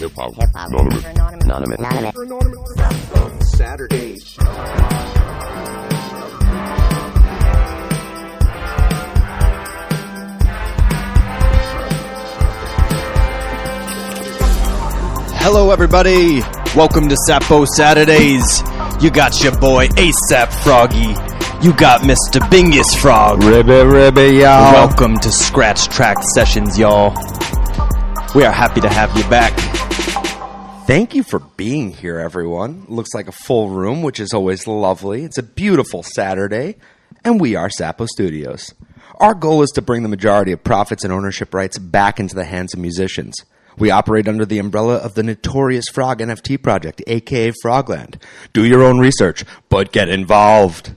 Hip-hop. Anonymous. Saturdays. Hello, everybody. Welcome to Sapo Saturdays. You got your boy ASAP Froggy. You got Mr. Bingus Frog. Ribby, y'all. Welcome to Scratch Track Sessions, y'all. We are happy to have you back. Thank you for being here, everyone. Looks like a full room, which is always lovely. It's a beautiful Saturday, and we are Sapo Studios. Our goal is to bring the majority of profits and ownership rights back into the hands of musicians. We operate under the umbrella of the Notorious Frog NFT project, aka Frogland. Do your own research, but get involved.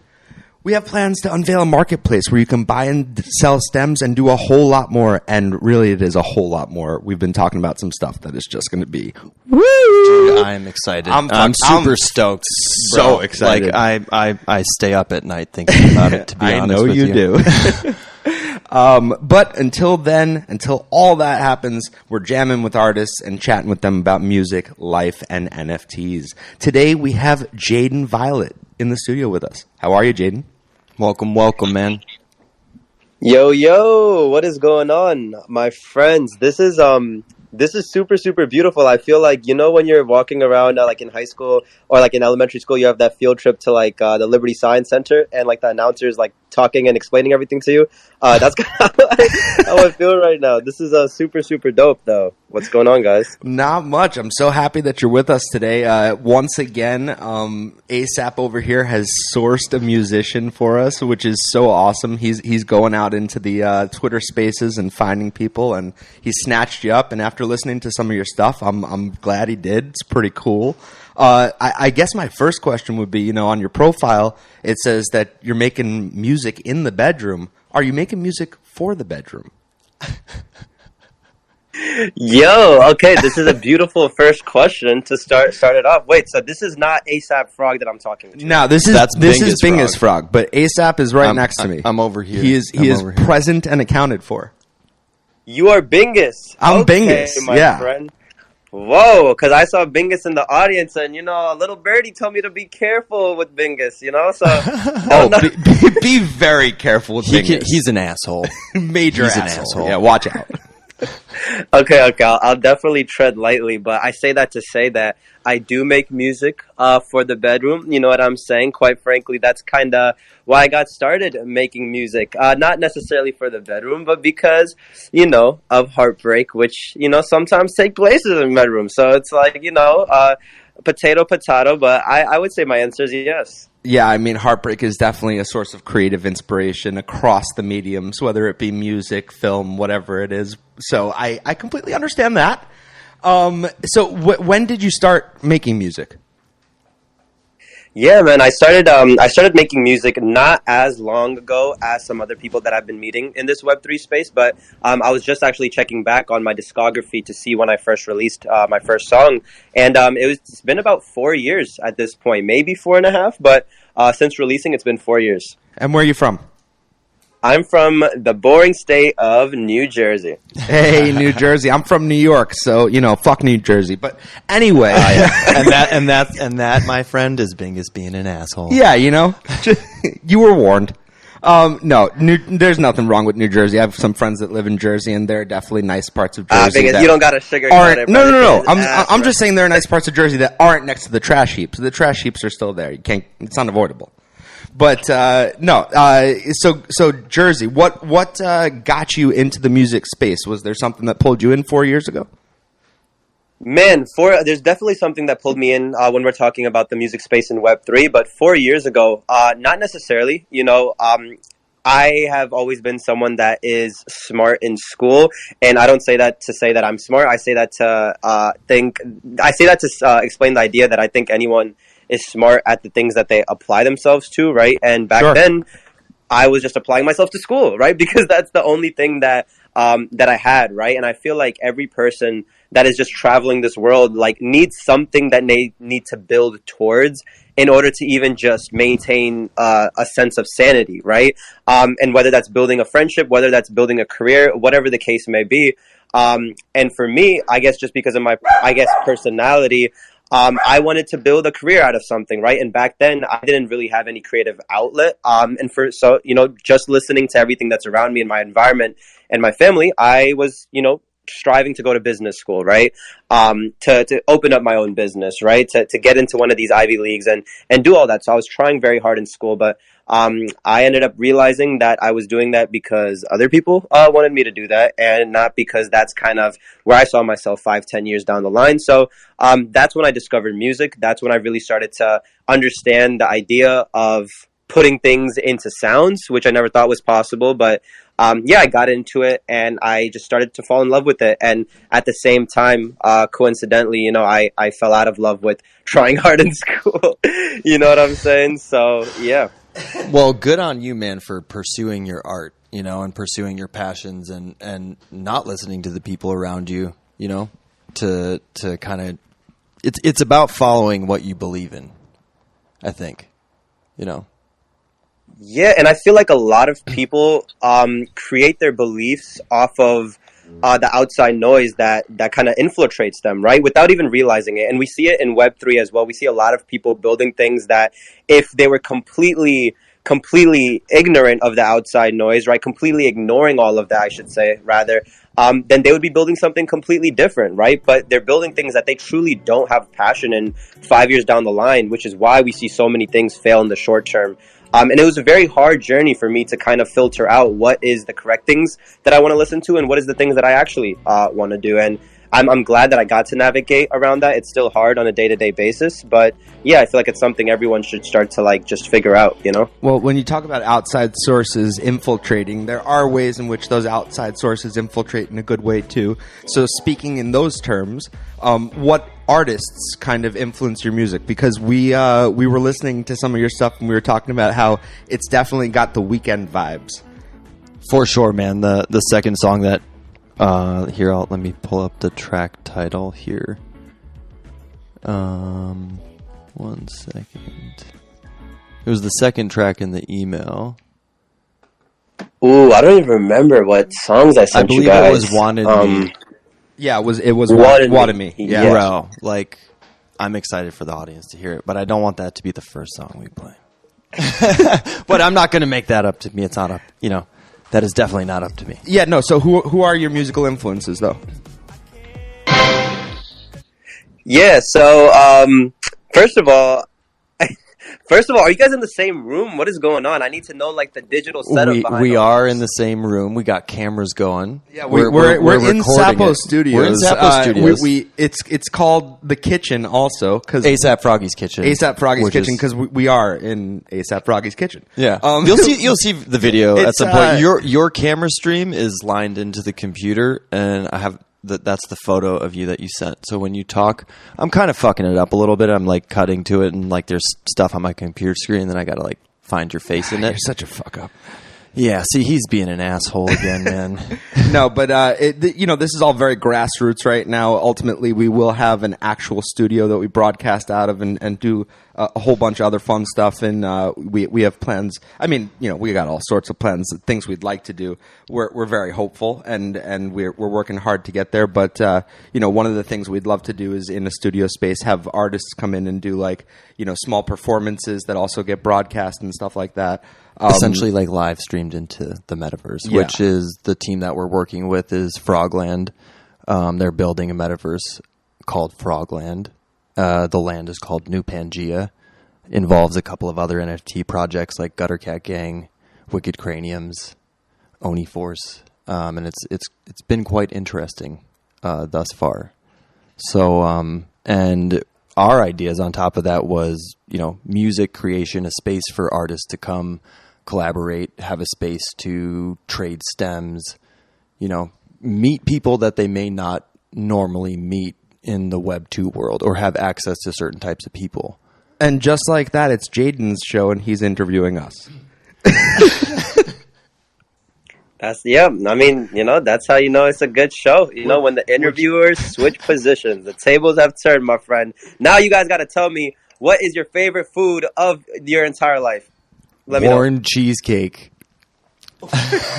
We have plans to unveil a marketplace where you can buy and sell stems and do a whole lot more. And really, it is a whole lot more. We've been talking about some stuff that is just going to be woo! Dude, I'm excited. I'm super stoked. So excited. Like I stay up at night thinking about it. To be honest with you, I know you do. But until then, until all that happens, we're jamming with artists and chatting with them about music, life, and NFTs. Today, we have Jadyn Violet in the studio with us. How are you, Jadyn? Welcome, man. Yo, what is going on, my friends? This is super, super beautiful. I feel like, when you're walking around like in high school or like in elementary school, you have that field trip to like the Liberty Science Center and like the announcer's like talking and explaining everything to you. That's kind of like how I feel right now. This is super, super dope though. What's going on, guys? Not much. I'm so happy that you're with us today. Once again, ASAP over here has sourced a musician for us, which is so awesome. He's going out into the Twitter spaces and finding people, and he snatched you up. And after listening to some of your stuff, I'm glad he did. It's pretty cool. I guess my first question would be, on your profile, it says that you're making music in the bedroom. Are you making music for the bedroom? Yo, okay, this is a beautiful first question to start it off. Wait, so this is not ASAP Frog that I'm talking to? No, this is Bingus Frog, but ASAP is right next to me. I'm over here. He is present and accounted for. You are Bingus. I'm Bingus, my friend. Whoa, because I saw Bingus in the audience, and a little birdie told me to be careful with Bingus, so be very careful with Bingus. He's an asshole. Major asshole. Yeah, watch out. Okay, I'll definitely tread lightly, but I say that to say that I do make music for the bedroom. You know what I'm saying? Quite frankly, that's kind of why I got started making music. Not necessarily for the bedroom, but because, of heartbreak, which, sometimes take places in the bedroom. So it's like, potato, but I would say my answer is yes. Yeah, I mean, heartbreak is definitely a source of creative inspiration across the mediums, whether it be music, film, whatever it is. So I completely understand that. So when did you start making music? Yeah, man, I started making music not as long ago as some other people that I've been meeting in this Web3 space, but I was just actually checking back on my discography to see when I first released my first song, and it's been about 4 years at this point, maybe 4.5, but since releasing, it's been 4 years. And where are you from? I'm from the boring state of New Jersey. Hey, New Jersey. I'm from New York, so fuck New Jersey. But anyway, and that, my friend, is Bingus being an asshole. Yeah, you were warned. No, there's nothing wrong with New Jersey. I have some friends that live in Jersey, and there are definitely nice parts of Jersey. You don't got to sugarcoat it. No. I'm just saying there are nice parts of Jersey that aren't next to the trash heaps. The trash heaps are still there. It's unavoidable. But so Jersey, what got you into the music space? Was there something that pulled you in 4 years ago? Man, there's definitely something that pulled me in when we're talking about the music space in Web3. But 4 years ago, not necessarily. I have always been someone that is smart in school, and I don't say that to say that I'm smart. I say that to explain the idea that I think anyone is smart at the things that they apply themselves to, right? And back then, I was just applying myself to school, right? Because that's the only thing that I had, right? And I feel like every person that is just traveling this world like needs something that they need to build towards in order to even just maintain a sense of sanity, right? And whether that's building a friendship, whether that's building a career, whatever the case may be. And for me, I guess just because of my, personality, I wanted to build a career out of something, right? And back then, I didn't really have any creative outlet. So, just listening to everything that's around me in my environment and my family, I was, striving to go to business school, right? To open up my own business, right? To get into one of these Ivy Leagues and do all that. So I was trying very hard in school, but I ended up realizing that I was doing that because other people wanted me to do that, and not because that's kind of where I saw myself 5-10 years down the line. So that's when I discovered music. That's when I really started to understand the idea of putting things into sounds, which I never thought was possible. But I got into it, and I just started to fall in love with it. And at the same time, coincidentally, I fell out of love with trying hard in school. You know what I'm saying? So, yeah. Well, good on you, man, for pursuing your art, and pursuing your passions and not listening to the people around you, to kind of, it's about following what you believe in, I think, Yeah, and I feel like a lot of people create their beliefs off of the outside noise that kind of infiltrates them, right? Without even realizing it. And we see it in Web3 as well. We see a lot of people building things that if they were completely ignorant of the outside noise, right? Completely ignoring all of that, I should say, rather, then they would be building something completely different, right? But they're building things that they truly don't have passion in 5 years down the line, which is why we see so many things fail in the short term. And it was a very hard journey for me to kind of filter out what is the correct things that I want to listen to and what is the things that I actually want to do. And I'm glad that I got to navigate around that. It's still hard on a day-to-day basis, but yeah, I feel like it's something everyone should start to just figure out, Well, when you talk about outside sources infiltrating, there are ways in which those outside sources infiltrate in a good way too. So speaking in those terms, what artists kind of influence your music? Because we were listening to some of your stuff and we were talking about how it's definitely got the Weekend vibes. For sure, man. The second song that let me pull up the track title here. 1 second. It was the second track in the email. Ooh, I don't even remember what songs I sent you guys. I believe it was Wanted Me. Yeah, it was Wanted Me. Yeah. Bro, I'm excited for the audience to hear it, but I don't want that to be the first song we play. But I'm not going to make that up to me. It's not up, that is definitely not up to me. Yeah, no, so who are your musical influences, though? Yeah, so, first of all, are you guys in the same room? What is going on? I need to know, the digital setup behind We are in the same room. We got cameras going. Yeah, we're in Sapo Studios. We're in Sapo Studios. It's called The Kitchen also. ASAP Froggy's Kitchen. ASAP Froggy's Kitchen, because we are in ASAP Froggy's Kitchen. Yeah. You'll see the video at some point. Your camera stream is lined into the computer, and I have... That's the photo of you that you sent. So when you talk, I'm kind of fucking it up a little bit. I'm cutting to it, and there's stuff on my computer screen, and then I gotta find your face in it. You're such a fuck up. Yeah, see, he's being an asshole again, man. No, but this is all very grassroots right now. Ultimately, we will have an actual studio that we broadcast out of and do a whole bunch of other fun stuff. And we have plans. I mean, we got all sorts of plans, things we'd like to do. We're very hopeful, and we're working hard to get there. But one of the things we'd love to do is in a studio space have artists come in and do small performances that also get broadcast and stuff like that. Essentially live streamed into the metaverse, which is the team that we're working with is Frogland. They're building a metaverse called Frogland. The land is called New Pangea. Involves a couple of other NFT projects like Gutter Cat Gang, Wicked Craniums, Oni Force, and it's been quite interesting thus far. So and our ideas on top of that was music creation, a space for artists to come collaborate, have a space to trade stems, meet people that they may not normally meet in the Web 2 world or have access to certain types of people. And just like that, it's Jadyn's show and he's interviewing us. I mean, that's how it's a good show. When the interviewers switch positions, the tables have turned, my friend. Now you guys got to tell me, what is your favorite food of your entire life? Let me know. Warm cheesecake.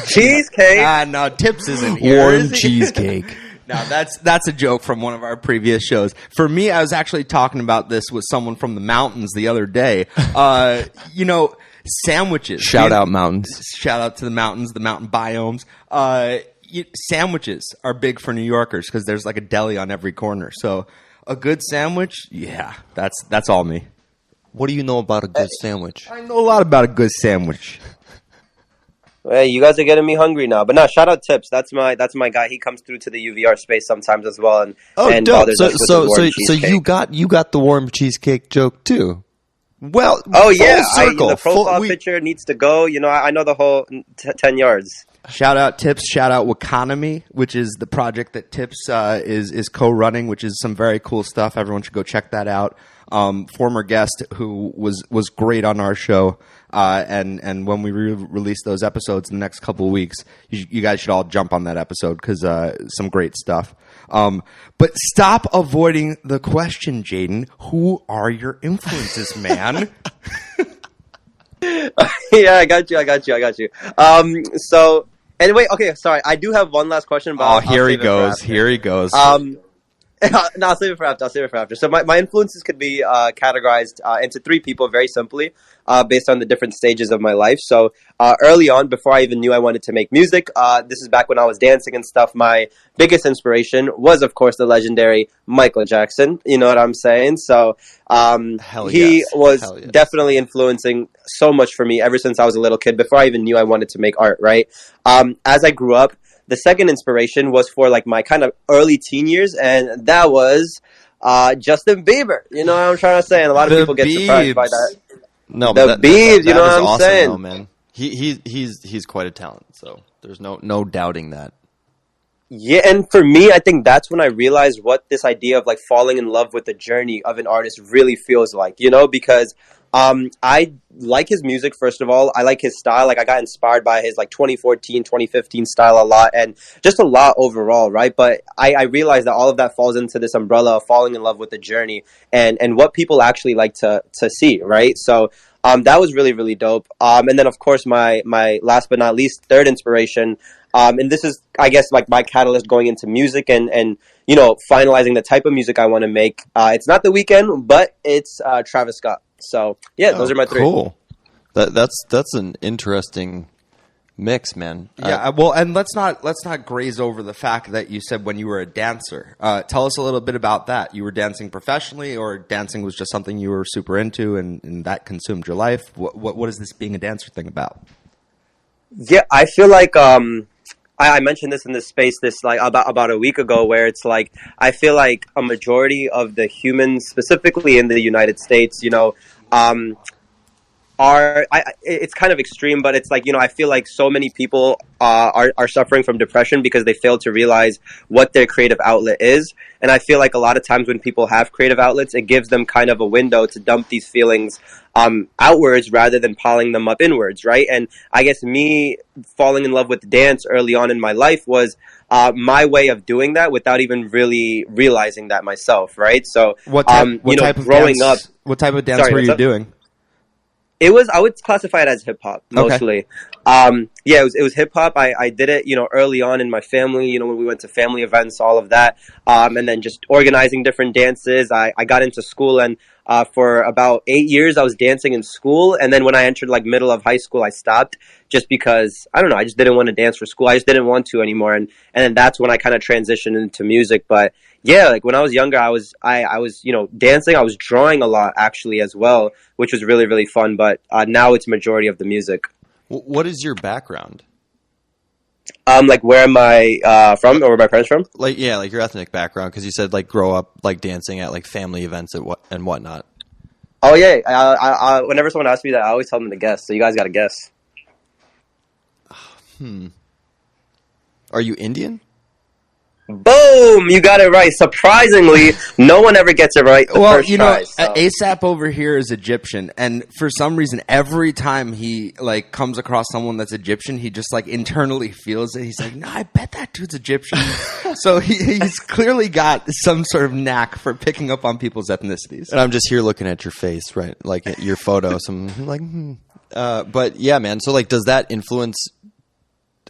Cheesecake? No, Tips isn't here. Warm cheesecake. Now that's a joke from one of our previous shows. For me, I was actually talking about this with someone from the mountains the other day. Sandwiches. Shout out mountains. Shout out to the mountains, the mountain biomes. Sandwiches are big for New Yorkers because there's like a deli on every corner. So a good sandwich, yeah, that's all me. What do you know about a good sandwich? I know a lot about a good sandwich. Hey, you guys are getting me hungry now. But no, shout out Tips. That's my guy. He comes through to the UVR space sometimes as well. And dope. bothers us with the warm So cheesecake. you got the warm cheesecake joke too. Well, Oh yeah, full circle. the profile picture needs to go. I know the whole 10 yards. Shout out Tips. Shout out Waconomy, which is the project that Tips is co-running, which is some very cool stuff. Everyone should go check that out. Former guest who was great on our show. And when we release those episodes in the next couple of weeks, you guys should all jump on that episode because some great stuff. But stop avoiding the question, Jadyn. Who are your influences, man? Yeah, I got you. So anyway, okay, sorry. I do have one last question. But Here he goes. No, I'll save it for after. So my influences could be categorized into three people very simply based on the different stages of my life. So early on, before I even knew I wanted to make music, this is back when I was dancing and stuff, my biggest inspiration was, of course, the legendary Michael Jackson. You know what I'm saying? So he was definitely influencing so much for me ever since I was a little kid, before I even knew I wanted to make art, right? As I grew up, the second inspiration was for like my kind of early teen years, and that was Justin Bieber. You know what I'm trying to say? And a lot of people get surprised by that. No, the Biebs, you know what I'm awesome, saying? though, man. He's quite a talent, so there's no doubting that. Yeah, and for me, I think that's when I realized what this idea of like falling in love with the journey of an artist really feels like, because I like his music, first of all. I like his style. Like, I got inspired by his like 2014, 2015 style a lot, and just a lot overall, right? But I realized that all of that falls into this umbrella of falling in love with the journey and what people actually like to see, right? So that was really, really dope. And then, of course, my last but not least, third inspiration, and this is, I guess, like my catalyst going into music and finalizing the type of music I want to make. It's not The Weeknd, but it's Travis Scott. So yeah, those are my three. Cool. That's an interesting mix, man. Yeah, well, and let's not graze over the fact that you said when you were a dancer. Tell us a little bit about that. You were dancing professionally, or dancing was just something you were super into, and that consumed your life. What is this being a dancer thing about? Yeah, I feel like I mentioned this in this space like about a week ago, where it's like I feel like a majority of the humans, specifically in the United States, it's kind of extreme, but it's like, I feel like so many people are suffering from depression because they fail to realize what their creative outlet is. And I feel like a lot of times when people have creative outlets, it gives them kind of a window to dump these feelings outwards rather than piling them up inwards, right? And I guess me falling in love with dance early on in my life was my way of doing that without even really realizing that myself, right? So what type of dance were you doing? It was, I would classify it as hip hop mostly. Okay. It was hip hop. I did it, early on in my family, when we went to family events, all of that. And then just organizing different dances. I got into school, and for about 8 years I was dancing in school. And then when I entered like middle of high school, I stopped just because, I don't know, I just didn't want to dance for school. I just didn't want to anymore. And then that's when I kind of transitioned into music. But yeah, like when I was younger, I was dancing. I was drawing a lot actually as well, which was really, really fun. But now it's majority of the music. What is your background? Like where am I from, or where my parents from? Like your ethnic background, because you said like grow up like dancing at like family events and whatnot. Oh yeah, I whenever someone asks me that, I always tell them to guess. So you guys got to guess. Are you Indian? Boom! You got it right. Surprisingly, no one ever gets it right the first try. So. ASAP over here is Egyptian, and for some reason, every time he like comes across someone that's Egyptian, he just like internally feels it. He's like, "No, I bet that dude's Egyptian." So he's clearly got some sort of knack for picking up on people's ethnicities. And I'm just here looking at your face, right? Like your photo. But yeah, man. So like, does that influence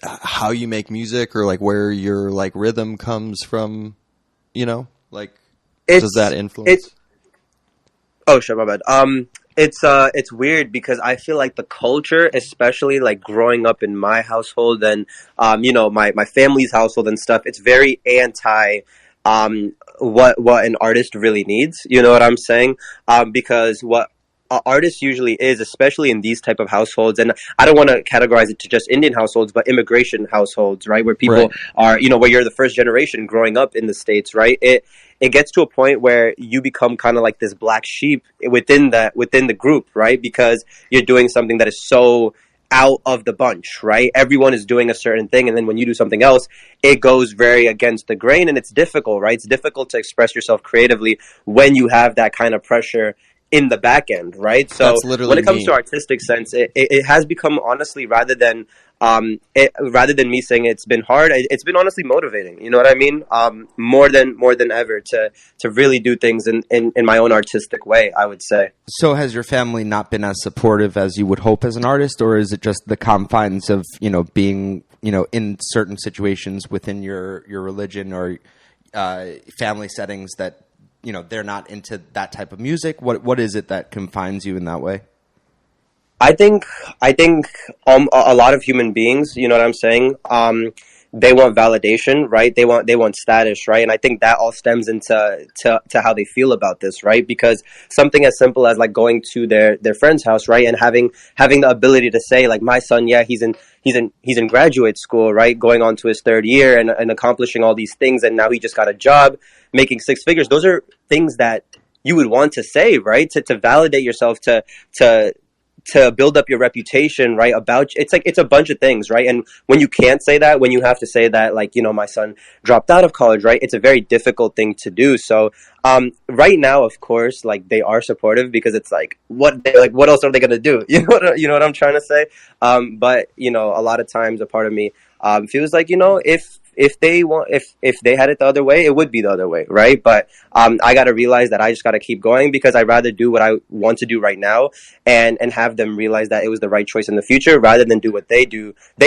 how you make music or like where your like rhythm comes from, like does that influence? Oh, shit, my bad. It's weird because I feel like the culture, especially like growing up in my household and, my family's household and stuff, it's very anti, what an artist really needs. You know what I'm saying? Because what an artist usually is, especially in these type of households, and I don't want to categorize it to just Indian households, but immigration households, right? Where people are, where you're the first generation growing up in the States, right? It gets to a point where you become kind of like this black sheep within the group, right? Because you're doing something that is so out of the bunch, right? Everyone is doing a certain thing, and then when you do something else, it goes very against the grain, and it's difficult, right? It's difficult to express yourself creatively when you have that kind of pressure in the back end, right? So when it comes to artistic sense, it has become, honestly, rather than me saying it's been hard, it's been honestly motivating. You know what I mean? More than ever to really do things in my own artistic way, I would say. So has your family not been as supportive as you would hope as an artist, or is it just the confines of, being, in certain situations within your religion or family settings that, they're not into that type of music? What is it that confines you in that way? I think a lot of human beings, you know what I'm saying? They want validation, right? They want status, right? And I think that all stems into how they feel about this, right? Because something as simple as like going to their friend's house, right, and having the ability to say like, my son, yeah, he's in graduate school, right, going on to his third year and accomplishing all these things, and now he just got a job making six figures. Those are things that you would want to say, right? To validate yourself, to build up your reputation, right? It's a bunch of things, right? And when you can't say that, when you have to say that, like, my son dropped out of college, right? It's a very difficult thing to do. So, right now, of course, like, they are supportive because it's like, what else are they going to do? You know what I'm trying to say? But, a lot of times a part of me, feels like, if they had it the other way, it would be the other way, right? But I got to realize that I just got to keep going because I'd rather do what I want to do right now and have them realize that it was the right choice in the future rather than do what they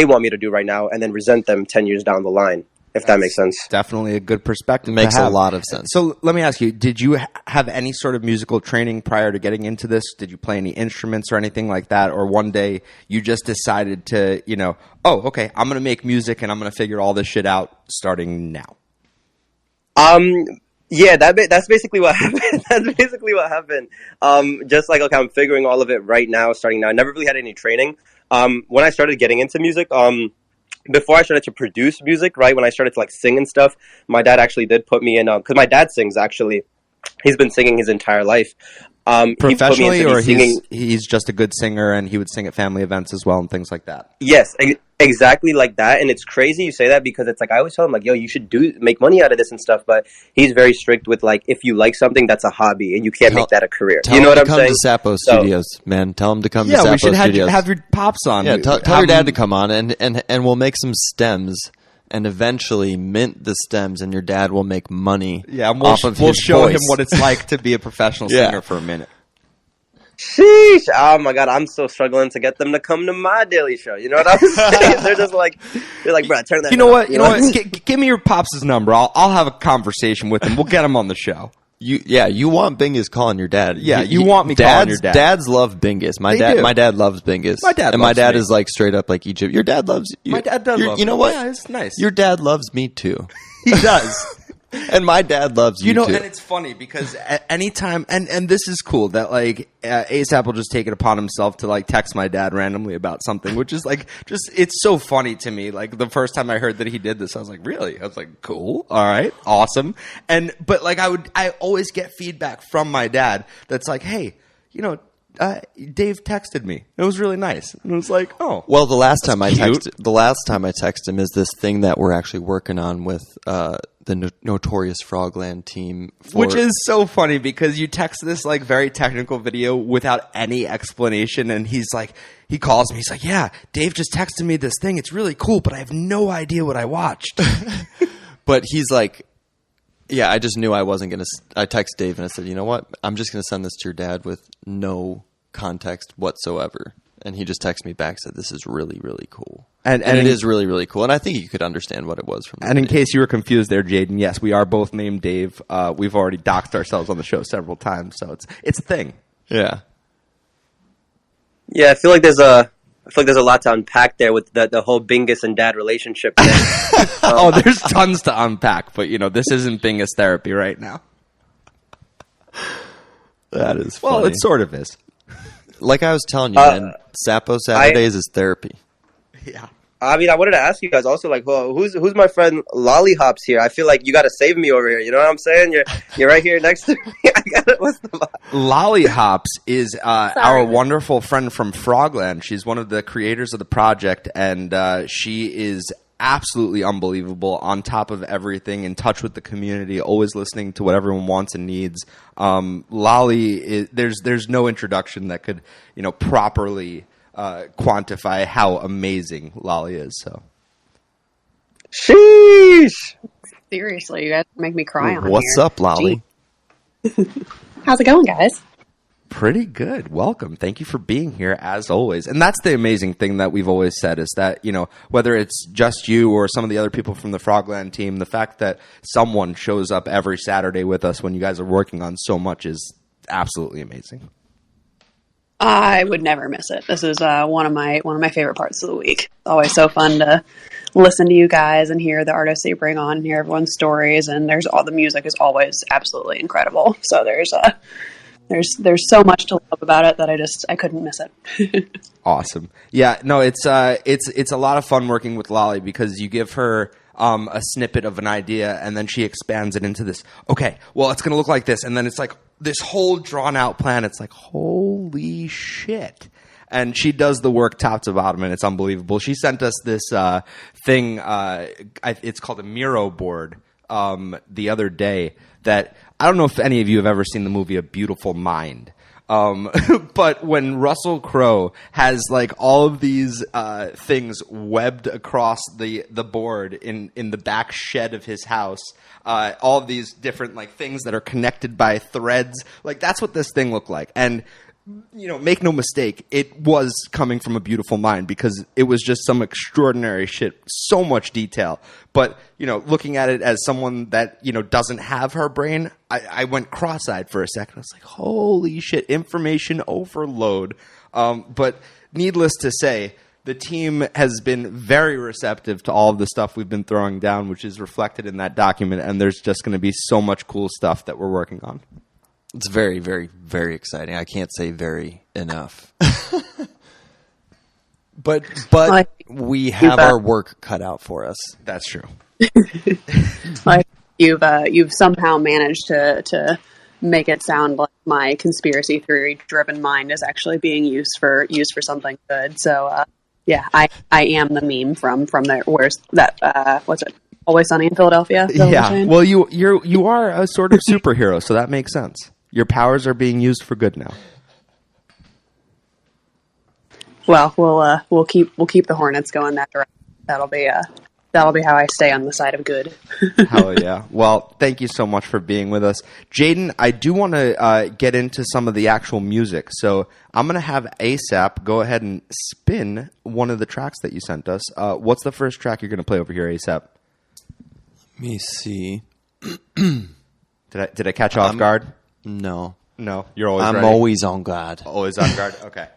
want me to do right now and then resent them 10 years down the line, if that makes sense. Definitely a good perspective. Makes a lot of sense. So let me ask you, did you have any sort of musical training prior to getting into this? Did you play any instruments or anything like that? Or one day you just decided to, oh, okay, I'm going to make music and I'm going to figure all this shit out starting now? Yeah, that's basically what happened. That's basically what happened. Just like, okay, I'm figuring all of it right now, starting now. I never really had any training. When I started getting into music, before I started to produce music, right, when I started to like sing and stuff, my dad actually did put me in, because my dad sings, actually. He's been singing his entire life. Professionally, or he's just a good singer and he would sing at family events as well and things like that? Yes, exactly like that. And it's crazy you say that because it's like, I always tell him like, yo, you should make money out of this and stuff. But he's very strict with like, if you like something, that's a hobby and you can't make that a career. You know what I'm saying? Tell him to come to Sapo Studios, man. Tell him to come to Sapo Studios. Yeah, we should have your pops on. Yeah, tell your dad to come on and we'll make some stems and eventually mint the stems, and your dad will make money. Yeah, and off of his we'll show voice. him what it's like to be a professional singer for a minute. Sheesh! Oh my god, I'm so struggling to get them to come to my daily show. You know what I'm saying? They're like, bro, turn that. You know what? Give me your pops' number. I'll have a conversation with him. We'll get him on the show. You want Bingus calling your dad. Yeah, you want me calling your dad. Dads love Bingus. My dad loves Bingus. My dad is like straight up like Egypt. Your dad loves you. My dad does love me. You know what? Yeah, it's nice. Your dad loves me too. He does. And my dad loves you too. And it's funny because at any time, and this is cool that like ASAP will just take it upon himself to like text my dad randomly about something, which is like it's so funny to me. Like the first time I heard that he did this, I was like, really? I was like, cool, all right, awesome. But like I always get feedback from my dad that's like, hey, Dave texted me. It was really nice. And it was like, oh. Well, the last time I texted him is this thing that we're actually working on with the Notorious Frogland team. Which is so funny because you text this like very technical video without any explanation, and he calls me. He's like, yeah, Dave just texted me this thing. It's really cool, but I have no idea what I watched. But he's like, yeah, I just knew I wasn't going to. I text Dave and I said, you know what? I'm just going to send this to your dad with no context whatsoever. And he just texted me back and said, this is really, really cool. And it is really, really cool. And I think you could understand what it was from the And in video. case you were confused there, Jadyn, yes, we are both named Dave. We've already doxed ourselves on the show several times, so it's a thing. Yeah. Yeah, I feel like there's a lot to unpack there with the whole Bingus and Dad relationship. Oh, there's tons to unpack, but this isn't Bingus therapy right now. That is funny. Well, it sort of is. Like I was telling you, man, Sapo Saturdays is therapy. Yeah. I mean, I wanted to ask you guys also, like, well, who's my friend Lollyhops here? I feel like you got to save me over here. You know what I'm saying? You're right here next to me. What's the vibe? Lollyhops is our wonderful friend from Frogland. She's one of the creators of the project, and she is absolutely unbelievable, on top of everything, in touch with the community, always listening to what everyone wants and needs. Lolly, there's no introduction that could properly quantify how amazing Lolly is. So, sheesh. Seriously, you guys make me cry on What's here. up, Lolly? How's it going, guys? pretty good. Welcome. Thank you for being here, as always. And that's the amazing thing that we've always said, is that, whether it's just you or some of the other people from the Frogland team, the fact that someone shows up every Saturday with us when you guys are working on so much is absolutely amazing. I would never miss it. This is one of my favorite parts of the week. It's always so fun to listen to you guys and hear the artists that you bring on, and hear everyone's stories. And the music is always absolutely incredible. So there's so much to love about it that I couldn't miss it. Awesome. Yeah, no, it's a lot of fun working with Lolly, because you give her a snippet of an idea, and then she expands it into this. Okay, well, it's going to look like this, and then it's like this whole drawn out plan. It's like, holy shit. And she does the work top to bottom, and it's unbelievable. She sent us this thing. It's called a Miro board the other day. That I don't know if any of you have ever seen the movie A Beautiful Mind. But when Russell Crowe has like all of these things webbed across the board in the back shed of his house, all of these different like things that are connected by threads, like that's what this thing looked like. And make no mistake, it was coming from a beautiful mind, because it was just some extraordinary shit, so much detail. But, looking at it as someone that, doesn't have her brain, I went cross-eyed for a second. I was like, holy shit, information overload. But needless to say, the team has been very receptive to all of the stuff we've been throwing down, which is reflected in that document. And there's just going to be so much cool stuff that we're working on. It's very, very, very exciting. I can't say very enough. But we have our work cut out for us. That's true. Like you've somehow managed to make it sound like my conspiracy theory driven mind is actually being used for something good. So yeah, I am the meme from there. Where's that? What's it? Always Sunny in Philadelphia? Yeah. Well, you are a sort of superhero, so that makes sense. Your powers are being used for good now. Well, we'll keep the Hornets going that direction. That'll be how I stay on the side of good. Hell yeah. Well, thank you so much for being with us. Jadyn, I do want to get into some of the actual music. So I'm going to have ASAP go ahead and spin one of the tracks that you sent us. What's the first track you're going to play over here, ASAP? Let me see. Did I catch you off guard? No. No, you're always I'm ready. always on guard. Always on guard? Okay.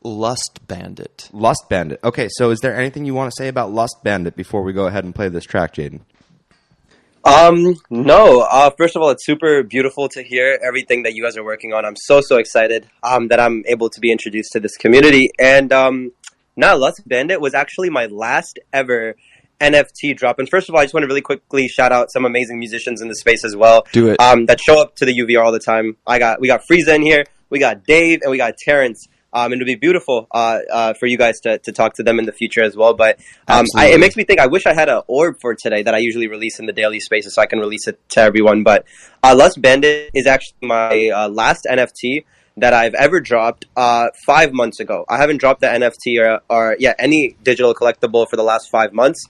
Lust Bandit. Lust Bandit. Okay, so is there anything you want to say about Lust Bandit before we go ahead and play this track, Jadyn? No. First of all, it's super beautiful to hear everything that you guys are working on. I'm so excited that I'm able to be introduced to this community. And Lust Bandit was actually my last ever NFT drop. And first of all, I just want to really quickly shout out some amazing musicians in the space as well. Do it. That show up to the UVR all the time. We got Frieza in here, we got Dave, and we got Terrence. And it'd be beautiful for you guys to talk to them in the future as well. But it makes me think, I wish I had an orb for today that I usually release in the daily spaces so I can release it to everyone. But Lust Bandit is actually my last NFT that I've ever dropped 5 months ago. I haven't dropped the NFT or any digital collectible for the last 5 months.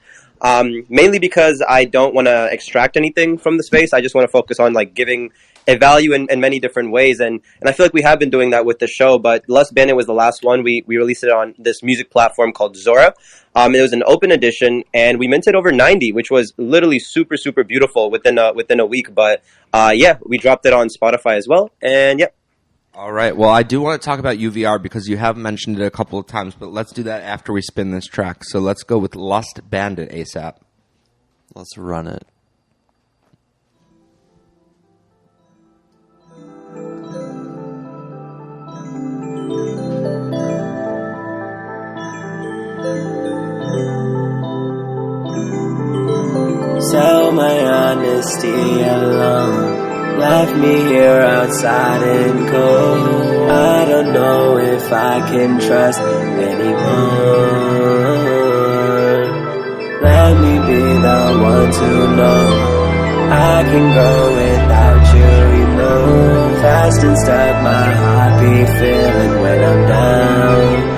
Mainly because I don't want to extract anything from the space. I just want to focus on like giving value in many different ways. And I feel like we have been doing that with the show, but Lust Bandit was the last one. We released it on this music platform called Zora. It was an open edition, and we minted over 90, which was literally super, super beautiful within a week. But yeah, we dropped it on Spotify as well. And yeah. All right. Well, I do want to talk about UVR because you have mentioned it a couple of times, but let's do that after we spin this track. So let's go with Lust Bandit ASAP. Let's run it. Sell my honesty alone, left me here outside and cold. I don't know if I can trust anyone. Let me be the one to know I can go without you, you know. Fast and stuck, my heart be feeling when I'm down.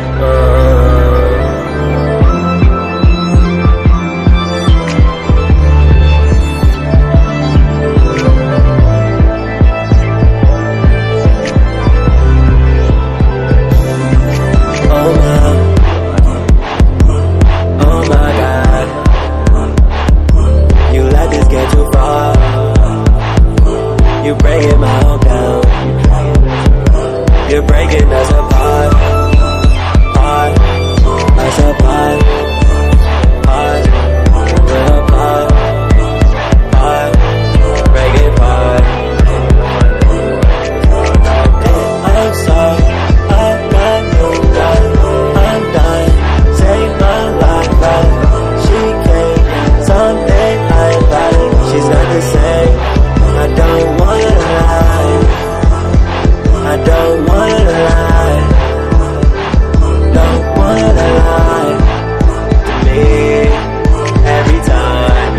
You're breaking my heart down. You're breaking us apart. Us apart. We're apart. Break it apart. I'm sorry, I got no right. I'm dying, save my life. She came, something I invited. She's not the same. I don't wanna lie. I don't wanna lie. Don't wanna lie to me every time.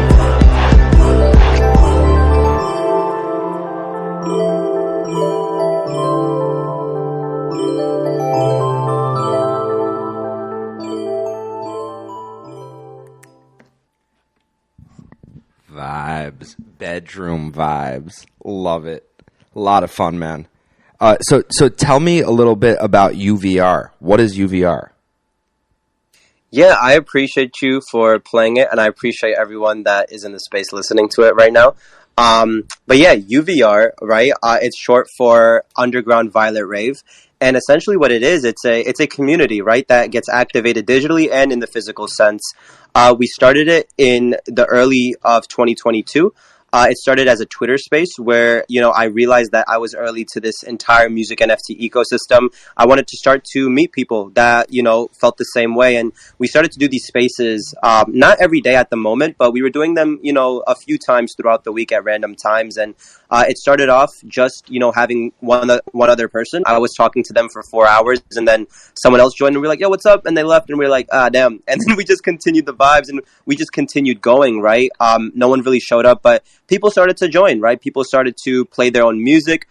Vibes. Bedroom vibes. Love it. A lot of fun, man. So tell me a little bit about UVR. What is UVR? Yeah, I appreciate you for playing it, and I appreciate everyone that is in the space listening to it right now. But yeah, UVR, right? It's short for Underground Violet Rave, and essentially what it is, it's a community, right, that gets activated digitally and in the physical sense. We started it in the early of 2022. It started as a Twitter space where, I realized that I was early to this entire music NFT ecosystem. I wanted to start to meet people that, felt the same way. And we started to do these spaces, not every day at the moment, but we were doing them, a few times throughout the week at random times. And it started off just, having one other person. I was talking to them for 4 hours, and then someone else joined and we were like, yo, what's up? And they left and we were like, damn. And then we just continued the vibes and we just continued going, right? No one really showed up, but people started to join, right? People started to play their own music.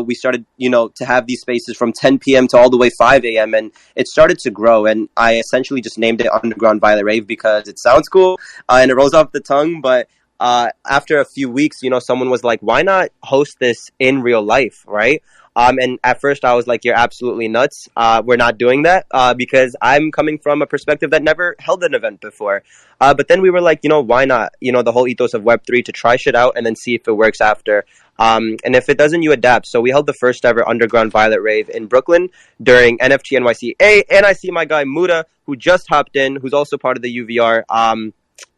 We started, to have these spaces from 10 p.m. to all the way 5 a.m. And it started to grow. And I essentially just named it Underground Violet Rave because it sounds cool and it rolls off the tongue. But after a few weeks, someone was like, why not host this in real life, right? And at first I was like, you're absolutely nuts. We're not doing that because I'm coming from a perspective that never held an event before. But then we were like, why not? The whole ethos of Web3 to try shit out and then see if it works after. And if it doesn't, you adapt. So we held the first ever Underground Violet Rave in Brooklyn during NFT NYC. And I see my guy Muda, who just hopped in, who's also part of the UVR.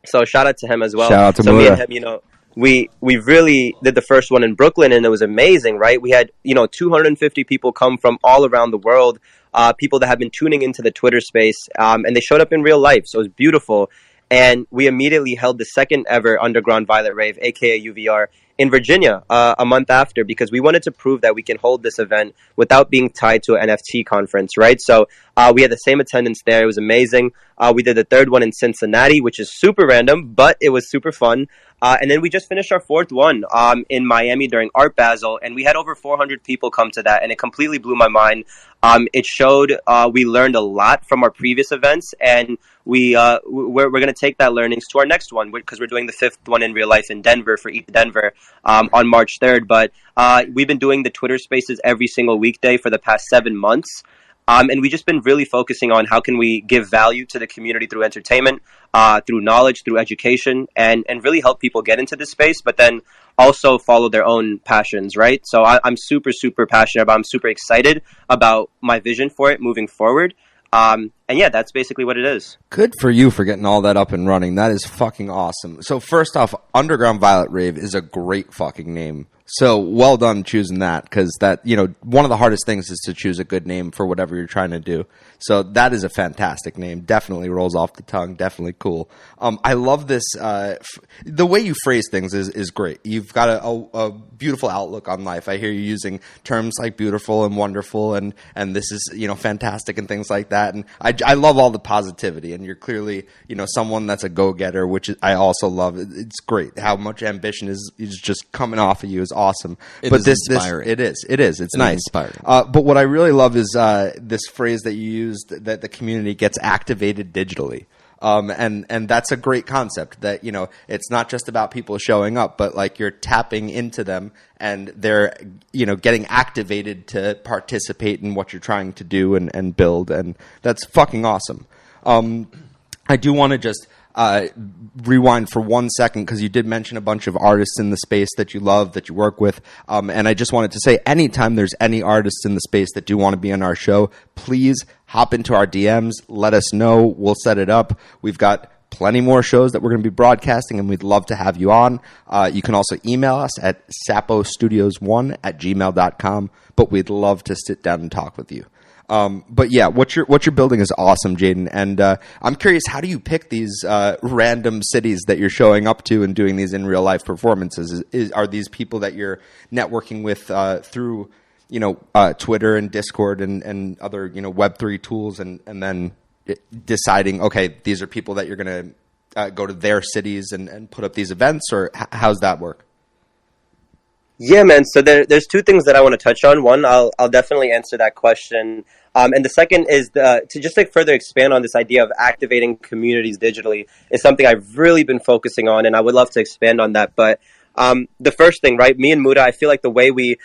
So shout out to him as well. Shout out to Muda. Me and him, we really did the first one in Brooklyn, and it was amazing, right? We had 250 people come from all around the world, people that have been tuning into the Twitter space, and they showed up in real life, so it was beautiful. And we immediately held the second ever Underground Violet Rave, aka UVR, in Virginia a month after, because we wanted to prove that we can hold this event without being tied to an NFT conference, right? So we had the same attendance there. It was amazing. We did the third one in Cincinnati, which is super random, but it was super fun. And then we just finished our fourth one in Miami during Art Basel, and we had over 400 people come to that, and it completely blew my mind. It showed we learned a lot from our previous events, and we're going to take that learnings to our next one, because we're doing the fifth one in real life in Denver for ETH Denver. on March 3rd. But we've been doing the Twitter Spaces every single weekday for the past 7 months. And we've just been really focusing on how can we give value to the community through entertainment, through knowledge, through education, and really help people get into this space, but then also follow their own passions, right? So I'm super, super passionate about, I'm super excited about my vision for it moving forward. And yeah, that's basically what it is. Good for you for getting all that up and running. That is fucking awesome. So first off, Underground Violet Rave is a great fucking name. So well done choosing that, because that, you know, one of the hardest things is to choose a good name for whatever you're trying to do. So that is a fantastic name. Definitely rolls off the tongue. Definitely cool. I love this. The way you phrase things is great. You've got a beautiful outlook on life. I hear you using terms like beautiful and wonderful and this is, you know, fantastic and things like that. And I love all the positivity. And you're clearly, you know, someone that's a go-getter, which I also love. It's great. How much ambition is just coming off of you is awesome. But this inspiring. It is. It's nice. Inspiring. But what I really love is this phrase that you used, that the community gets activated digitally. And that's a great concept, that, you know, it's not just about people showing up, but like you're tapping into them and they're, you know, getting activated to participate in what you're trying to do and build. And that's fucking awesome. I do want to just rewind for 1 second, because you did mention a bunch of artists in the space that you love, that you work with. And I just wanted to say, anytime there's any artists in the space that do want to be on our show, please hop into our DMs. Let us know. We'll set it up. We've got plenty more shows that we're going to be broadcasting, and we'd love to have you on. You can also email us at sapostudios1@gmail.com, but we'd love to sit down and talk with you. But yeah, what you're building is awesome, Jadyn. And I'm curious, how do you pick these random cities that you're showing up to and doing these in real life performances? Are these people that you're networking with through, you know, Twitter and Discord and other, you know, Web3 tools, and then deciding, okay, these are people that you're going to go to their cities and put up these events, or how's that work? Yeah, man. So there's two things that I want to touch on. One, I'll definitely answer that question. And the second is to just like further expand on this idea of activating communities digitally is something I've really been focusing on, and I would love to expand on that. But the first thing, right, me and Muda, I feel like the way we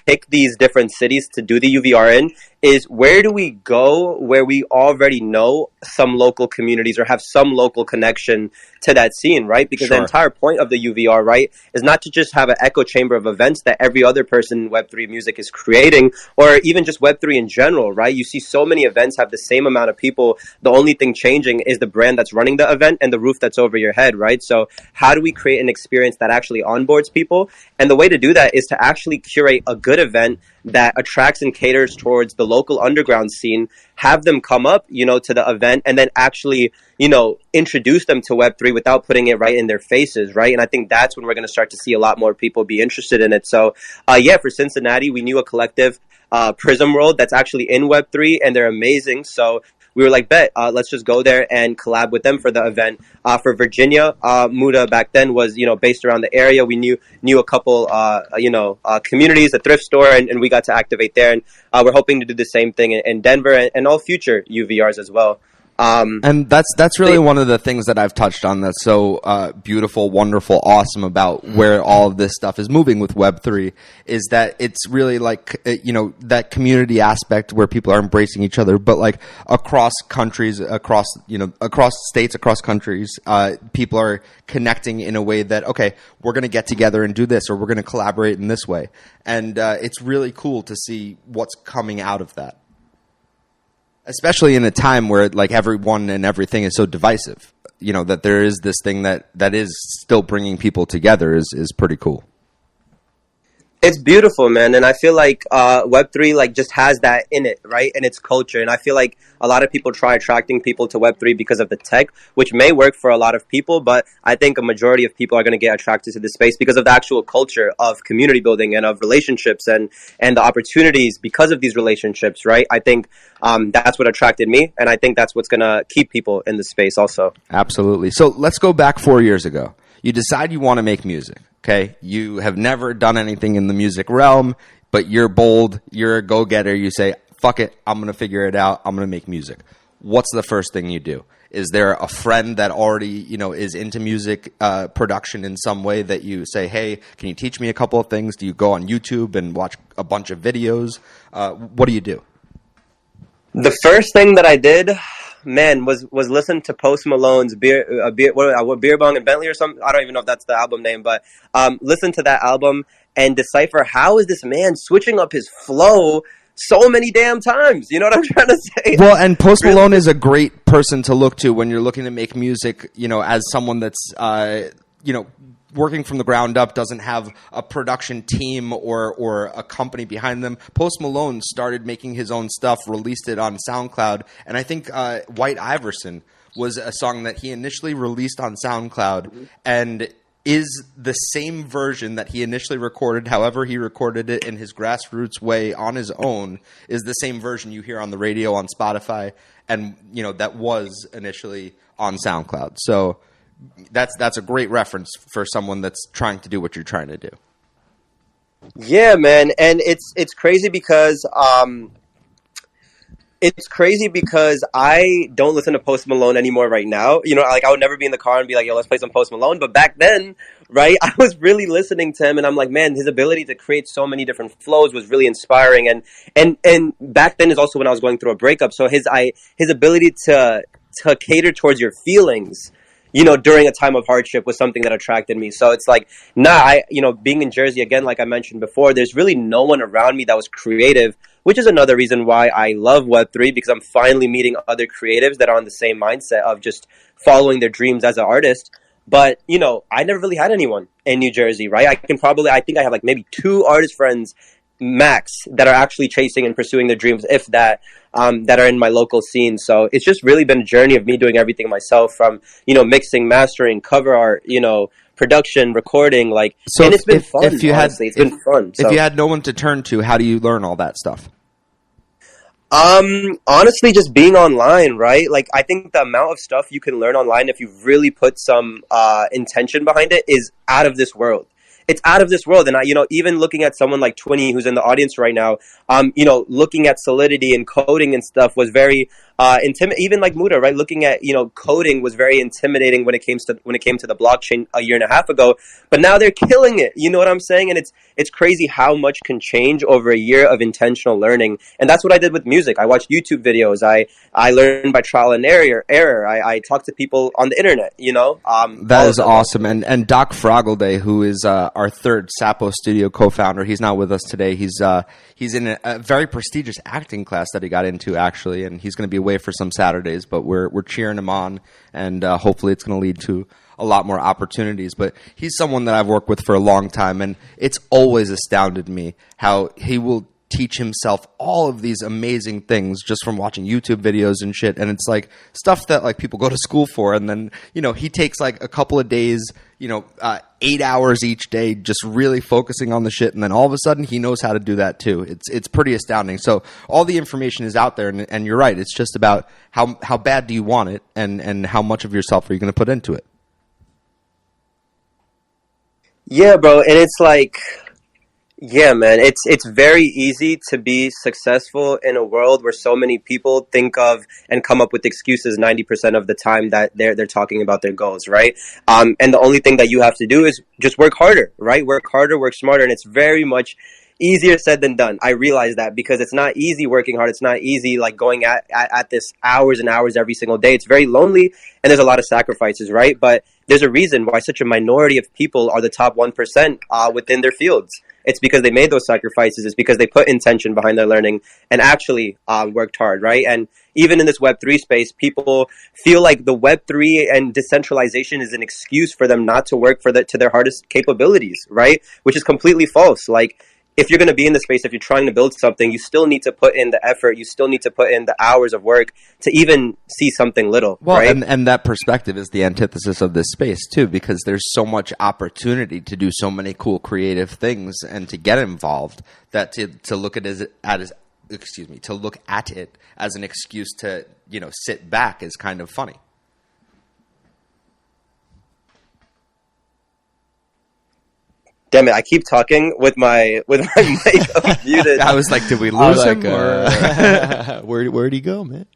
pick these different cities to do the UVR in is, where do we go where we already know some local communities or have some local connection to that scene, right? Because the entire point of the UVR, right, is not to just have an echo chamber of events that every other person in Web3 music is creating, or even just Web3 in general, right? You see so many events have the same amount of people. The only thing changing is the brand that's running the event and the roof that's over your head, right? So how do we create an experience that actually onboards people? And the way to do that is to actually curate a good event that attracts and caters towards the local underground scene, have them come up, you know, to the event, and then actually, you know, introduce them to Web3 without putting it right in their faces, right? And I think that's when we're going to start to see a lot more people be interested in it. So, yeah, for Cincinnati, we knew a collective, Prism World, that's actually in Web3, and they're amazing. So we were like, bet, let's just go there and collab with them for the event. For Virginia, Muda back then was, you know, based around the area. We knew a couple, communities, a thrift store, and we got to activate there. And we're hoping to do the same thing in Denver and all future UVRs as well. And that's really one of the things that I've touched on that's so beautiful, wonderful, awesome about where all of this stuff is moving with Web3, is that it's really like, you know, that community aspect where people are embracing each other, but like across countries, across states, across countries, people are connecting in a way that, okay, we're going to get together and do this, or we're going to collaborate in this way. And it's really cool to see what's coming out of that. Especially in a time where like everyone and everything is so divisive, you know, that there is this thing that is still bringing people together is pretty cool. It's beautiful, man. And I feel like Web3 like just has that in it, right? And its culture. And I feel like a lot of people try attracting people to Web3 because of the tech, which may work for a lot of people. But I think a majority of people are going to get attracted to this space because of the actual culture of community building and of relationships and the opportunities because of these relationships, right? I think that's what attracted me. And I think that's what's going to keep people in the space also. Absolutely. So let's go back 4 years ago. You decide you want to make music. Okay, you have never done anything in the music realm, but you're bold, you're a go-getter, you say, fuck it, I'm going to figure it out, I'm going to make music. what's the first thing you do? Is there a friend that already, you know, is into music production in some way that you say, hey, can you teach me a couple of things? Do you go on YouTube and watch a bunch of videos? What do you do? The first thing that I did, man, was listen to Post Malone's Beer Bong and Bentley or something. I don't even know if that's the album name, but listen to that album and decipher how is this man switching up his flow so many damn times. You know what I'm trying to say? Well, and Post Malone is a great person to look to when you're looking to make music, you know, as someone that's, you know, working from the ground up, doesn't have a production team or a company behind them. Post Malone started making his own stuff, released it on SoundCloud, and I think White Iverson was a song that he initially released on SoundCloud, and is the same version that he initially recorded, however he recorded it in his grassroots way on his own, is the same version you hear on the radio, on Spotify, and, you know, that was initially on SoundCloud. So that's a great reference for someone that's trying to do what you're trying to do. Yeah, man, and it's crazy because I don't listen to Post Malone anymore right now. You know, like I would never be in the car and be like, yo, let's play some Post Malone. But back then, right, I was really listening to him and I'm like, man, his ability to create so many different flows was really inspiring. And back then is also when I was going through a breakup. So his ability to cater towards your feelings, you know, during a time of hardship was something that attracted me. So it's like, being in Jersey, again, like I mentioned before, there's really no one around me that was creative, which is another reason why I love Web3, because I'm finally meeting other creatives that are on the same mindset of just following their dreams as an artist. But, you know, I never really had anyone in New Jersey, right? I think I have like maybe 2 artist friends max that are actually chasing and pursuing their dreams, if that, that are in my local scene. So it's just really been a journey of me doing everything myself, from, you know, mixing, mastering, cover art, you know, production, recording, like, so and it's been fun. It's been fun. So. If you had no one to turn to, how do you learn all that stuff? Honestly, just being online, right? Like, I think the amount of stuff you can learn online, if you really put some intention behind it, is out of this world. It's out of this world. And even looking at someone like Twinny, who's in the audience right now, looking at Solidity and coding and stuff was very intimidating. Even like Muda, right? Looking at, coding was very intimidating when it came to the blockchain a year and a half ago. But now they're killing it. You know what I'm saying? And it's crazy how much can change over a year of intentional learning. And that's what I did with music. I watched YouTube videos. I learned by trial and error. I talked to people on the internet, That is awesome. And Doc Froggleday, who is our third Sapo Studio co-founder, he's not with us today. He's in a very prestigious acting class that he got into, actually, and he's going to be away for some Saturdays, but we're cheering him on, and hopefully it's going to lead to a lot more opportunities. But he's someone that I've worked with for a long time, and it's always astounded me how he will teach himself all of these amazing things just from watching YouTube videos and shit. And it's like stuff that like people go to school for, and then he takes like a couple of days, 8 hours each day just really focusing on the shit, and then all of a sudden he knows how to do that too. It's pretty astounding. So all the information is out there, and you're right, it's just about how bad do you want it, and how much of yourself are you going to put into it. Yeah, bro. And it's like, yeah, man, it's very easy to be successful in a world where so many people think of and come up with excuses 90% of the time that they're talking about their goals, right? And the only thing that you have to do is just work harder, right? Work harder, work smarter, and it's very much easier said than done. I realize that, because it's not easy working hard. It's not easy like going at this hours and hours every single day. It's very lonely, and there's a lot of sacrifices, right? But there's a reason why such a minority of people are the top 1% within their fields. It's because they made those sacrifices. It's because they put intention behind their learning and actually worked hard, right? And even in this Web3 space, people feel like the Web3 and decentralization is an excuse for them not to work to their hardest capabilities, right? Which is completely false. Like, if you're going to be in the space, if you're trying to build something, you still need to put in the effort. You still need to put in the hours of work to even see something little. Well, right? and that perspective is the antithesis of this space too, because there's so much opportunity to do so many cool creative things and to get involved, that to look at it as an excuse to sit back is kind of funny. Damn it! I keep talking with my mic muted. I was like, did we lose him? Where'd he go, man?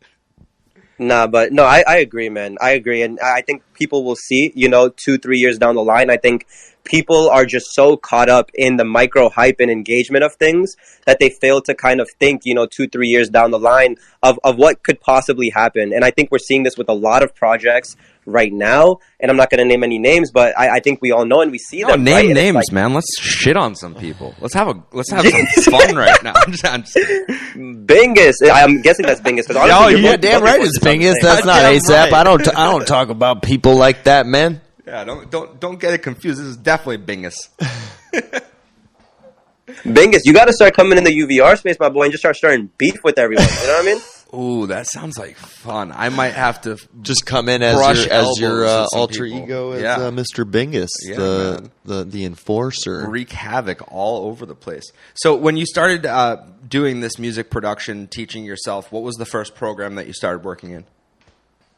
Nah, but no, I agree, man. I agree. And I think people will see, 2-3 years down the line. I think people are just so caught up in the micro hype and engagement of things that they fail to kind of think, 2-3 years down the line of what could possibly happen. And I think we're seeing this with a lot of projects right now. And I'm not going to name any names, but I think we all know and we see them. Name right? names, like, man. Let's shit on some people. Let's have some fun right now. Bingus. I'm guessing that's Bingus. Yeah, damn right it's Bingus. That's not ASAP. Right. I don't talk about people like that, man. Yeah, don't get it confused. This is definitely Bingus. Bingus, you got to start coming in the UVR space, my boy, and just start starting beef with everyone. You know what I mean? Ooh, that sounds like fun. I might have to just come in as your alter ego as Mr. Bingus, the enforcer, wreak havoc all over the place. So when you started doing this music production, teaching yourself, what was the first program that you started working in?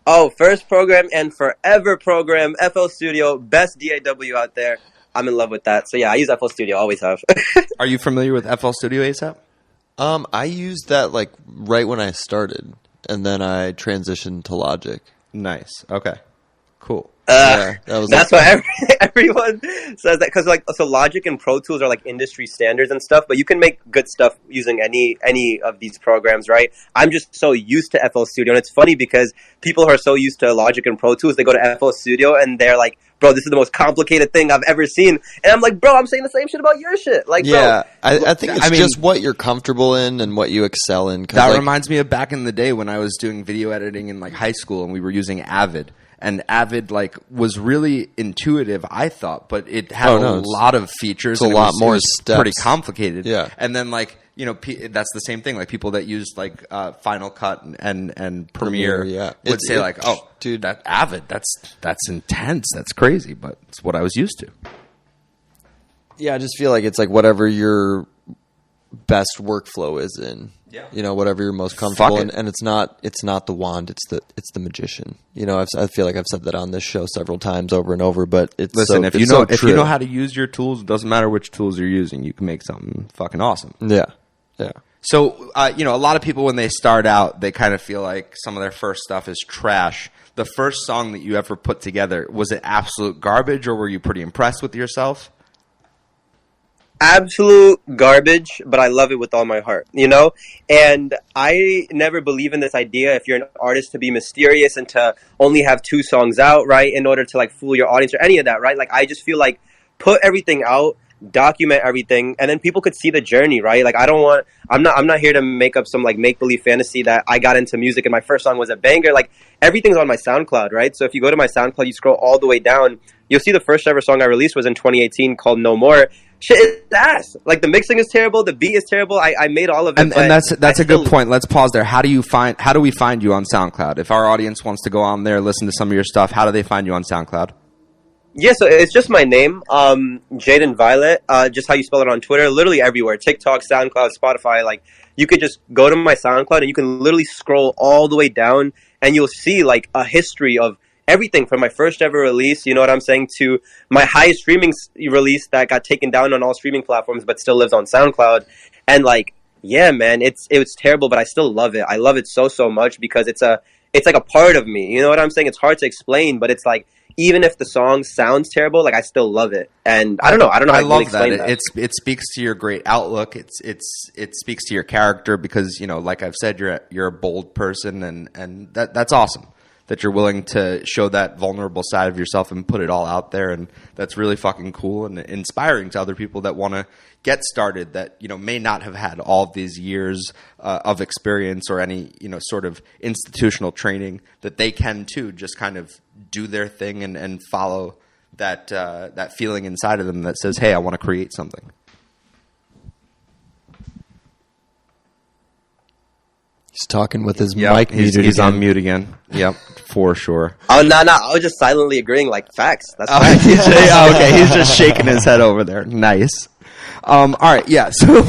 Oh, first program and forever program, FL Studio, best DAW out there. I'm in love with that. So yeah, I use FL Studio, always have. Are you familiar with FL Studio ASAP? I used that like right when I started, and then I transitioned to Logic. Nice. Okay. Cool. That's why everyone says that, because so Logic and Pro Tools are like industry standards and stuff, but you can make good stuff using any of these programs, right? I'm just so used to FL Studio, and it's funny because people who are so used to Logic and Pro Tools, they go to FL Studio and they're like, bro, this is the most complicated thing I've ever seen. And I'm like, bro, I'm saying the same shit about your shit. Like, yeah, bro, I think it's just what you're comfortable in and what you excel in. That reminds me of back in the day when I was doing video editing in like high school and we were using Avid. And Avid was really intuitive, I thought, but it had a lot of features. It's a lot more steps. Pretty complicated. Yeah. And then that's the same thing. Like people that used like Final Cut and Premiere would say like, "Oh, dude, that Avid, that's intense. That's crazy." But it's what I was used to. Yeah, I just feel like it's like whatever your best workflow is in. Yeah. Whatever you're most comfortable in, and it's not the wand, it's the magician. I feel like I've said that on this show several times over and over, but if you know how to use your tools, it doesn't matter which tools you're using, you can make something fucking awesome. Yeah. Yeah. So, a lot of people when they start out, they kind of feel like some of their first stuff is trash. The first song that you ever put together, was it absolute garbage, or were you pretty impressed with yourself? Absolute garbage, but I love it with all my heart, And I never believe in this idea, if you're an artist, to be mysterious and to only have 2 songs out, right, in order to like fool your audience or any of that, right? Like I just feel like put everything out, document everything, and then people could see the journey, right? Like I'm not here to make up some like make-believe fantasy that I got into music and my first song was a banger. Like everything's on my SoundCloud, right? So if you go to my SoundCloud, you scroll all the way down, you'll see the first ever song I released was in 2018 called No More. Shit is ass. Like the mixing is terrible, the beat is terrible. I made all of it. And that's a good point. Let's pause there. How do we find you on SoundCloud? If our audience wants to go on there, listen to some of your stuff, how do they find you on SoundCloud? Yeah, so it's just my name, Jadyn Violet, just how you spell it on Twitter, literally everywhere. TikTok, SoundCloud, Spotify. Like you could just go to my SoundCloud and you can literally scroll all the way down and you'll see like a history of everything from my first ever release, you know what I'm saying, to my highest streaming release that got taken down on all streaming platforms but still lives on SoundCloud. And like, yeah, man, it was terrible, but I still love it. I love it so much because it's like a part of me. You know what I'm saying? It's hard to explain, but it's like even if the song sounds terrible, like I still love it. And I don't know how to really explain that. It speaks to your great outlook. It speaks to your character because, like I've said, you're a bold person and that's awesome. That you're willing to show that vulnerable side of yourself and put it all out there. And that's really fucking cool and inspiring to other people that want to get started that, may not have had all of these years of experience or any, sort of institutional training, that they can too just kind of do their thing and follow that feeling inside of them that says, hey, I want to create something. He's talking with his mic muted. He's on mute again. Yep, for sure. Oh, no. I was just silently agreeing like facts. That's facts. Okay, he's just shaking his head over there. Nice. All right, yeah. So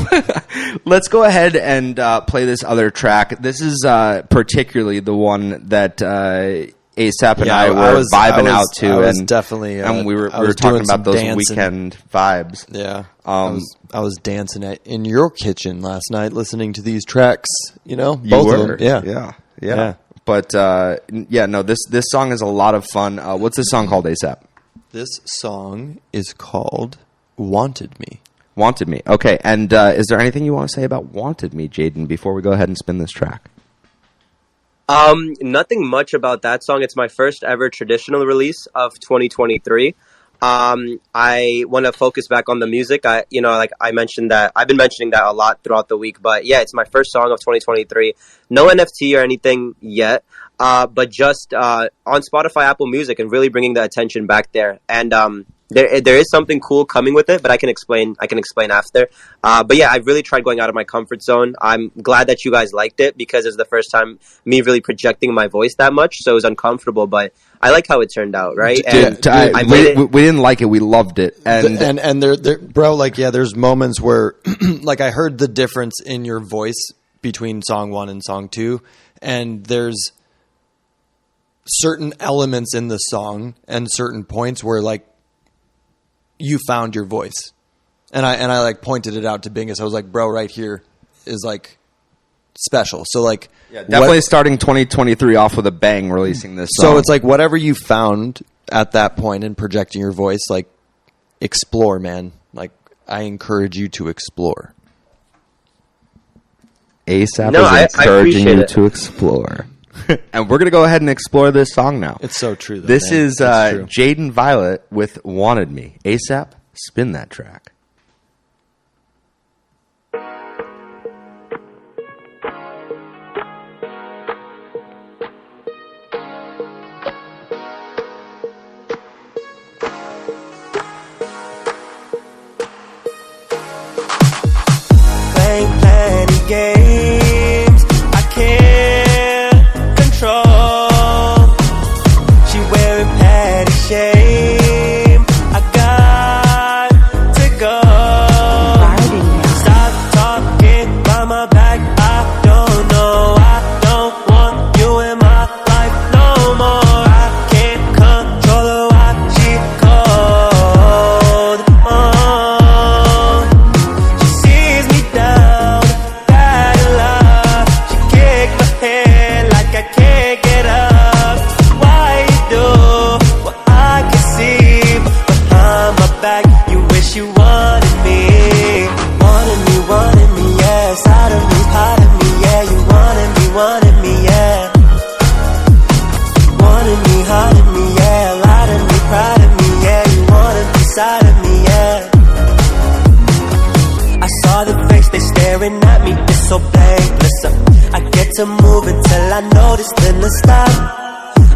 let's go ahead and play this other track. This is particularly the one that ASAP and I were vibing out to. I was definitely, and we were talking about those weekend vibes. Yeah. I was dancing in your kitchen last night listening to these tracks, both of them. Yeah. Yeah. But yeah, no, this song is a lot of fun. What's this song called, ASAP? This song is called Wanted Me. Wanted Me. Okay, and is there anything you want to say about Wanted Me, Jadyn, before we go ahead and spin this track? Nothing much about that song. It's my first ever traditional release of 2023. I want to focus back on the music. I mentioned that I've been mentioning that a lot throughout the week, but yeah, it's my first song of 2023. No NFT or anything yet, but just on Spotify, Apple Music, and really bringing the attention back there. And there is something cool coming with it, but I can explain after. But yeah, I really tried going out of my comfort zone. I'm glad that you guys liked it because it's the first time me really projecting my voice that much, so it was uncomfortable, but I like how it turned out, right? And we didn't like it. We loved it. And there, bro, like, yeah, there's moments where, like, I heard the difference in your voice between song 1 and song 2, and there's certain elements in the song and certain points where, like, you found your voice. And I like pointed it out to Bingus. I was like, bro, right here is like special. So like, yeah, definitely starting 2023 off with a bang, releasing this song. So it's like whatever you found at that point in projecting your voice, like explore, man. Like I encourage you to explore. ASAP is encouraging you to explore. And we're going to go ahead and explore this song now. It's so true, though, This man. is Jadyn Violet with Wanted Me. ASAP, spin that track. Playing plenty games I can't control. She wearing patty shame. I got to go. Stop talking by my back. I don't know. I don't want you in my life no more. I can't control her while she cold. She sees me down, bad love. She kicked my head like I can't get up. Why you do what I can see, but behind my back you wish you wanted me. Wanted me, yeah. Side of me, part of me, yeah. You wanted me, yeah. Wanted me, heart of me, yeah. Lied of me, proud of me, yeah. You wanted me, side of me, yeah. I saw the face, they staring at me, it's so plain. Listen, I get to move until I notice, then I stop.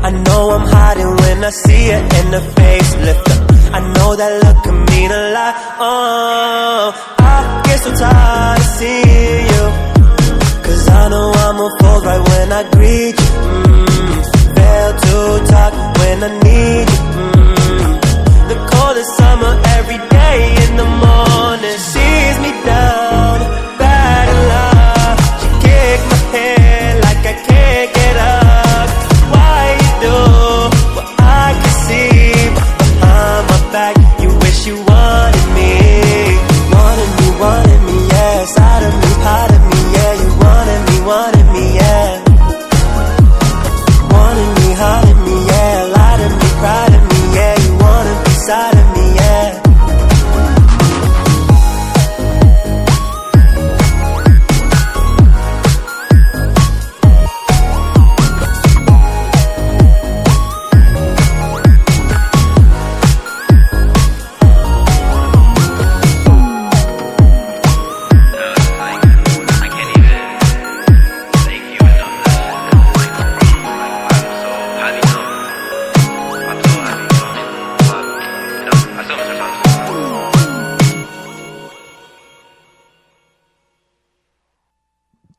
I know I'm hiding when I see it in the face lift up. I know that look can mean a lot. Oh, I get so tired of seeing you, 'cause I know I'm a fold right when I greet you. Fail to talk when I need you. The coldest summer every day in the morning. Sees me down, bad in love. She kicked my head like I can't get up. Why you do what I can see, but behind my back you wish you wanted me. Wanted me, yeah. Side of me, part of me, yeah. You wanted me, yeah. Wanted me, heart of me, yeah. Lied of me, proud of me, yeah. You wanna be side of me, yeah.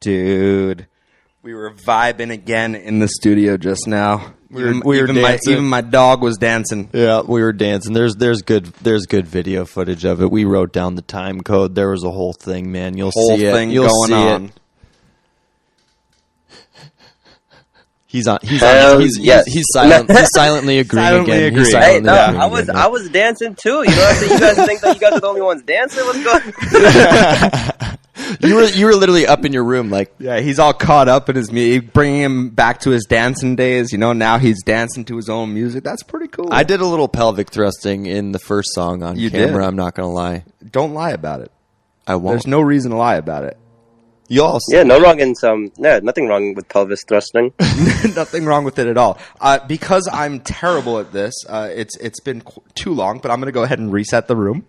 Dude, we were vibing again in the studio just now. We were dancing. Even my dog was dancing. Yeah, we were dancing. There's good video footage of it. We wrote down the time code. There was a whole thing, man. You'll see it. You'll going see on. it. He's silently agreeing again. He's Hey, silently no, agreeing I was again. I was dancing too. You know what I'm saying? You guys think that you guys are the only ones dancing? What's going on? You were literally up in your room, like Yeah, he's all caught up in his music, bringing him back to his dancing days. You know, now he's dancing to his own music. That's pretty cool. I did a little pelvic thrusting in the first song on You camera. did? I'm not gonna lie. Don't lie about it. I won't. There's no reason to lie about it. You all. Yeah, nothing wrong with pelvis thrusting. Nothing wrong with it at all. Because I'm terrible at this, it's been too long, but I'm going to go ahead and reset the room.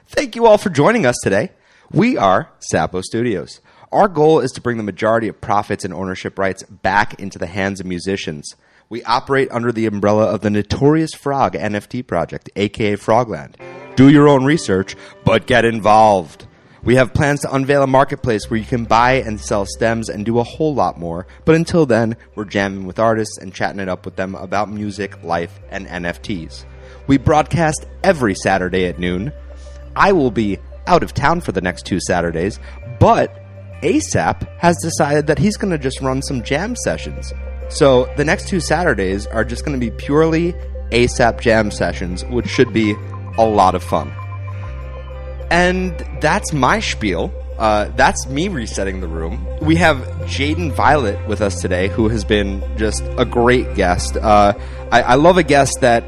Thank you all for joining us today. We are Sapo Studios. Our goal is to bring the majority of profits and ownership rights back into the hands of musicians. We operate under the umbrella of the Notorious Frog NFT project, aka Frogland. Do your own research, but get involved. We have plans to unveil a marketplace where you can buy and sell stems and do a whole lot more. But until then, we're jamming with artists and chatting it up with them about music, life, and NFTs. We broadcast every Saturday at noon. I will be out of town for the next 2 Saturdays, but ASAP has decided that he's going to just run some jam sessions. So the next 2 Saturdays are just going to be purely ASAP jam sessions, which should be a lot of fun. And that's my spiel. That's me resetting the room. We have Jadyn Violet with us today, who has been just a great guest. I love a guest that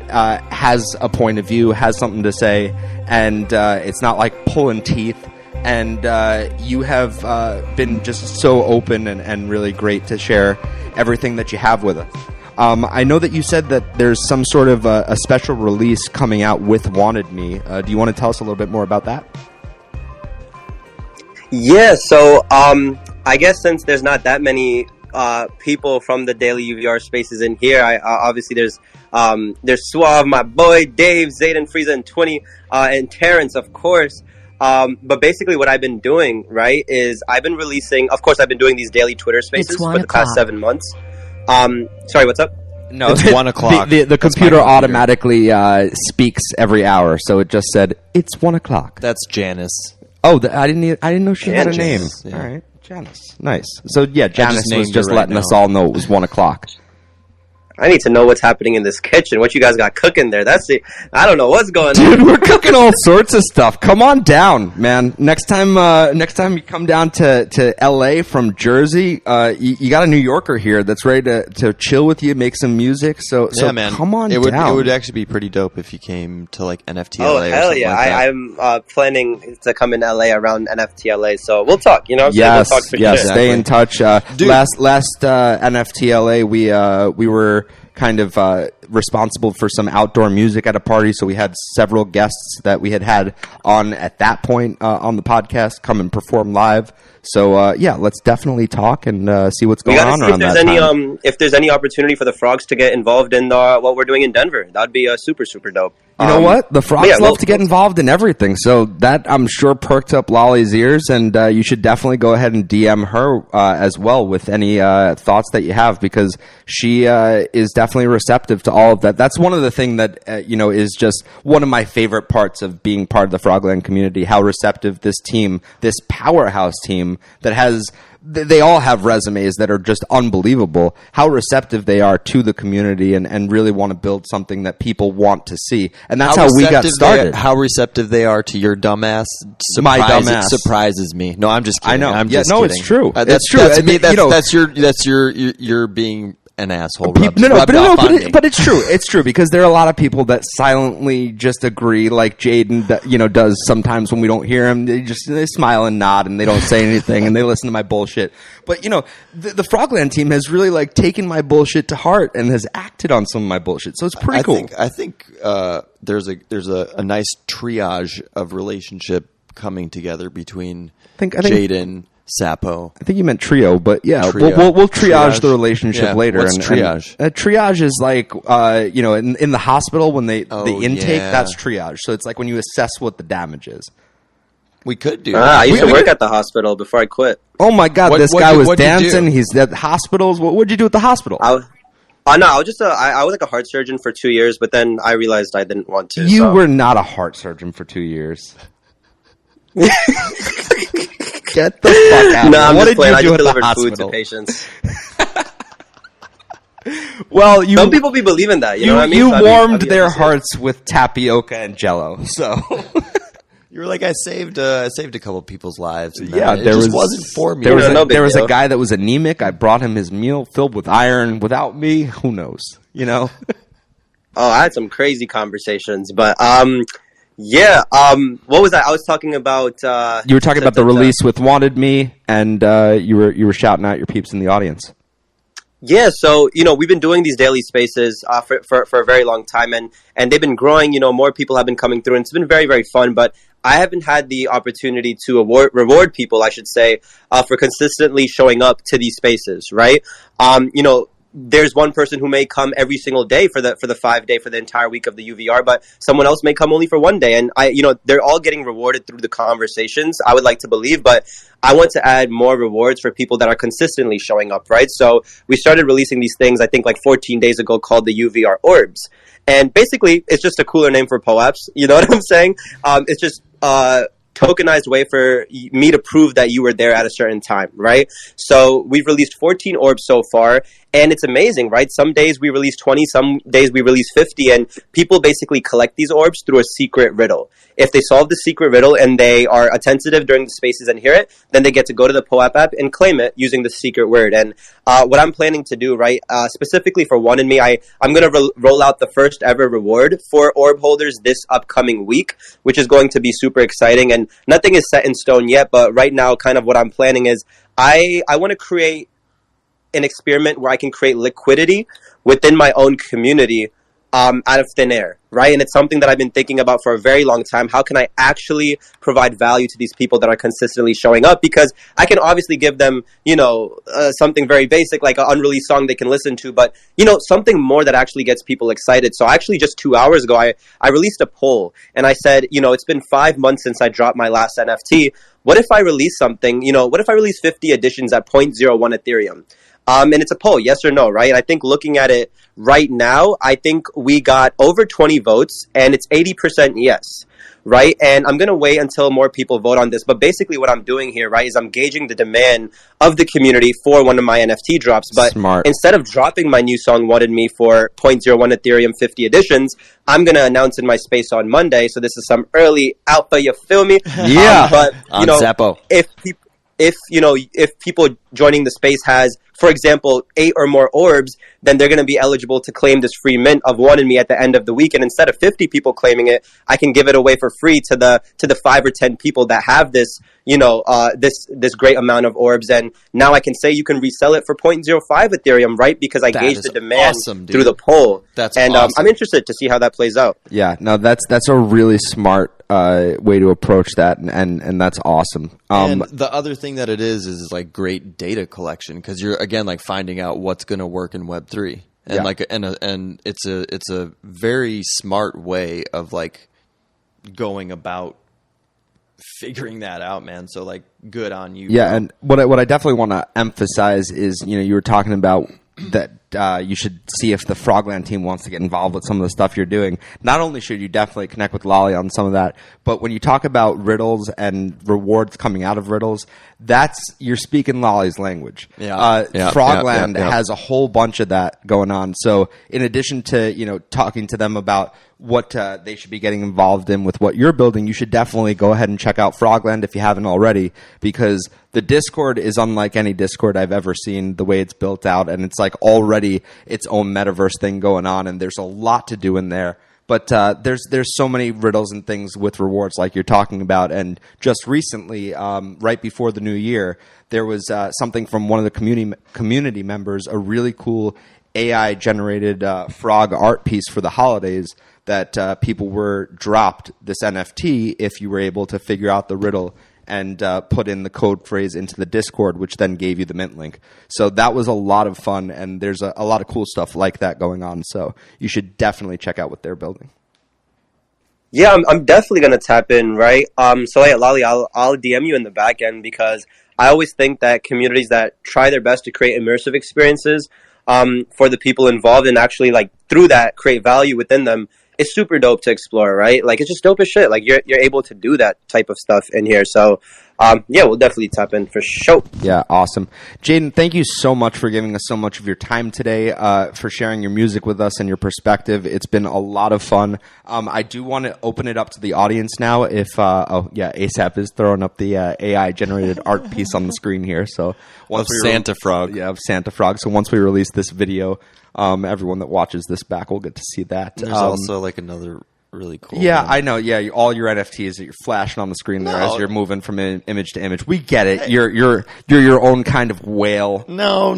has a point of view, has something to say, and it's not like pulling teeth. And you have been just so open and really great to share everything that you have with us. I know that you said that there's some sort of a special release coming out with Wanted Me. Do you want to tell us a little bit more about that? Yeah, so I guess since there's not that many people from the Daily UVR spaces in here, obviously there's Suave, my boy, Dave, Zayden, Frieza, and 20, and Terrence, of course. But basically what I've been doing, right, is I've been releasing, of course I've been doing these daily Twitter spaces for the past 7 months. Sorry, what's up? No, it's 1 o'clock. The computer automatically speaks every hour, so it just said, it's 1 o'clock. That's Janice. Oh, I didn't know she had a name. Yeah. All right, Janice. Nice. So yeah, Janice was just right letting now. us all know it was 1 o'clock. I need to know what's happening in this kitchen. What you guys got cooking there? I don't know what's going on. Dude, we're cooking all sorts of stuff. Come on down, man. Next time you come down to LA from Jersey, you got a New Yorker here that's ready to chill with you, make some music. So Yeah, man. come on it down. It would actually be pretty dope if you came to like NFT Oh, LA or hell something yeah. like that. I'm planning to come in LA around NFT LA, so we'll talk, you know what I'm Yes, saying? We'll talk for yes. sure. Stay in touch. Dude. Last NFT LA, we were kind of responsible for some outdoor music at a party, so we had several guests that we had on at that point on the podcast come and perform live. So yeah, let's definitely talk and see what's going on around that time. If there's any opportunity for the Frogs to get involved in what we're doing in Denver, that'd be super, super dope. You know what? The Frogs yeah, love to get involved in everything, so that I'm sure perked up Lolly's ears, and you should definitely go ahead and DM her as well with any thoughts that you have, because she is definitely receptive to all of that. That's one of the things that is just one of my favorite parts of being part of the Frogland community, how receptive this team, this powerhouse team that has... They all have resumes that are just unbelievable, how receptive they are to the community and really want to build something that people want to see. And that's how we got started. How receptive they are to your dumbass. My dumbass. Surprises me. No, I'm just kidding. I know. I'm just no, kidding. it's true. That's true. That's me. You know, That's you're being an asshole. but it's true. It's true, because there are a lot of people that silently just agree, like Jadyn, does sometimes when we don't hear him. They smile and nod, and they don't say anything, and they listen to my bullshit. But the Frogland team has really taken my bullshit to heart and has acted on some of my bullshit. So it's pretty cool. I think there's a nice triage of relationship coming together between Jadyn, Sapo. I think you meant trio, but yeah, Trio. we'll triage the relationship later. What's triage? Triage is like, in the hospital when the intake, yeah. that's triage. So it's like when you assess what the damage is. We could do. I used to work at the hospital before I quit. Oh my God, What- this what'd guy you- was what'd you dancing. do? He's at hospitals. What'd you do at the hospital? I was just I was like a heart surgeon for 2 years, but then I realized I didn't want to. You were not a heart surgeon for 2 years. Get the fuck out! No, I'm what just did playing. you I do just at the delivered food hospital? to patients. Well, Some people be believing that. You know what I mean? You So, I mean, warmed I'll be their honest. hearts with tapioca and Jello. So You were like, I saved a couple people's lives. And Yeah, it just wasn't for me. There was a guy that was anemic. I brought him his meal filled with iron. Without me, who knows? You know. Oh, I had some crazy conversations, but yeah. What was that? I was talking about. You were talking about the release with "Wanted Me," and you were shouting out your peeps in the audience. Yeah, so we've been doing these daily spaces for a very long time, and they've been growing. More people have been coming through, and it's been very, very fun. But I haven't had the opportunity to reward people, I should say, for consistently showing up to these spaces. Right? There's one person who may come every single day for the 5 day for the entire week of the UVR, but someone else may come only for one day, and they're all getting rewarded through the conversations, I would like to believe, but I want to add more rewards for people that are consistently showing up, right? So we started releasing these things, I think, like 14 days ago, called the UVR Orbs, and basically it's just a cooler name for POAPs. You know what I'm saying? It's just tokenized way for me to prove that you were there at a certain time, right? So we've released 14 orbs so far, and it's amazing, right? Some days we release 20, some days we release 50, and people basically collect these orbs through a secret riddle. If they solve the secret riddle and they are attentive during the spaces and hear it, then they get to go to the POAP app and claim it using the secret word. And what I'm planning to do, right, specifically for One in Me, I'm going to roll out the first ever reward for orb holders this upcoming week, which is going to be super exciting. And nothing is set in stone yet, but right now kind of what I'm planning is I want to create an experiment where I can create liquidity within my own community out of thin air, right? And it's something that I've been thinking about for a very long time. How can I actually provide value to these people that are consistently showing up? Because I can obviously give them, something very basic, like an unreleased song they can listen to, but, something more that actually gets people excited. So actually just 2 hours ago, I released a poll and I said, it's been 5 months since I dropped my last NFT. What if I release something, what if I release 50 editions at 0.01 Ethereum? And it's a poll, yes or no, right? I think looking at it right now, I think we got over 20 votes, and it's 80% yes, right? And I'm going to wait until more people vote on this. But basically what I'm doing here, right, is I'm gauging the demand of the community for one of my NFT drops. But instead of dropping my new song, Wanted Me, for 0.01 Ethereum 50 editions, I'm going to announce in my space on Monday. So this is some early alpha, you feel me? Yeah, but, on Sapo. If people joining the space has, for example, 8 or more orbs, then they're going to be eligible to claim this free mint of One in Me at the end of the week. And instead of 50 people claiming it, I can give it away for free to the 5 or 10 people that have this, this great amount of orbs. And now I can say you can resell it for 0.05 Ethereum, right? Because I gauged the demand through the poll. I'm interested to see how that plays out. Yeah, no, that's a really smart way to approach that, and that's awesome. And the other thing that it is like great data collection, because you're again like finding out what's going to work in Web3, and and it's a very smart way of like going about figuring that out, man. So like, good on you. Yeah, and what I definitely want to emphasize is, you were talking about that you should see if the Frogland team wants to get involved with some of the stuff you're doing. Not only should you definitely connect with Lolly on some of that, but when you talk about riddles and rewards coming out of riddles, you're speaking Lolly's language. Frogland has a whole bunch of that going on. So in addition to, talking to them about what they should be getting involved in with what you're building, you should definitely go ahead and check out Frogland if you haven't already, because the Discord is unlike any Discord I've ever seen, the way it's built out, and it's like already its own metaverse thing going on, and there's a lot to do in there. But there's so many riddles and things with rewards like you're talking about. And just recently, right before the new year, there was something from one of the community members, a really cool AI-generated frog art piece for the holidays that people were dropped this NFT if you were able to figure out the riddle and put in the code phrase into the Discord, which then gave you the mint link. So that was a lot of fun, and there's a lot of cool stuff like that going on. So you should definitely check out what they're building. Yeah, I'm definitely going to tap in, right? So yeah, Lolly, I'll DM you in the back end, because I always think that communities that try their best to create immersive experiences for the people involved and actually, like, through that create value within them, it's super dope to explore, right? Like, it's just dope as shit. Like, you're able to do that type of stuff in here. So, yeah, we'll definitely tap in for sure. Yeah, awesome. Jadyn, thank you so much for giving us so much of your time today, for sharing your music with us and your perspective. It's been a lot of fun. I do want to open it up to the audience now. If ASAP is throwing up the AI-generated art piece on the screen here. So once Santa Frog. Yeah, of Santa Frog. So once we release this video, everyone that watches this back will get to see that. There's also like another really cool. Yeah, one. I know. Yeah, all your NFTs that you're flashing on the screen there as you're moving from image to image. We get it. You're your own kind of whale. No.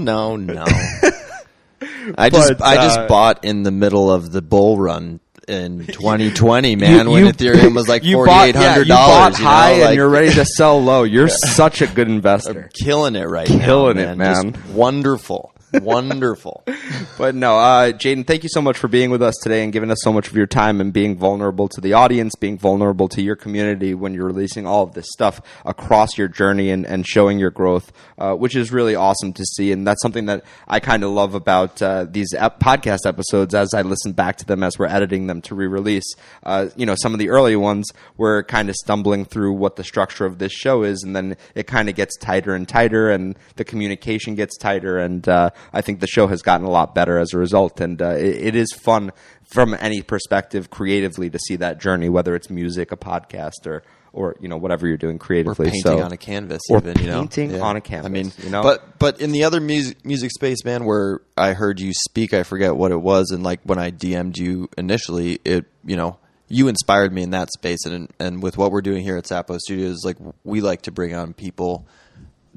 I just bought in the middle of the bull run in 2020, man, when Ethereum was like $4,800. You bought high and you're ready to sell low. You're such a good investor. I'm killing it right now. Man. Man. Just wonderful. Wonderful. But no, Jadyn, thank you so much for being with us today and giving us so much of your time and being vulnerable to the audience, being vulnerable to your community when you're releasing all of this stuff across your journey and showing your growth, which is really awesome to see. And that's something that I kind of love about these podcast episodes as I listen back to them as we're editing them to re-release. Some of the early ones were kind of stumbling through what the structure of this show is, and then it kind of gets tighter and tighter, and the communication gets tighter, and I think the show has gotten a lot better as a result, and it is fun from any perspective creatively to see that journey, whether it's music, a podcast, or whatever you're doing creatively. Or painting on a canvas, or even, painting on a canvas. I mean, but in the other music space, man, where I heard you speak, I forget what it was, and like when I DM'd you initially, you inspired me in that space, and with what we're doing here at Sapo Studios, like we like to bring on people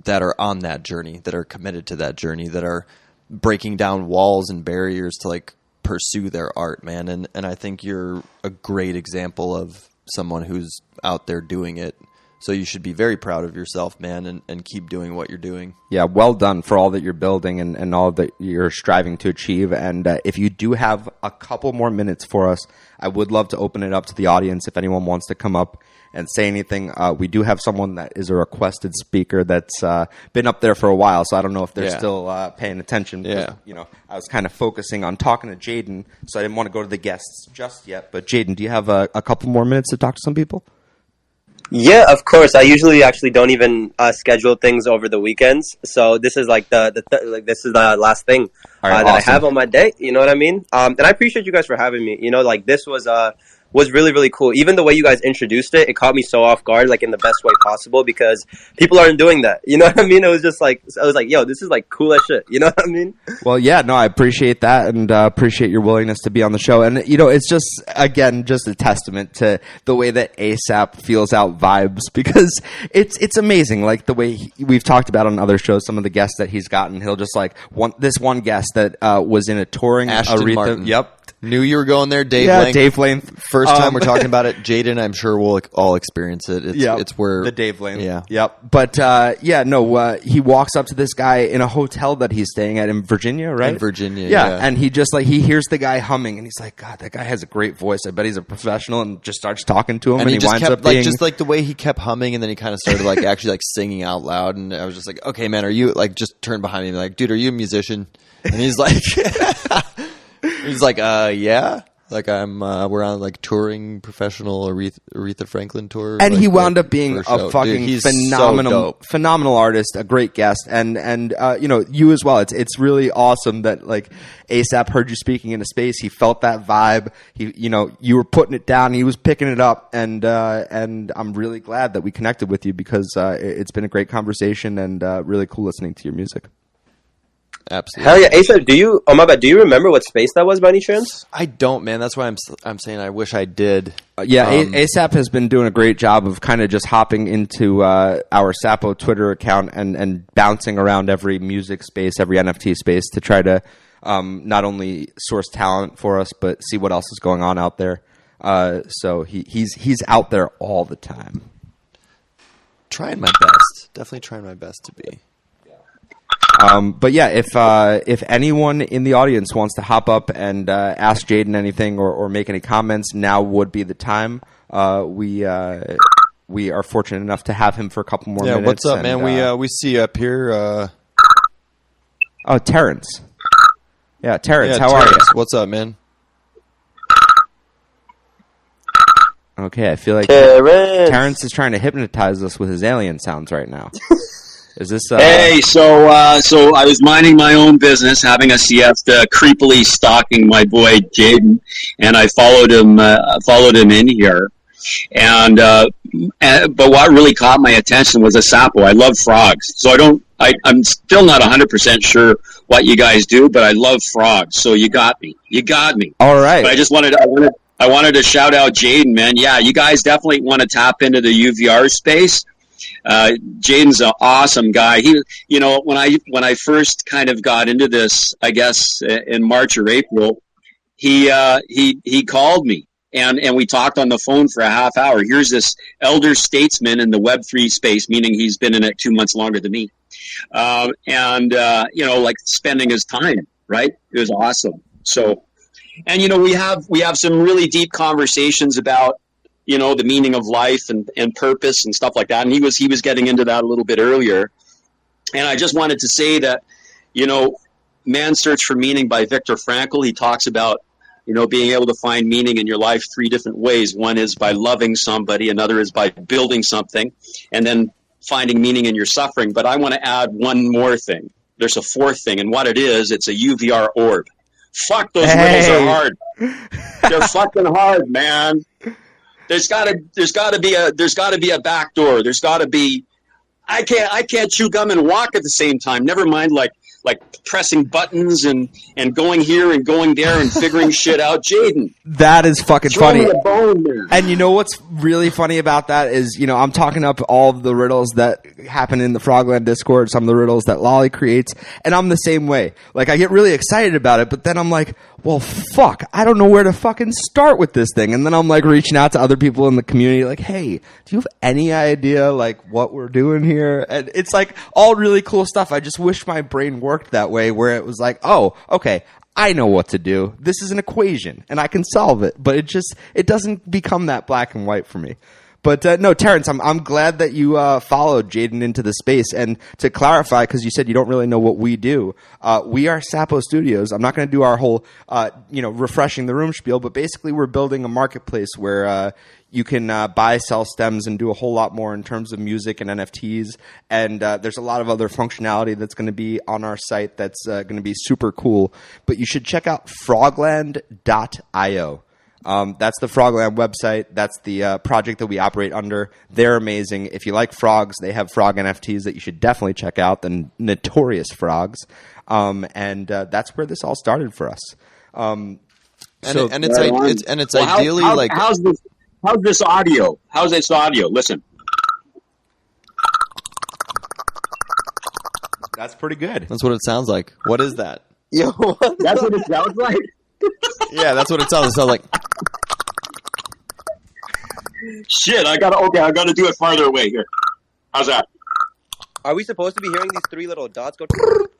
that are on that journey, that are committed to that journey, that are breaking down walls and barriers to like pursue their art, man. And I think you're a great example of someone who's out there doing it. So you should be very proud of yourself, man, and keep doing what you're doing. Yeah, well done for all that you're building and all that you're striving to achieve. And if you do have a couple more minutes for us, I would love to open it up to the audience if anyone wants to come up and say anything. We do have someone that is a requested speaker that's been up there for a while, so I don't know if they're still paying attention. Yeah. I was kind of focusing on talking to Jadyn, so I didn't want to go to the guests just yet. But Jadyn, do you have a couple more minutes to talk to some people? Yeah, of course. I usually actually don't even schedule things over the weekends, so this is like this is the last thing that I have on my day. You know what I mean? And I appreciate you guys for having me. This was really, really cool. Even the way you guys introduced it caught me so off guard, like in the best way possible, because people aren't doing that. You know what I mean? It was just like, I was like, yo, this is like cool as shit. You know what I mean? Well, yeah, no, I appreciate that, and appreciate your willingness to be on the show. And, it's just, again, just a testament to the way that ASAP feels out vibes, because it's amazing. Like the way we've talked about on other shows, some of the guests that he's gotten, he'll just like, this one guest that was in a touring Ashton Aretha. Martin. Yep. Knew you were going there, Dave Yeah, Length. Dave Length. First time we're talking about it, Jadyn, I'm sure we'll all experience it. It's where the Dave Length. Yeah. Yep. But he walks up to this guy in a hotel that he's staying at in Virginia, right? In Virginia, yeah. And he just he hears the guy humming, and he's like, God, that guy has a great voice. I bet he's a professional, and just starts talking to him, and he just winds kept, up being just like the way he kept humming, and then he kind of started like actually like singing out loud, and I was just like, okay, man, are you like just turned behind me and like, dude, are you a musician? And he's like, yeah. Like we're on like touring professional Aretha Franklin tour, and like, he wound up being a fucking Dude, phenomenal artist, a great guest, and you as well. It's really awesome that like ASAP heard you speaking in a space. He felt that vibe. You were putting it down, he was picking it up, and I'm really glad that we connected with you, because it's been a great conversation and really cool listening to your music. Absolutely. Hell yeah, ASAP. Do you remember what space that was by any chance? I don't, man. That's why I'm saying I wish I did. ASAP has been doing a great job of kind of just hopping into our Sapo Twitter account and bouncing around every music space, every NFT space to try to not only source talent for us, but see what else is going on out there. So he's out there all the time. Trying my best. Definitely trying my best to be. But yeah, if anyone in the audience wants to hop up and ask Jadyn anything or make any comments, now would be the time. We are fortunate enough to have him for a couple more minutes. Yeah, what's up, man? We see you up here. Oh, Terrence. Yeah, Terrence, how are you? What's up, man? Okay, I feel like Terrence is trying to hypnotize us with his alien sounds right now. Is this? Hey, so I was minding my own business, having a siesta, creepily stalking my boy Jadyn, and I followed him in here. And but what really caught my attention was a Sapo. I love frogs, so I'm still not 100% sure what you guys do, but I love frogs. So you got me. All right. But I wanted to shout out Jadyn, man. Yeah, you guys definitely want to tap into the UVR space. Jadyn's an awesome guy. He, when I first kind of got into this, I guess in March or April, he called me and we talked on the phone for a half hour. Here's this elder statesman in the Web3 space, meaning he's been in it 2 months longer than me, like spending his time. Right? It was awesome. So, and we have some really deep conversations about the meaning of life and purpose and stuff like that. And he was getting into that a little bit earlier. And I just wanted to say that, Man's Search for Meaning by Viktor Frankl, he talks about, being able to find meaning in your life 3 different ways. One is by loving somebody, another is by building something, and then finding meaning in your suffering. But I want to add one more thing. There's a 4th thing, and what it is, it's a UVR orb. Fuck, those riddles are hard. They're fucking hard, man. There's got to be a back door. There's got to be. I can't chew gum and walk at the same time. Never mind like pressing buttons and going here and going there and figuring shit out. Jadyn, that is fucking funny. Me a bone, man. And you know what's really funny about that is, I'm talking up all of the riddles that happen in the Frogland Discord, some of the riddles that Lolly creates, and I'm the same way. Like, I get really excited about it, but then I'm like, well, fuck, I don't know where to fucking start with this thing. And then I'm like reaching out to other people in the community, like, hey, do you have any idea like what we're doing here? And it's like all really cool stuff. I just wish my brain worked that way, where it was like, oh, okay, I know what to do. This is an equation and I can solve it, but it doesn't become that black and white for me. But no, Terrence, I'm glad that you followed Jadyn into the space. And to clarify, because you said you don't really know what we do, we are Sapo Studios. I'm not going to do our whole, refreshing the room spiel, but basically we're building a marketplace where you can buy, sell stems, and do a whole lot more in terms of music and NFTs. And there's a lot of other functionality that's going to be on our site that's going to be super cool. But you should check out frogland.io. That's the Frogland website. That's the project that we operate under. They're amazing. If you like frogs, they have frog NFTs that you should definitely check out, the Notorious Frogs. And that's where this all started for us. It's ideally like... How's this audio? How's this audio? Listen. That's pretty good. That's what it sounds like. What is that? Yo, That's what it sounds like? Yeah, that's what it sounds like. It sounds like... Shit, I gotta do it farther away here. How's that? are we supposed to be hearing these 3 little dots go?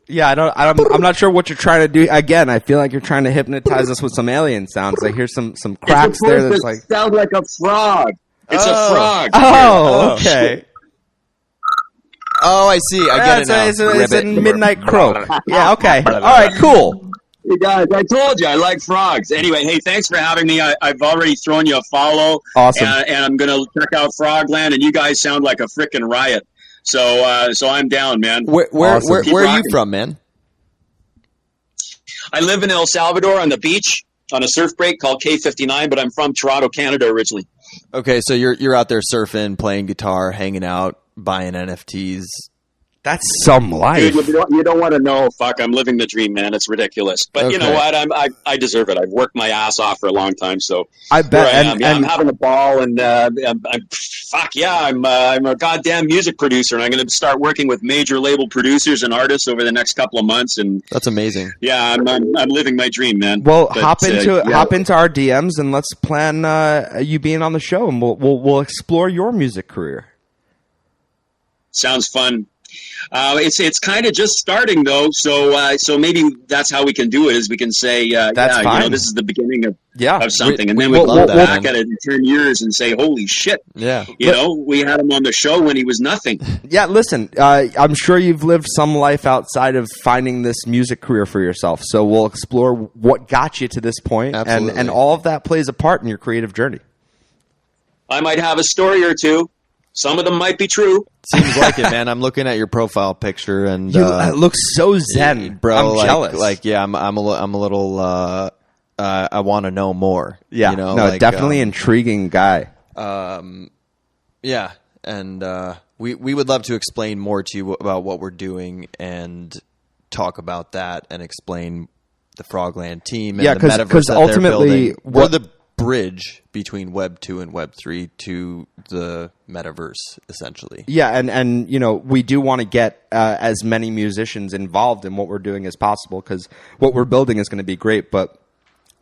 Yeah, I'm not sure what you're trying to do. Again, I feel like you're trying to hypnotize us with some alien sounds. I hear some cracks there. That's like sound like a frog. It's a frog. Oh, okay. Oh, I see. I get it now. It's a midnight crow. Yeah, okay. All right, cool. Hey guys, I told you I like frogs. Anyway, hey, thanks for having me. I've already thrown you a follow. Awesome. And I'm gonna check out Frogland, and you guys sound like a freaking riot. So I'm down, man. Where are you from, man? I live in El Salvador on the beach on a surf break called K59, but I'm from Toronto, Canada originally. Okay, so you're out there surfing, playing guitar, hanging out, buying NFTs. That's some life. Dude, you don't want to know. Fuck, I'm living the dream, man. It's ridiculous. But You know what? I deserve it. I've worked my ass off for a long time, so I bet. I'm having a ball, and I'm a goddamn music producer, and I'm going to start working with major label producers and artists over the next couple of months. And that's amazing. Yeah, I'm living my dream, man. Well, hop into our DMs and let's plan you being on the show, and we'll explore your music career. Sounds fun. It's kind of just starting though, so maybe that's how we can do it. Is we can say, that's fine. This is the beginning of something, and then we'll look back man. at it in 10 years and say, holy shit! Yeah, we had him on the show when he was nothing. Yeah, listen, I'm sure you've lived some life outside of finding this music career for yourself. So we'll explore what got you to this point, and all of that plays a part in your creative journey. I might have a story or two. Some of them might be true. Seems like it, man. I'm looking at your profile picture, and it looks so zen, bro. I'm jealous. I'm a little. I want to know more. Yeah, you know, no, definitely intriguing guy. Yeah, and we would love to explain more to you about what we're doing and talk about that and explain the Frogland team and the metaverse that ultimately we're the bridge between Web 2 and Web 3 to the metaverse, essentially. Yeah, and you know, we do want to get as many musicians involved in what we're doing as possible, because what we're building is going to be great, but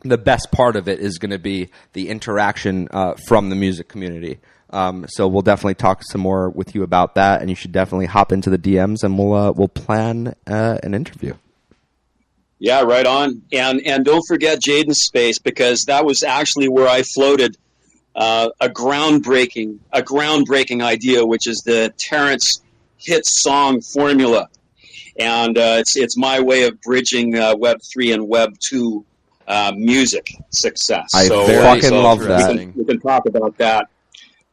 the best part of it is going to be the interaction from the music community. So we'll definitely talk some more with you about that, and you should definitely hop into the DMs, and we'll plan an interview. Yeah, right on. And don't forget Jadyn's space, because that was actually where I floated a groundbreaking idea, which is the Terrence hit song formula. And it's my way of bridging Web 3 and Web 2 music success. I fucking love that. We can talk about that.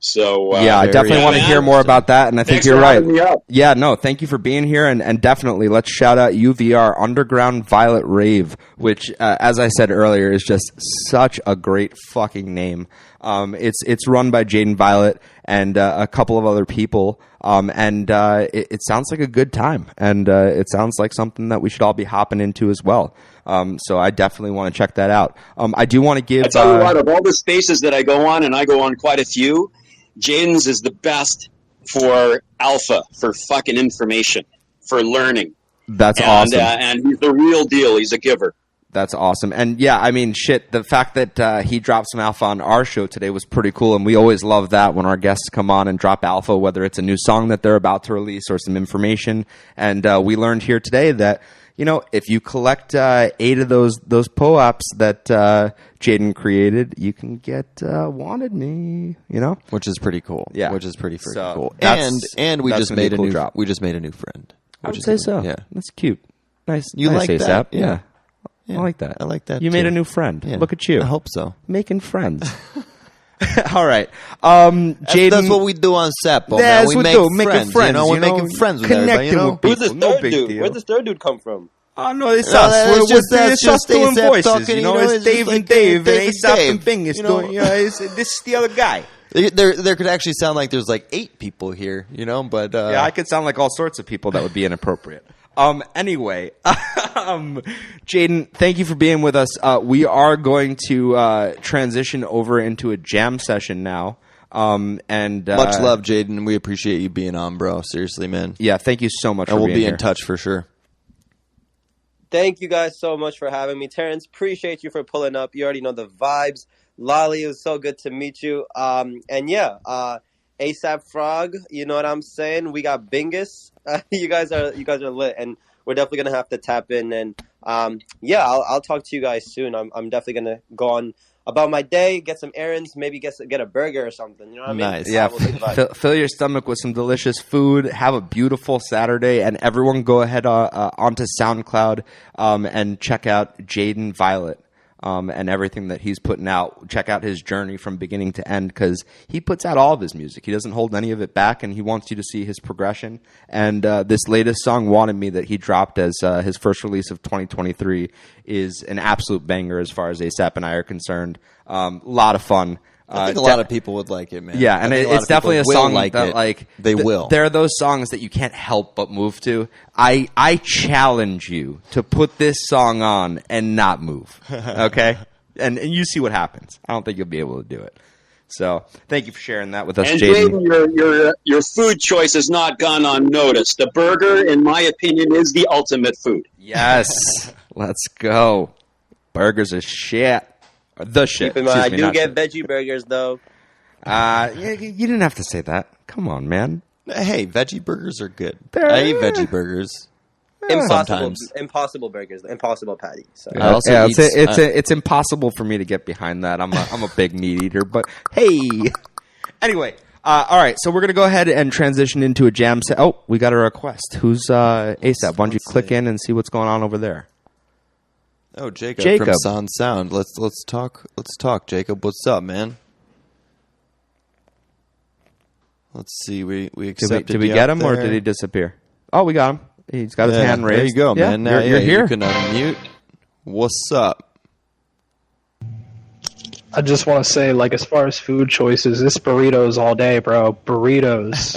So I definitely want to hear more about that, and I think you're right. Yeah, no, thank you for being here, and definitely let's shout out UVR, Underground Violet Rave, which, as I said earlier, is just such a great fucking name. It's run by Jadyn Violet and a couple of other people, and it sounds like a good time, and it sounds like something that we should all be hopping into as well. So I definitely want to check that out. I do want to give... I tell you what, of all the spaces that I go on, and I go on quite a few, Jadyn's is the best for alpha, for fucking information, for learning. That's awesome. And he's the real deal. He's a giver. That's awesome. And yeah, I mean, shit, the fact that he dropped some alpha on our show today was pretty cool, and we always love that when our guests come on and drop alpha, whether it's a new song that they're about to release or some information. And we learned here today that, you know, if you collect 8 of those POAPs that Jadyn created, you can get Wanted Me, you know? Which is pretty cool. Yeah. Which is pretty freaking cool. And we just made a new drop. We just made a new friend. I would say so. Yeah. That's cute. Nice. You nice like ASAP. that? Yeah. Yeah. I like that. I like that. You too. made a new friend. Yeah. Look at you. I hope so. Making friends. All right. Jadyn, that's what we do on Sapo. Yeah, man. We make friends. You know, we're making friends with everybody. You know? Who's this third dude? Where's this third dude come from? Oh, no, it's us. It's us doing voices. Talking, you know, it's Dave and Dave and ASAP and Bing. It's doing, you know, this is the other guy. There could actually sound like there's like 8 people here, you know, but... yeah, I could sound like all sorts of people that would be inappropriate. Anyway, Jadyn, thank you for being with us. We are going to transition over into a jam session now. And much love, Jadyn. We appreciate you being on, bro. Seriously, man. Yeah, thank you so much. And for we'll being be here. in touch for sure. Thank you guys so much for having me. Terrence, appreciate you for pulling up. You already know the vibes. Lolly, it was so good to meet you. And yeah, ASAP Frog, you know what I'm saying? We got Bingus. You guys are lit, and we're definitely gonna have to tap in. And yeah, I'll talk to you guys soon. I'm definitely gonna go on about my day, get some errands, maybe get a burger or something. You know what I mean? Nice. Yeah, fill your stomach with some delicious food. Have a beautiful Saturday, and everyone go ahead onto SoundCloud and check out Jadyn Violet. And everything that he's putting out. Check out his journey from beginning to end, because he puts out all of his music. He doesn't hold any of it back, and he wants you to see his progression. And this latest song, Wanted Me, that he dropped as his first release of 2023 is an absolute banger as far as ASAP and I are concerned. A lot of fun. I think a lot of people would like it, man. Yeah, and it's definitely a song that, like, they will. There are those songs that you can't help but move to. I challenge you to put this song on and not move, okay? and you see what happens. I don't think you'll be able to do it. So thank you for sharing that with us, and Jadyn. Jadyn, your food choice has not gone unnoticed. The burger, in my opinion, is the ultimate food. Yes, let's go. Burgers are shit. The shit. Keep in mind, I do get veggie burgers, though. You didn't have to say that. Come on, man. Hey, veggie burgers are good. I eat veggie burgers. Impossible burgers, impossible patty. So. It's impossible for me to get behind that. I'm a big meat eater, but hey. Anyway, all right. So we're gonna go ahead and transition into a jam set. Oh, we got a request. Who's ASAP? Why don't you click in and see what's going on over there? Oh, Jacob from Sound. Let's talk. Let's talk, Jacob. What's up, man? Let's see. We accepted. Did we get him or did he disappear? Oh, we got him. He's got his hand raised. There you go, man. Now You're here. You can unmute. What's up? I just want to say, like, as far as food choices, this burritos all day, bro. Burritos.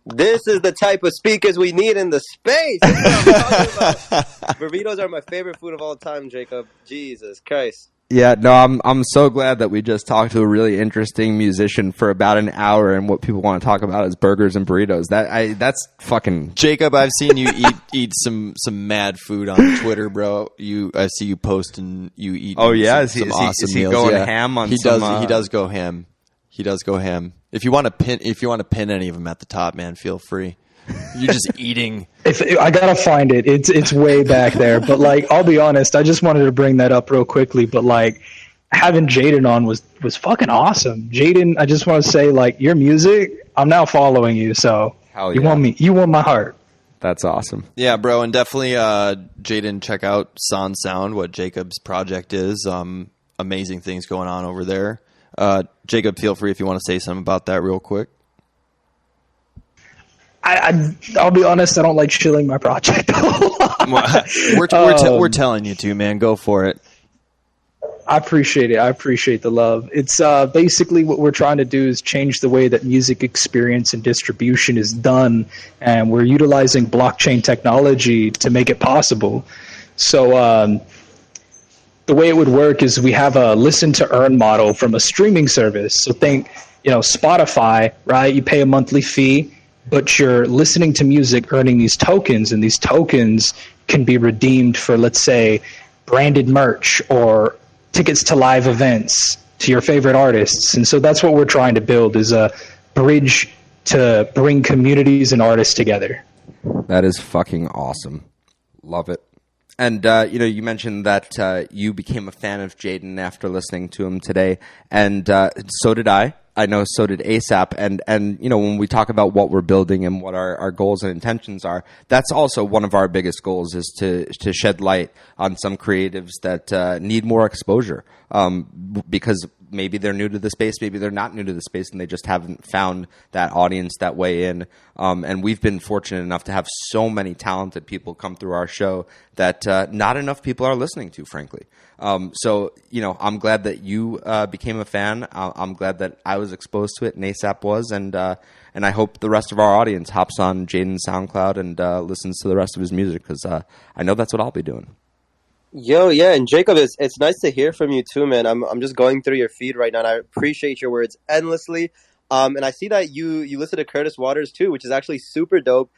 This is the type of speakers we need in the space. That's what I'm talking about. Burritos are my favorite food of all time, Jacob. Jesus Christ. Yeah, no, I'm so glad that we just talked to a really interesting musician for about an hour, and what people want to talk about is burgers and burritos. That's fucking Jacob. I've seen you eat some mad food on Twitter, bro. I see you post and you eat. Oh yeah, some awesome is he meals. going Yeah. ham on? He some, does go ham. He does go ham. If you want to pin any of them at the top, man, feel free. You're just eating. I gotta find it. It's way back there. But like, I'll be honest. I just wanted to bring that up real quickly. But like, having Jadyn on was fucking awesome. Jadyn, I just want to say, like, your music. I'm now following you. So Hell you yeah. want me. You want my heart. That's awesome. Yeah, bro, and definitely, Jadyn, check out Son Sound, what Jacob's project is. Amazing things going on over there. Jacob, feel free if you want to say something about that real quick. I'll be honest. I don't like shilling my project. We're telling you to, man. Go for it. I appreciate it. I appreciate the love. It's basically what we're trying to do is change the way that music experience and distribution is done, and we're utilizing blockchain technology to make it possible. So the way it would work is we have a listen to earn model from a streaming service. So think, Spotify, right? You pay a monthly fee, but you're listening to music, earning these tokens, and these tokens can be redeemed for, let's say, branded merch or tickets to live events to your favorite artists. And so that's what we're trying to build, is a bridge to bring communities and artists together. That is fucking awesome. Love it. And, you mentioned that you became a fan of Jadyn after listening to him today, and so did I. I know so did ASAP. And when we talk about what we're building and what our goals and intentions are, that's also one of our biggest goals, is to shed light on some creatives that need more exposure, because maybe they're new to the space, maybe they're not new to the space, and they just haven't found that audience that way in. And we've been fortunate enough to have so many talented people come through our show that not enough people are listening to, frankly. So, I'm glad that you became a fan. I'm glad that I was exposed to it, and ASAP was, and I hope the rest of our audience hops on Jadyn's SoundCloud and listens to the rest of his music, because I know that's what I'll be doing. Yo, yeah, and Jacob, it's nice to hear from you too, man. I'm just going through your feed right now, and I appreciate your words endlessly. And I see that you listen to Curtis Waters too, which is actually super dope.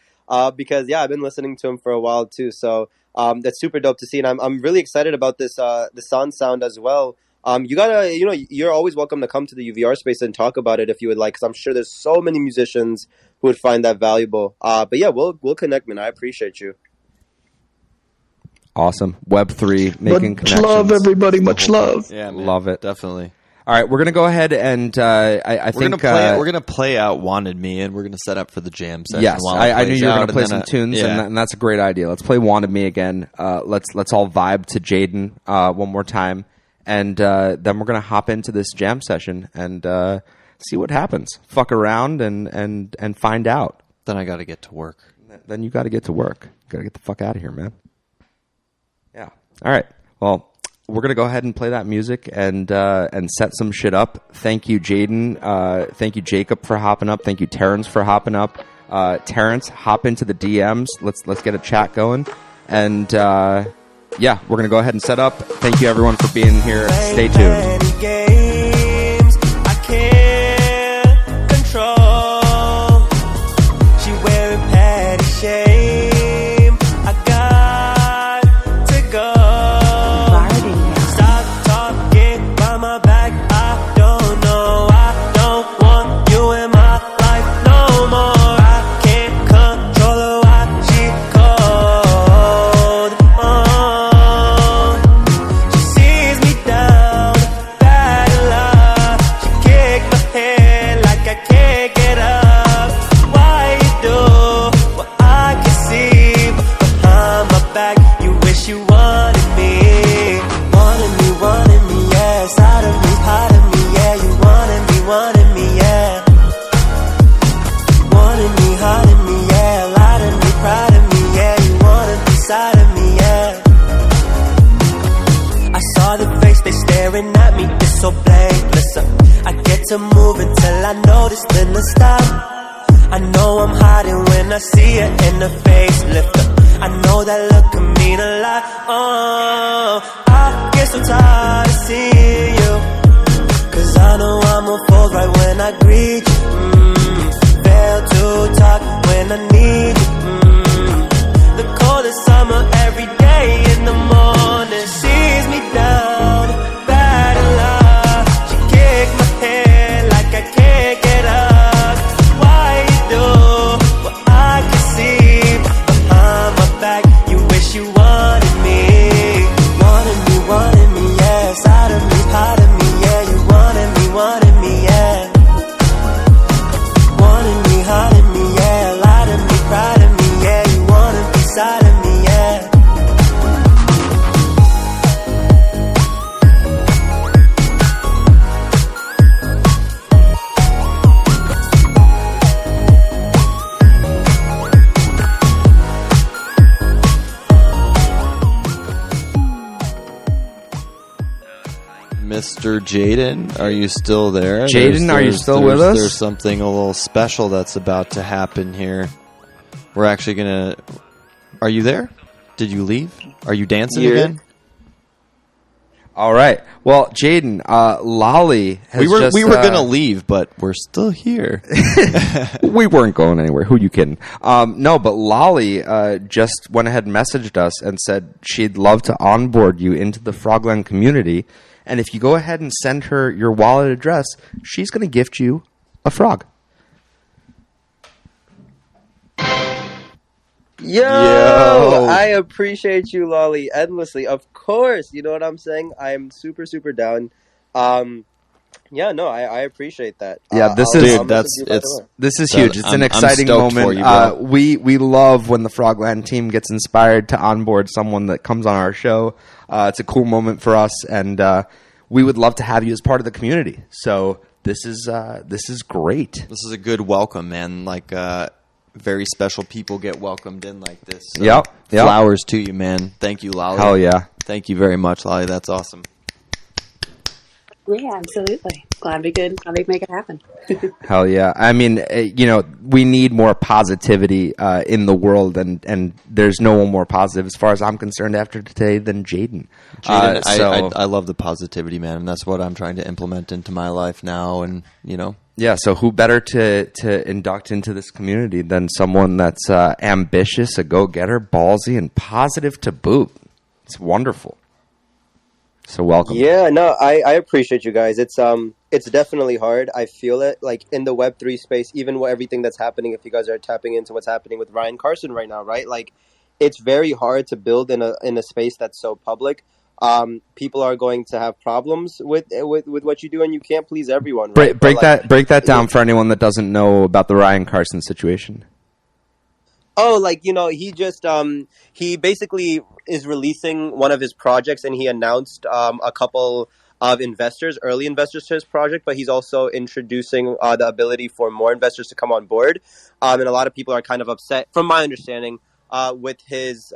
Because I've been listening to him for a while too, so that's super dope to see, and I'm really excited about this the Son Sound as well. You gotta, you're always welcome to come to the UVR space and talk about it if you would like, because I'm sure there's so many musicians who would find that valuable. But yeah, we'll connect, man. I appreciate you. Awesome. Web3, making Much connections. love, everybody. Much love. Yeah, man, Love it. Definitely. All right, we're going to go ahead and I think we're gonna play out "Wanted Me" and we're gonna set up for the jam session. Yes, while I knew you were going to to play some tunes, and that's a great idea. Let's play "Wanted Me" again. Let's all vibe to Jadyn one more time, and then we're going to hop into this jam session and see what happens. Fuck around and find out. Then I got to get to work. Then you got to get to work. Got to get the fuck out of here, man. Yeah. All right. Well, we're gonna go ahead and play that music and set some shit up. Thank you, Jadyn. Thank you, Jacob, for hopping up. Thank you, Terrence, for hopping up. Terrence, hop into the DMs. Let's get a chat going. And we're gonna go ahead and set up. Thank you, everyone, for being here. Stay tuned. Games I can't control. She wearing patty shame. I got to go. Stop talking by my back. I don't know. I don't want you in my life no more. I can't control her while she cold. She sees me down, bad stop. I know I'm hiding when I see it in the face. Lift up, I know that look can mean a lot. Oh, I get so tired of seeing you, 'cause I know I'm a fool right when I greet you. Fail to talk when I need you. The coldest summer every day in the morning sees me down, bad in love. She kicked my head like I can't get up. Why you do what I can see behind my back? You wish you wanted me, yeah. Side of me, part of me, yeah. You wanted me, yeah. Wanted me, heart of me, yeah. Lied to me, proud of me, yeah. You wanna be side of me, yeah. Mr. Jadyn, are you still there? Jadyn, are you still with us? There's something a little special that's about to happen here. We're actually gonna. Are you there? Did you leave? Are you dancing again? All right. Well, Jadyn, Lolly has we were gonna leave, but we're still here. We weren't going anywhere. Who you kidding? No, but Lolly just went ahead and messaged us and said she'd love to onboard you into the Frogland community. And if you go ahead and send her your wallet address, she's going to gift you a frog. Yo, I appreciate you, Lolly, endlessly. Of course, you know what I'm saying? I'm super, super down. Yeah, no, I appreciate that. Yeah, this is huge. It's an exciting moment. We love when the Frogland team gets inspired to onboard someone that comes on our show. It's a cool moment for us, and we would love to have you as part of the community. So this is great. This is a good welcome, man. Like very special people get welcomed in like this. So yep. Flowers to you, man. Thank you, Lolly. Hell yeah. Thank you very much, Lolly. That's awesome. Yeah, absolutely. Glad we could make it happen. Hell yeah. I mean, we need more positivity in the world, and there's no one more positive as far as I'm concerned after today than Jadyn. I love the positivity, man, and that's what I'm trying to implement into my life now, and, Yeah, so who better to induct into this community than someone that's ambitious, a go-getter, ballsy, and positive to boot. It's wonderful. So welcome. Yeah, no, I appreciate you guys. It's definitely hard. I feel it, like in the Web3 space, even everything that's happening. If you guys are tapping into what's happening with Ryan Carson right now, right? Like, it's very hard to build in a space that's so public. People are going to have problems with what you do, and you can't please everyone. Right? Break that down for anyone that doesn't know about the Ryan Carson situation. Oh, he just he basically is releasing one of his projects, and he announced a couple of early investors to his project, but he's also introducing the ability for more investors to come on board. And a lot of people are kind of upset, from my understanding, with his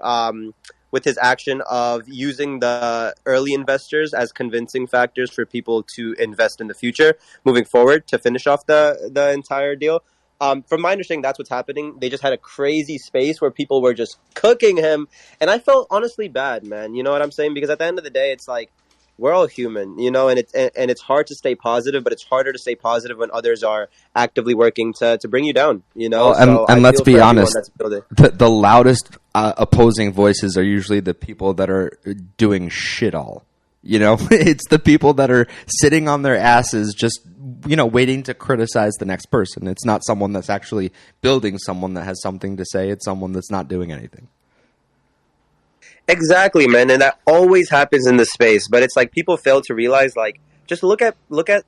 action of using the early investors as convincing factors for people to invest in the future moving forward to finish off the entire deal. From my understanding, that's what's happening. They just had a crazy space where people were just cooking him, and I felt honestly bad, man. You know what I'm saying? Because at the end of the day, it's like we're all human, and it's hard to stay positive, but it's harder to stay positive when others are actively working to bring you down. And let's be honest, the loudest opposing voices are usually the people that are doing shit all. It's the people that are sitting on their asses just, waiting to criticize the next person. It's not someone that's actually building someone that has something to say. It's someone that's not doing anything. Exactly, man. And that always happens in this space. But it's like people fail to realize, like, just look at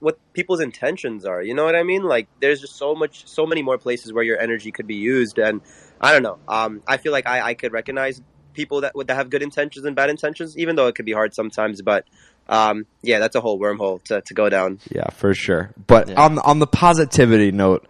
what people's intentions are. You know what I mean? Like, there's just so many more places where your energy could be used. And I don't know. I feel like I could recognize people that have good intentions and bad intentions, even though it could be hard sometimes. But yeah, that's a whole wormhole to go down. Yeah, for sure. But on the positivity note,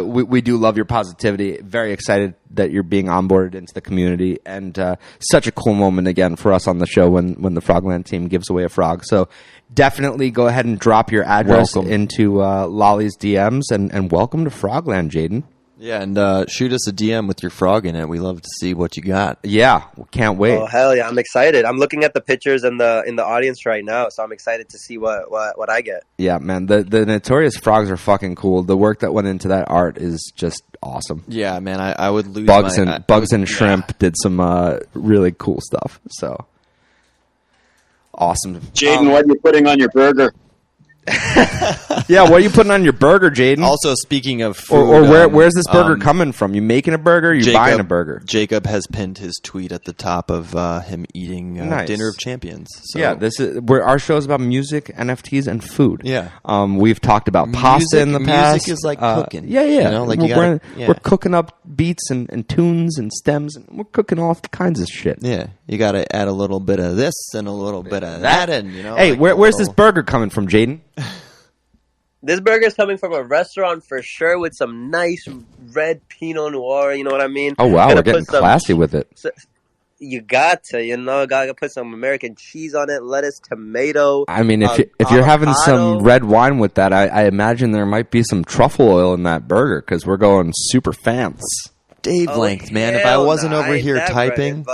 we do love your positivity. Very excited that you're being onboarded into the community, and such a cool moment again for us on the show when the Frogland team gives away a frog. So definitely go ahead and drop your address into Lolly's DMs, and welcome to Frogland, Jadyn. Yeah, and shoot us a DM with your frog in it. We love to see what you got. Yeah, can't wait. Oh hell yeah, I'm excited. I'm looking at the pictures in the audience right now, so I'm excited to see what I get. Yeah, man, the Notorious frogs are fucking cool. The work that went into that art is just awesome. Yeah, man, I would lose Bugs and Shrimp did some really cool stuff. So awesome. Jadyn, what are you putting on your burger? Yeah, what are you putting on your burger, Jadyn? Also, speaking of food, or where's this burger coming from? You making a burger? Or you buying a burger? Jacob has pinned his tweet at the top of him eating Dinner of Champions. So. Yeah, this is our show is about music, NFTs, and food. Yeah, we've talked about pasta in the past. Music is like cooking. Yeah. You know, like we're cooking up beats and tunes and stems, and we're cooking all kinds of shit. Yeah, you got to add a little bit of this and a little bit of that, and Hey, where's this burger coming from, Jadyn? This burger is coming from a restaurant for sure with some nice red Pinot Noir. You know what I mean? Oh wow, we're getting classy with it. You got to, got to put some American cheese on it, lettuce, tomato. I mean, if you're having some red wine with that, I imagine there might be some truffle oil in that burger because we're going super fancy. Dave length, man. If I wasn't over here typing,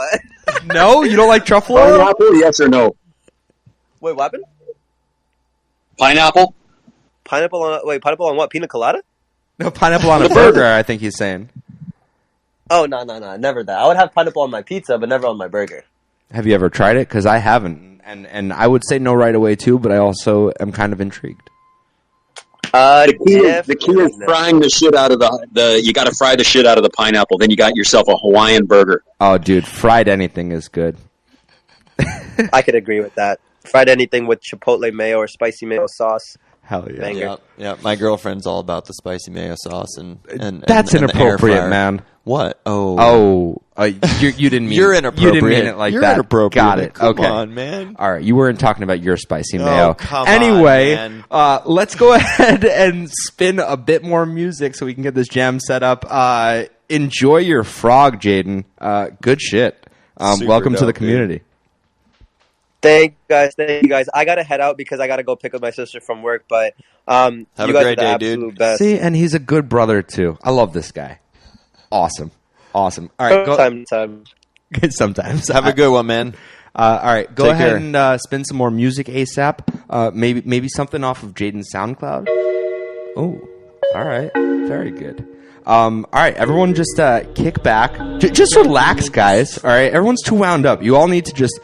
no, you don't like truffle oil? Pineapple, yes or no? Wait, what happened? Pineapple? Pineapple on what? Pina colada? No, pineapple on a burger, I think he's saying. Oh, no, never that. I would have pineapple on my pizza, but never on my burger. Have you ever tried it? Because I haven't. And I would say no right away, too, but I also am kind of intrigued. The key is frying the shit out of the you got to fry the shit out of the pineapple. Then you got yourself a Hawaiian burger. Oh, dude, fried anything is good. I could agree with that. Fried anything with chipotle mayo or spicy mayo sauce. Hell yeah. Yeah. My girlfriend's all about the spicy mayo sauce and that's inappropriate, man. What? You didn't mean you're inappropriate. You didn't mean it like you're that. Inappropriate. Got it. Come okay. on, man. All right, you weren't talking about your spicy mayo. Oh, come anyway, on, man. Let's go ahead and spin a bit more music so we can get this jam set up. Enjoy your frog, Jadyn. Good shit. Welcome to the community. Dude. Thank you guys. I gotta head out because I gotta go pick up my sister from work. But have you a guys great are the day, absolute dude. best. See, and he's a good brother too. I love this guy. Awesome. All right, go. Sometimes. Have a good one, man. All right, go Take ahead care. and spin some more music ASAP. Maybe something off of Jadyn's SoundCloud. Oh, all right, very good. All right, everyone, just kick back, just relax, guys. All right, everyone's too wound up. You all need to just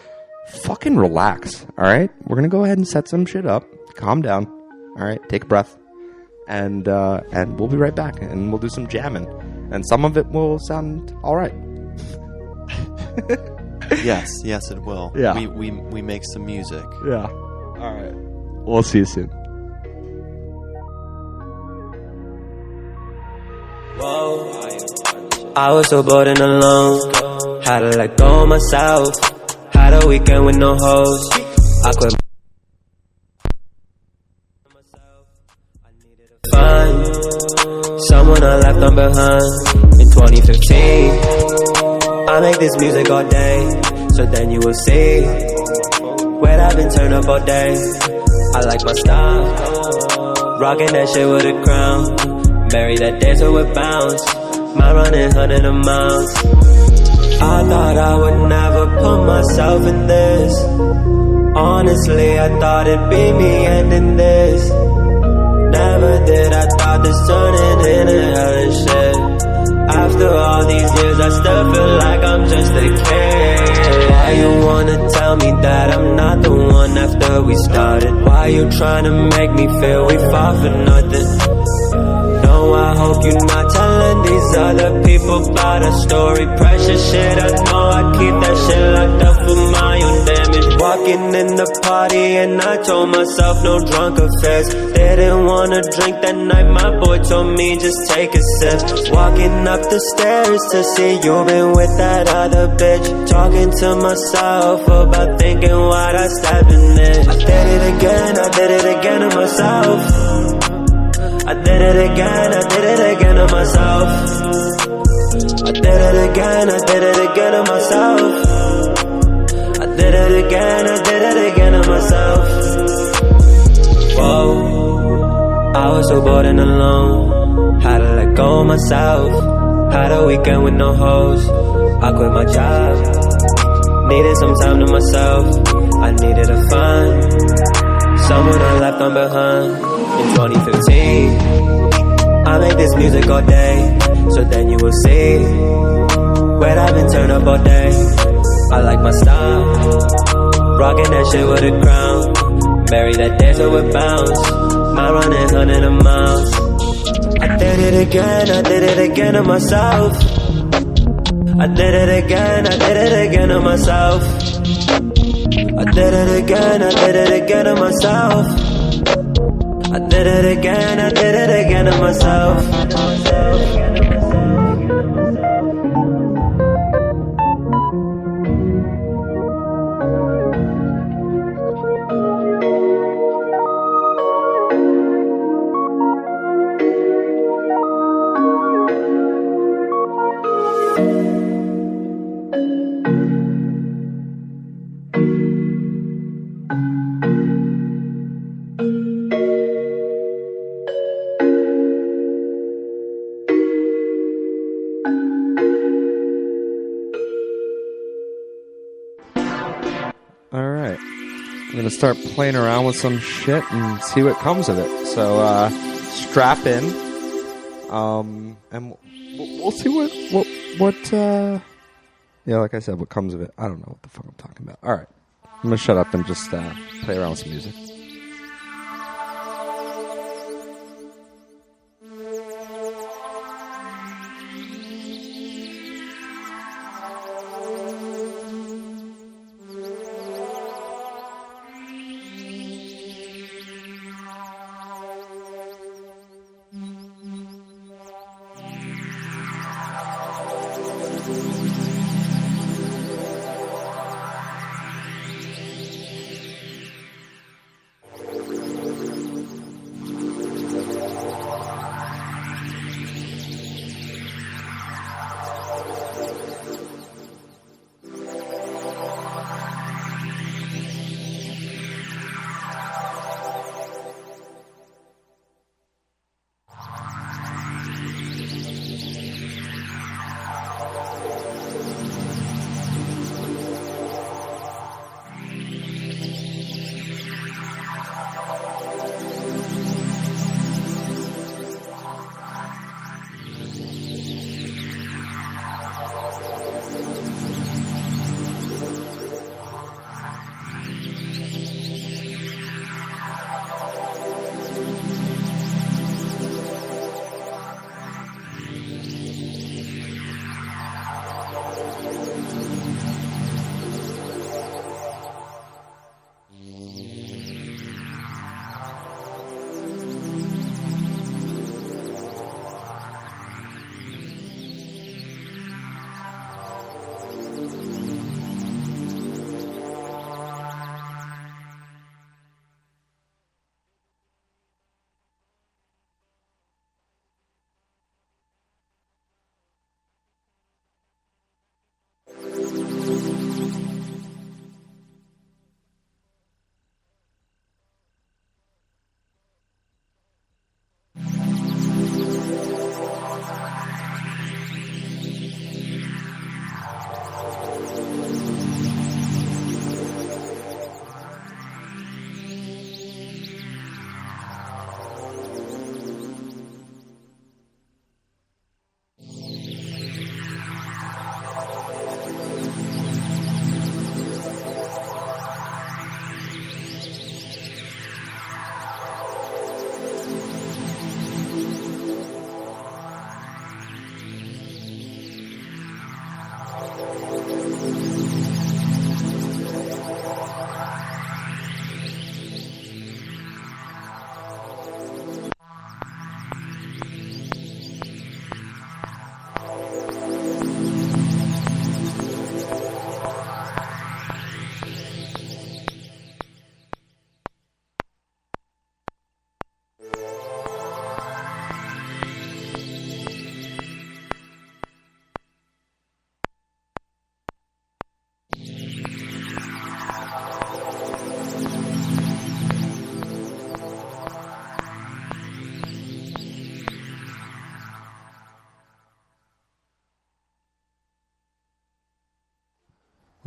fucking relax. All right, we're gonna go ahead and set some shit up. Calm down. All right, take a breath, and we'll be right back, and we'll do some jamming, and some of it will sound all right. Yes, it will. Yeah. We make some music. Yeah. All right. We'll see you soon. Whoa. I was so bored and alone. Had to let go of myself. Had a weekend with no host. I quit. I needed to find someone I left on behind in 2015. I make this music all day, so then you will see. Where I've been turned up all day. I like my style, rocking that shit with a crown. Marry that dancer with bounce. My running 100 miles. I thought I would never put myself in this. Honestly, I thought it'd be me ending this. Never did I thought this turning into hell and shit. After all these years, I still feel like I'm just a kid. Why you wanna tell me that I'm not the one after we started? Why you trying to make me feel we fought for nothing? No know, I hope you're not telling these other people about a story. Precious shit, I know I keep that shit locked up for my own damage. Walking in the party and I told myself no drunk affairs. Didn't wanna drink that night, my boy told me just take a sip. Walking up the stairs to see you been with that other bitch. Talking to myself about thinking why'd I step in it. I did it again to myself. I did it again to myself. I did it again to myself. I did it again to myself. Whoa, I was so bored and alone. Had to let go of myself. Had a weekend with no hoes. I quit my job. Needed some time to myself. I needed to find someone I left on behind. In 2015, I make this music all day, so then you will see where I've been turned up all day. I like my style, rocking that shit with a crown. Marry that dancer with bounce, my running 100 miles. I did it again to myself. I did it again to myself. I did it again to myself. I did it again to myself. Alright. I'm going to start playing around with some shit and see what comes of it. So, strap in. And we'll see what, yeah, like I said, what comes of it. I don't know what the fuck I'm talking about. Alright. I'm going to shut up and just, play around with some music.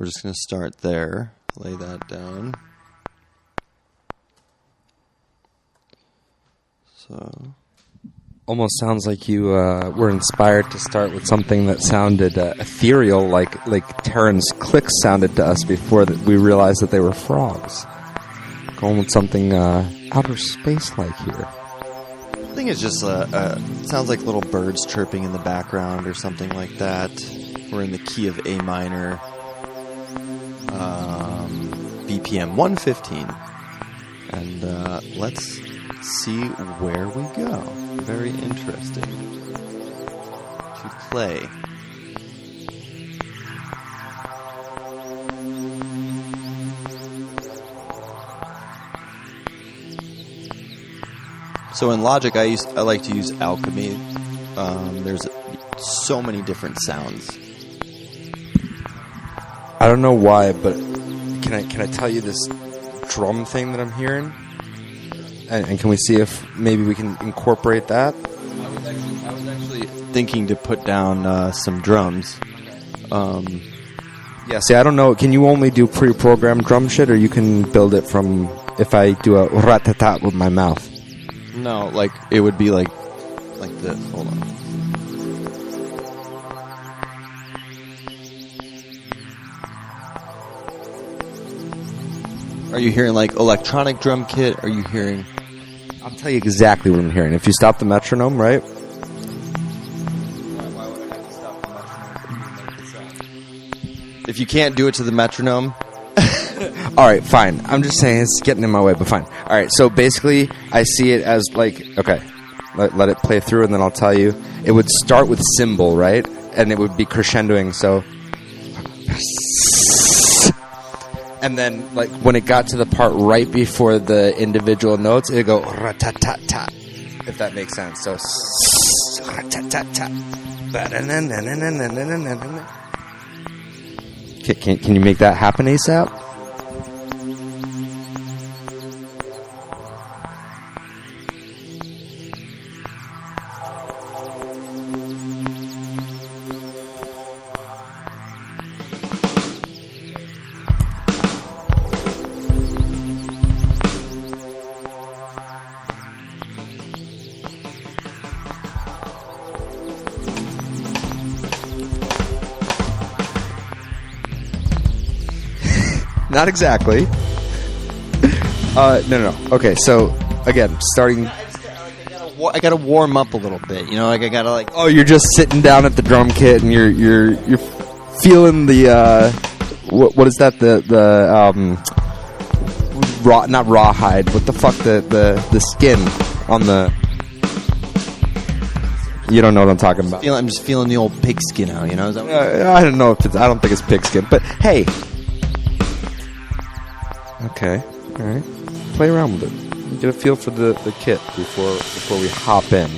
we're just going to start there. Lay that down. So, almost sounds like you were inspired to start with something that sounded ethereal, like Terran's clicks sounded to us before that we realized that they were frogs. Going with something outer space-like here. I think it's just sounds like little birds chirping in the background or something like that. We're in the key of A minor, BPM 115, and let's see where we go. Very interesting to play. So in Logic, I like to use Alchemy. There's so many different sounds. I don't know why, but can I tell you this drum thing that I'm hearing? And can we see if maybe we can incorporate that? I was actually thinking to put down some drums. Yeah, see, I don't know. Can you only do pre-programmed drum shit, or you can build it from if I do a rat-tat-tat with my mouth? No, like it would be like this. Hold on. Are you hearing like electronic drum kit? Are you hearing? I'll tell you exactly what I'm hearing. If you stop the metronome, right? Why would I have to stop the metronome? If you can't do it to the metronome. All right, fine. I'm just saying it's getting in my way, but fine. All right, so basically, I see it as like, okay, let it play through, and then I'll tell you. It would start with cymbal, right? And it would be crescendoing, so. And then, like, when it got to the part right before the individual notes, it would go rat-tat-tat-tat, if that makes sense. So, rat-tat-tat-tat. Can you make that happen ASAP? Not exactly. No. Okay, so again, starting. I gotta warm up a little bit, you know. Like I gotta like. Oh, you're just sitting down at the drum kit and you're feeling the what is that raw, not rawhide, what the fuck, the skin on the. You don't know what I'm talking about. I'm just feeling the old pigskin out, you know. Is that I don't know if it's. I don't think it's pigskin, but hey. Okay, all right. Play around with it. Get a feel for the kit before we hop in.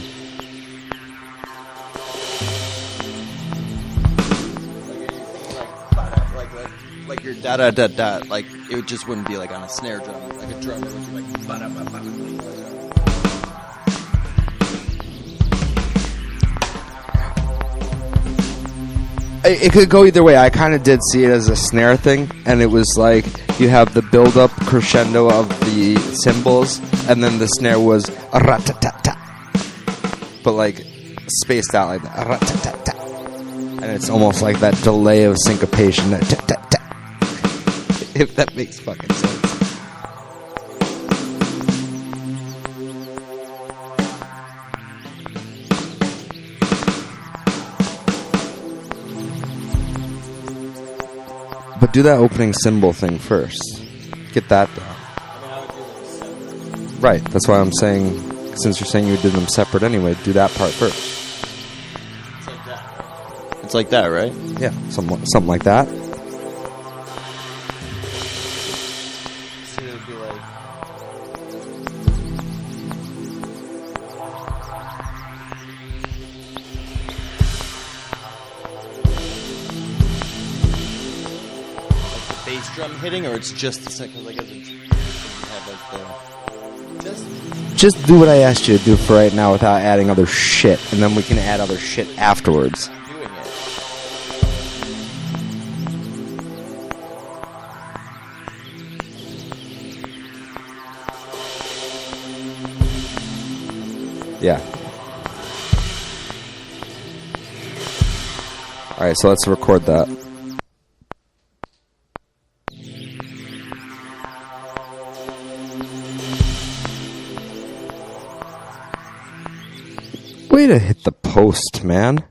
Like your da da da da. Like it just wouldn't be like on a snare drum, like a drum. It would be like ba da ba ba. It could go either way. I kind of did see it as a snare thing, and it was like you have the build-up crescendo of the cymbals, and then the snare was a rat-tat-tat, but like spaced out like that, rat-tat-tat, and it's almost like that delay of syncopation, that tat-tat-tat, if that makes fucking sense. But do that opening cymbal thing first. Get that down. Right, that's why I'm saying, since you're saying you did them separate anyway, do that part first. It's like that, right? Yeah, something like that. So it would be like. Bass drum hitting, or it's just the second, like, Just do what I asked you to do for right now without adding other shit, and then we can add other shit afterwards. I'm doing it. Yeah. All right, so let's record that. Way to hit the post, man.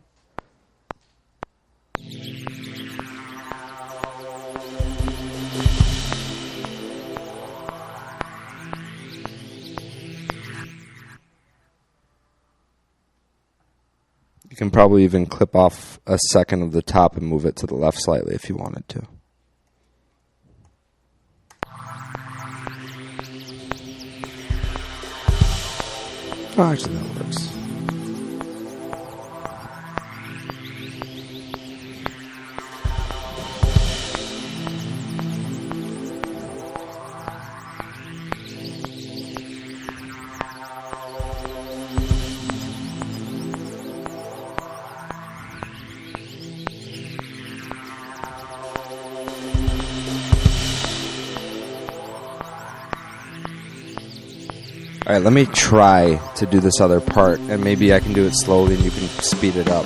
You can probably even clip off a second of the top and move it to the left slightly if you wanted to. Oh, actually, that works. All right, let me try to do this other part, and maybe I can do it slowly and you can speed it up.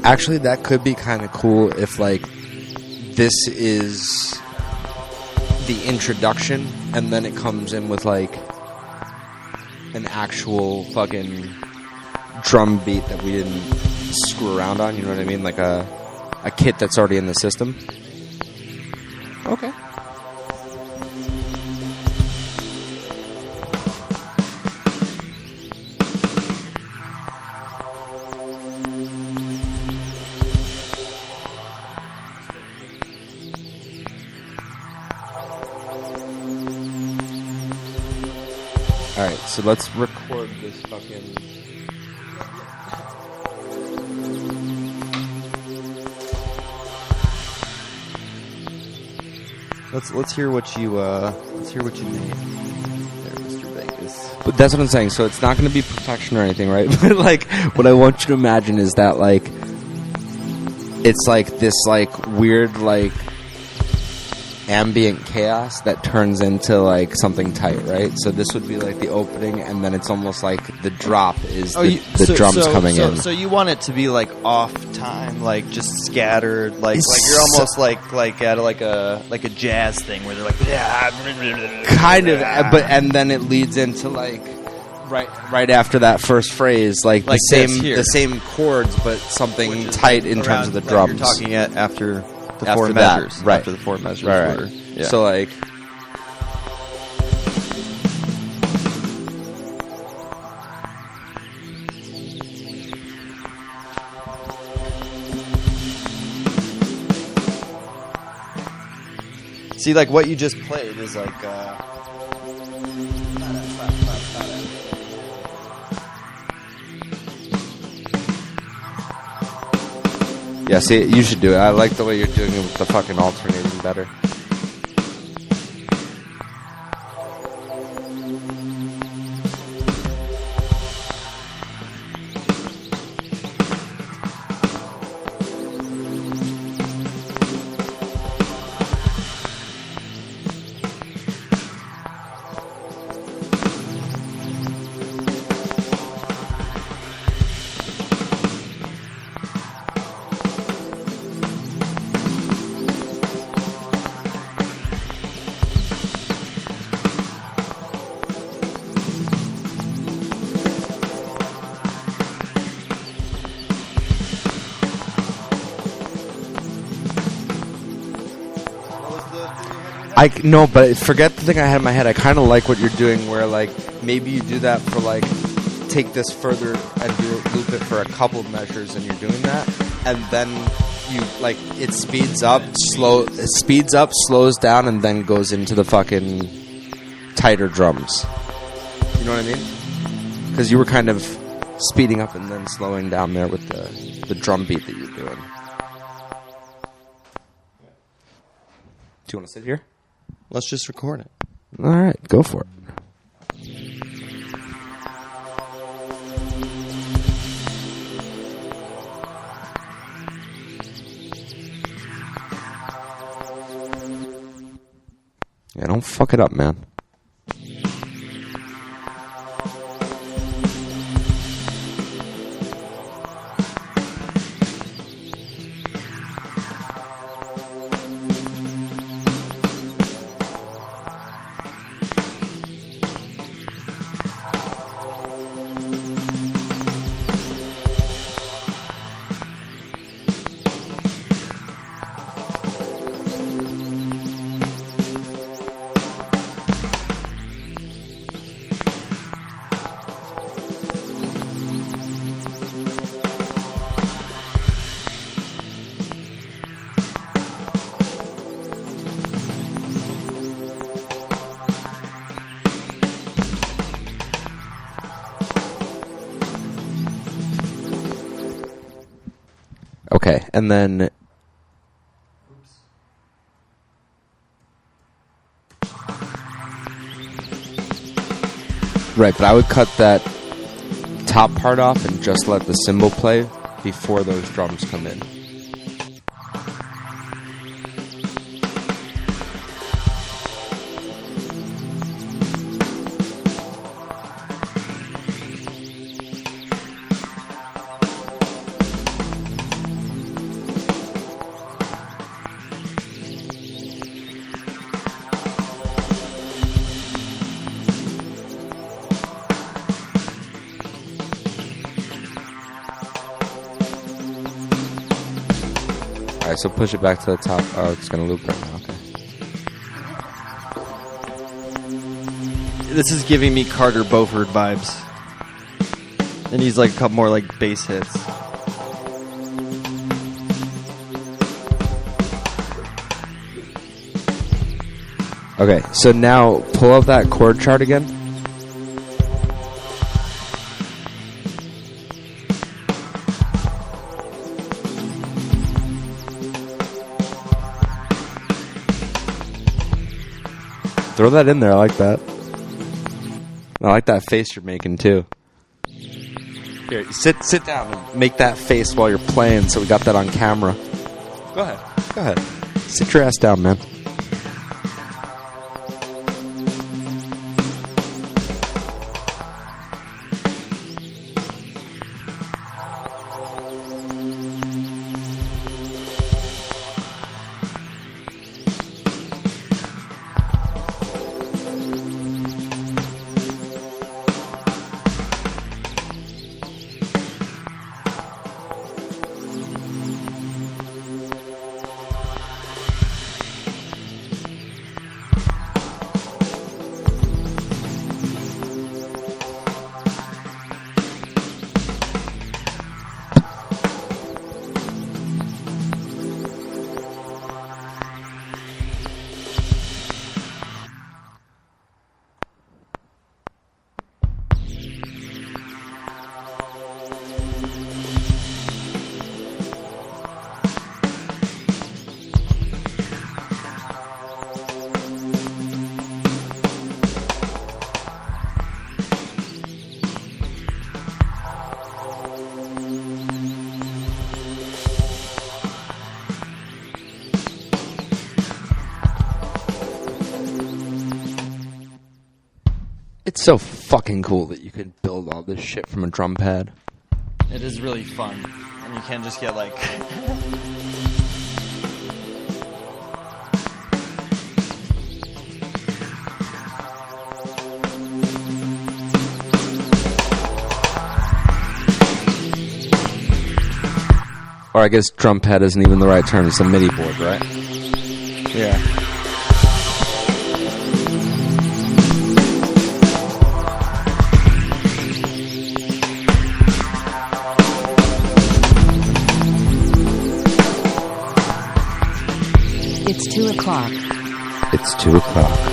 Actually, that could be kind of cool if, like, this is the introduction, and then it comes in with, like, an actual fucking drum beat that we didn't screw around on, you know what I mean? Like a kit that's already in the system. Okay. Alright, so let's record this fucking... Let's hear what you made there, Mr. Vegas. But that's what I'm saying, so it's not going to be perfection or anything, right? But, like, what I want you to imagine is that, like, it's, like, this, like, weird, like, ambient chaos that turns into, like, something tight, right? So this would be, like, the opening, and then it's almost like the drop is the drums coming in. So you want it to be, like, off time, like, just scattered, like you're almost like at like a jazz thing where they're like, kind of, but and then it leads into, like, right after that first phrase, like the same chords, but something tight in terms of the drums. You're talking after the four measures, right? After the four measures, right. Were, yeah. So, like, see, like what you just played is like. Yeah, see, you should do it. I like the way you're doing it with the fucking alternating better. No, but forget the thing I had in my head. I kind of like what you're doing, where like maybe you do that for like take this further and loop it for a couple of measures, and you're doing that, and then you like it speeds up, slows down, and then goes into the fucking tighter drums. You know what I mean? Because you were kind of speeding up and then slowing down there with the drum beat that you're doing. Do you want to sit here? Let's just record it. All right, go for it. Yeah, don't fuck it up, man. Okay, and then... Right, but I would cut that top part off and just let the cymbal play before those drums come in. Alright, so push it back to the top. Oh, it's going to loop right now. Okay. This is giving me Carter Beauford vibes. And he's like a couple more like bass hits. Okay, so now pull up that chord chart again. Throw that in there. I like that. I like that face you're making too. Here, sit down and make that face while you're playing, so we got that on camera. Go ahead. Sit your ass down, man. It's so fucking cool that you could build all this shit from a drum pad. It is really fun. And you can just get like... Or I guess drum pad isn't even the right term. It's a MIDI board, right? Yeah. It's 2 o'clock. It's 2 o'clock.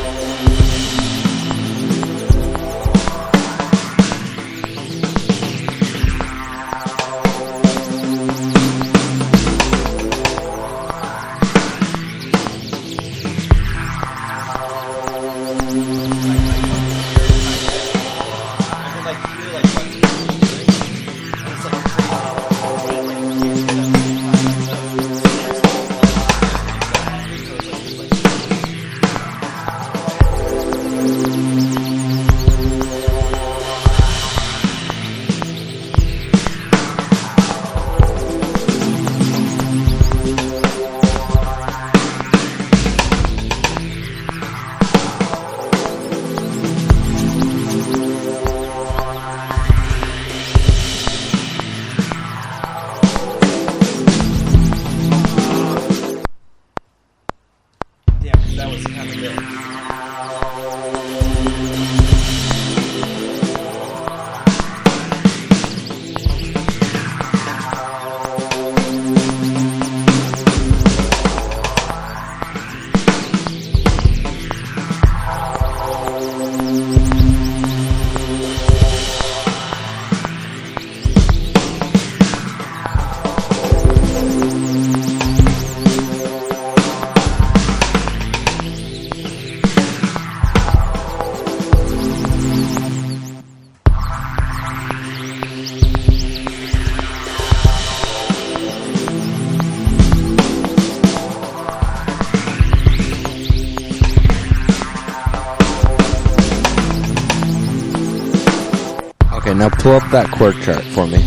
Okay, now pull up that chord chart for me.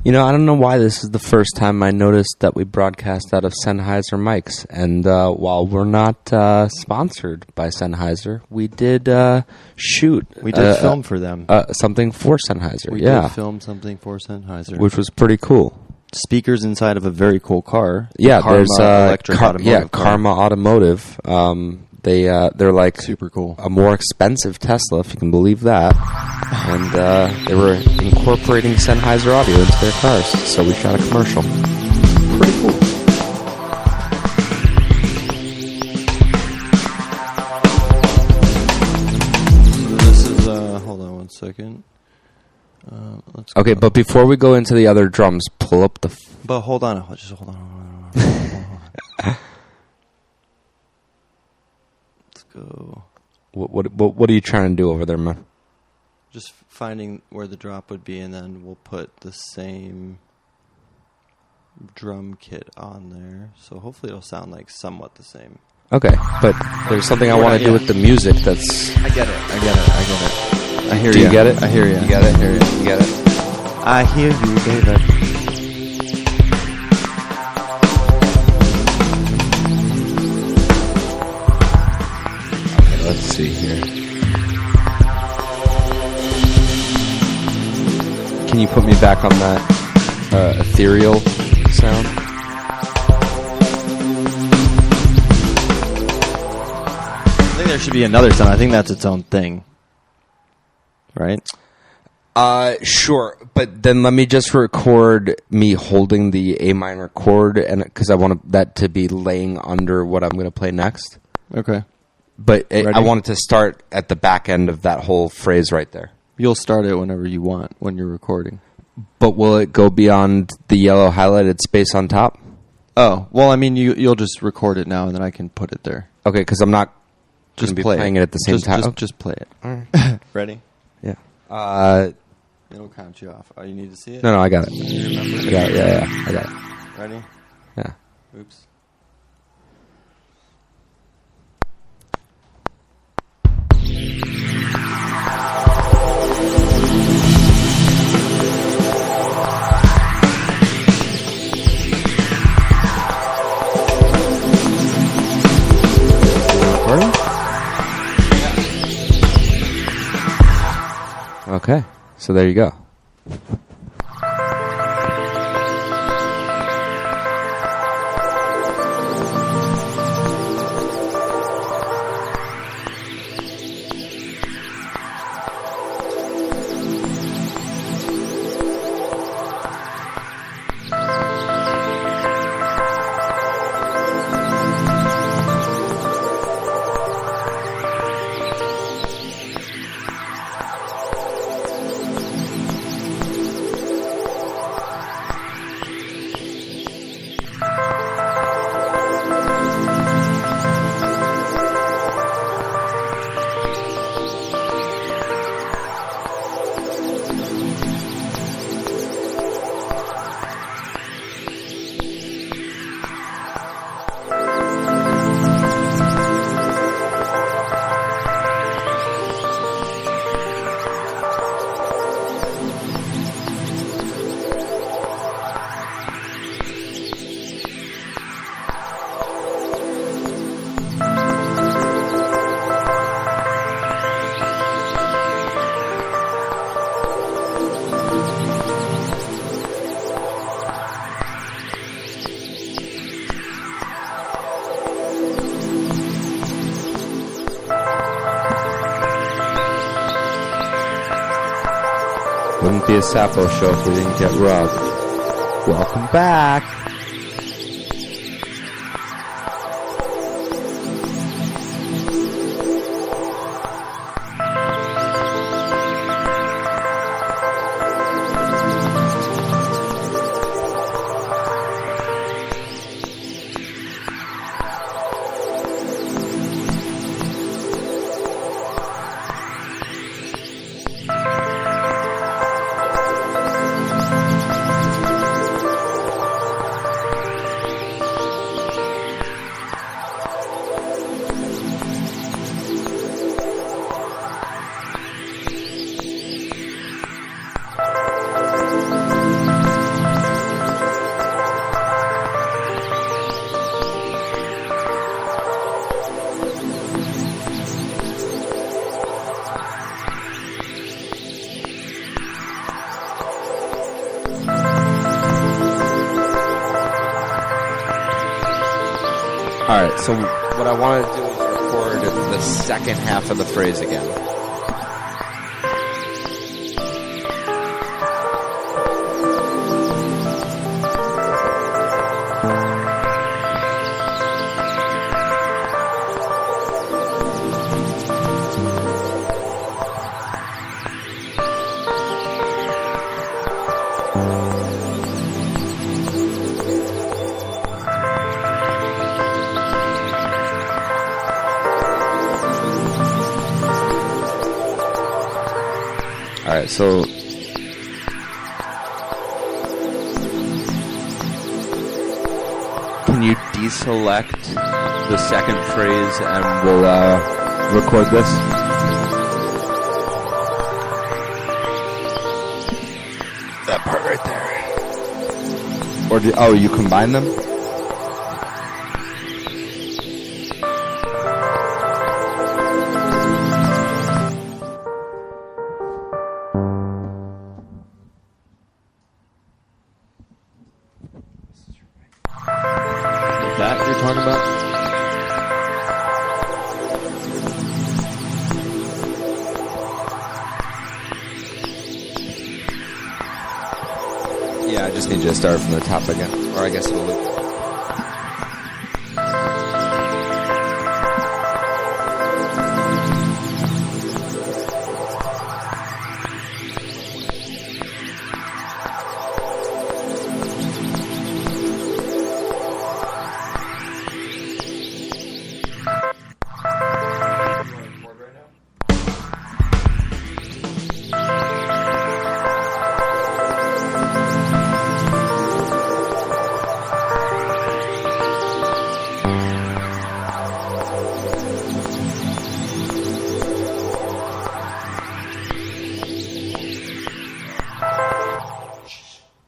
You know, I don't know why this is the first time I noticed that we broadcast out of Sennheiser mics. And while we're not sponsored by Sennheiser, we did shoot. We did film for them. Something for Sennheiser, We yeah. did film something for Sennheiser. Which was pretty cool. Speakers inside of a very cool car. Yeah, Karma there's electric automotive car. Karma Automotive. They're like super cool. A more expensive Tesla, if you can believe that. And they were incorporating Sennheiser audio into their cars, so we shot a commercial. Pretty cool. So this is hold on one second. Let's Okay, but before we go into the other drums, pull up the. But hold on, just hold on. Let's go. What are you trying to do over there, man? Just finding where the drop would be, and then we'll put the same drum kit on there. So hopefully it'll sound like somewhat the same. Okay, but there's something I want to do with the music that's... I get it. I hear you. Do you get it? I hear you. You get it? You get it? I hear you, David. Okay, let's see here. Can you put me back on that ethereal sound? I think there should be another sound. I think that's its own thing. Right? Sure, but then let me just record me holding the A minor chord, and because I want that to be laying under what I'm going to play next. Okay. But I want it to start at the back end of that whole phrase right there. You'll start it whenever you want when you're recording. But will it go beyond the yellow highlighted space on top? Oh, well, I mean, you'll just record it now, and then I can put it there. Okay, because I'm not just playing it at the same time. Just play it. All right. Ready? Yeah. It'll count you off. Oh, you need to see it? No, I got it. You remember? I got it. Yeah, I got it. Ready? Yeah. Oops. Okay, so there you go. Wouldn't be a Sapo show if we didn't get rubbed. Welcome back. Alright, so what I want to do is record the second half of the phrase again. Alright, so can you deselect the second phrase and we'll record this? That part right there. Or you combine them? That you're talking about? You just start from the top again. Or I guess it'll loop.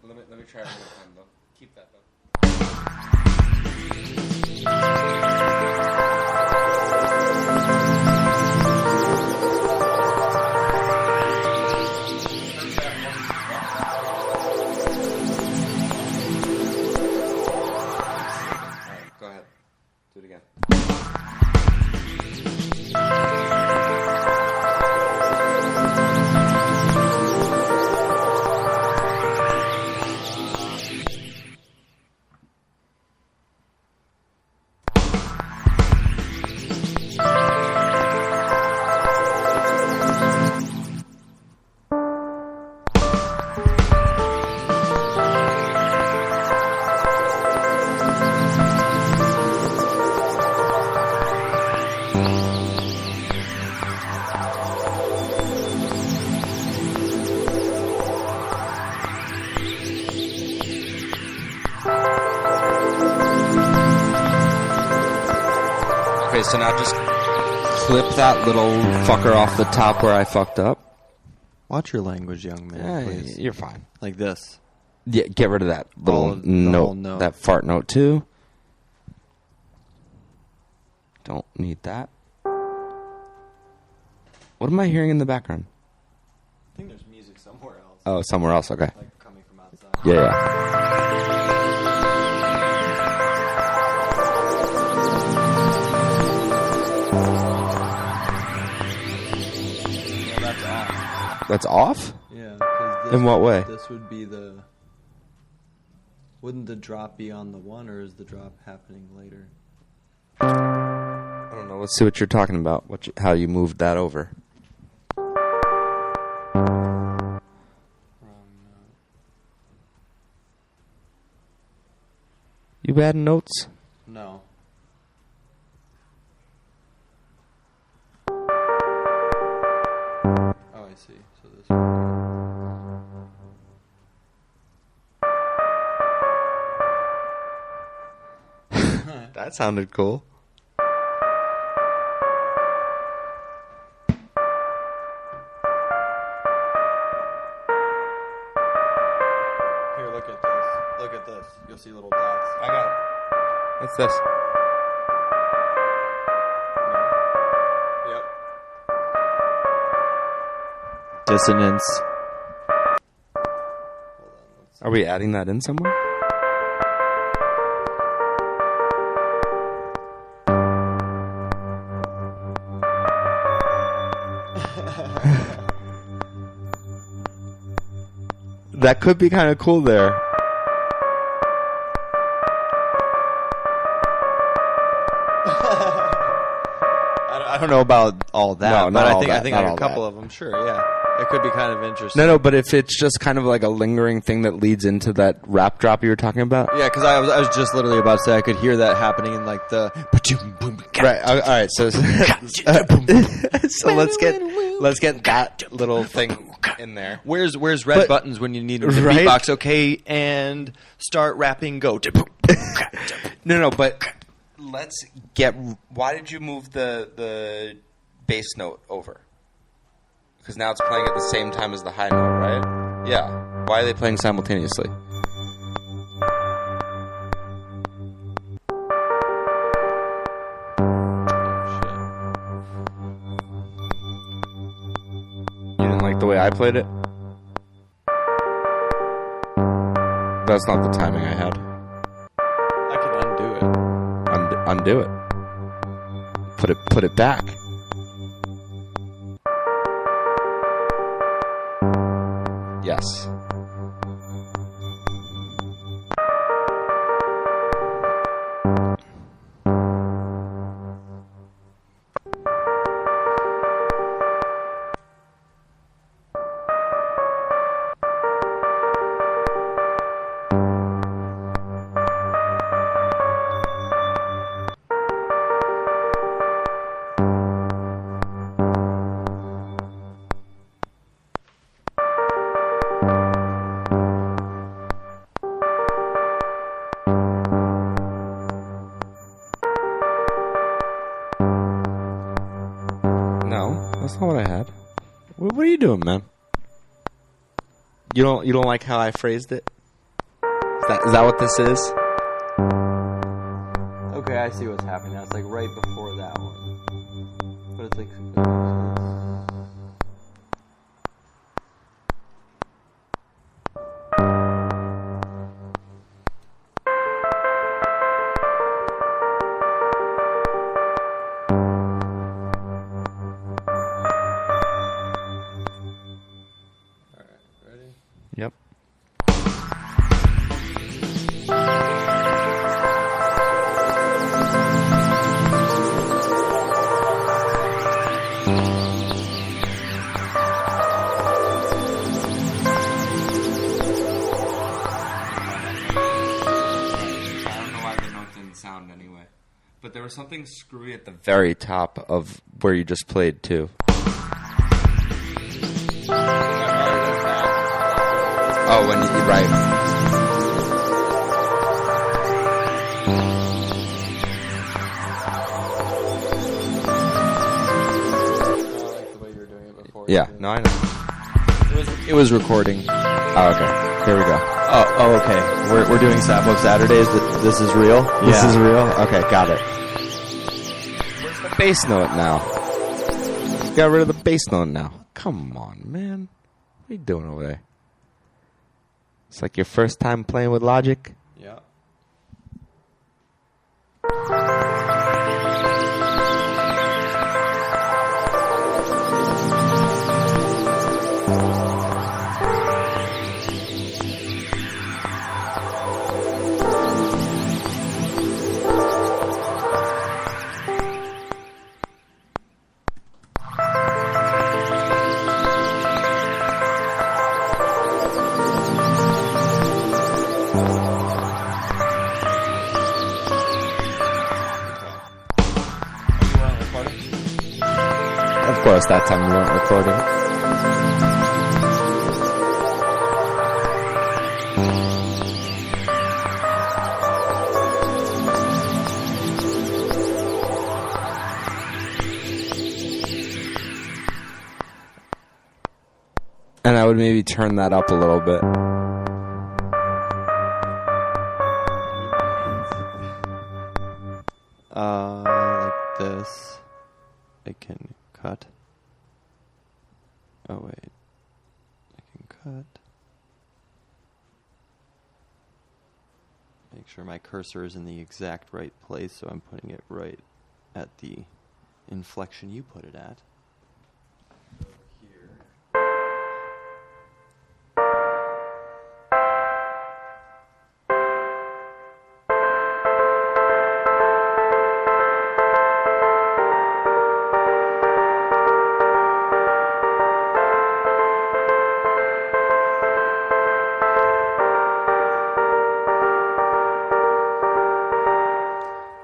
Let me try one more time, though. Keep that, though. Alright, go ahead. Do it again. Okay, so now just clip that little fucker off the top where I fucked up. Watch your language, young man. Please. You're fine. Like this. Yeah, get rid of that little whole note, that fart note too. Don't need that. What am I hearing in the background? I think there's music somewhere else. Oh, somewhere else. Okay. Like coming from outside. Yeah. That's off? Yeah. 'Cause this In what way? This would be the... Wouldn't the drop be on the one, or is the drop happening later? I don't know. Let's see what you're talking about. How you moved that over. Wrong note. You adding notes? No. Oh, I see. So this That sounded cool. Here, look at this. Look at this. You'll see little dots. I got it. What's this? Yep. Dissonance. Are we adding that in somewhere? That could be kind of cool there. I don't know about all that, No, but not I all think that, I think not like all a couple that. of them. Sure, yeah, it could be kind of interesting. No, but if it's just kind of like a lingering thing that leads into that rap drop you were talking about. Yeah, because I was just literally about to say I could hear that happening in like the Right. All right. So, so let's get that little thing in there. Where's red But- buttons when you need them to Right? beatbox? Okay, and start rapping. Go. No, but let's get. Why did you move the bass note over? Because now it's playing at the same time as the high note, right? Yeah. Why are they playing simultaneously? You didn't like the way I played it? That's not the timing I had. I can undo it. Undo it. Put it back. Yes. That's not what I had. What are you doing, man? You don't like how I phrased it? Is that what this is? Okay, I see what's happening. That's like right before that one. But it's like... Yep. Sound anyway, but there was something screwy at the very top of where you just played too. Oh, when you're right. Yeah, no, I know. It was recording. Oh, okay. Here we go. Oh, okay. We're doing Sapo Saturdays. This is real? This is real? Okay, got it. Where's the bass note now? Got rid of the bass note now. Come on, man. What are you doing over there? It's like your first time playing with Logic? Yeah. Of course, that time we weren't recording. And I would maybe turn that up a little bit. Like this. I can cut. Oh, wait. I can cut. Make sure my cursor is in the exact right place, so I'm putting it right at the inflection you put it at.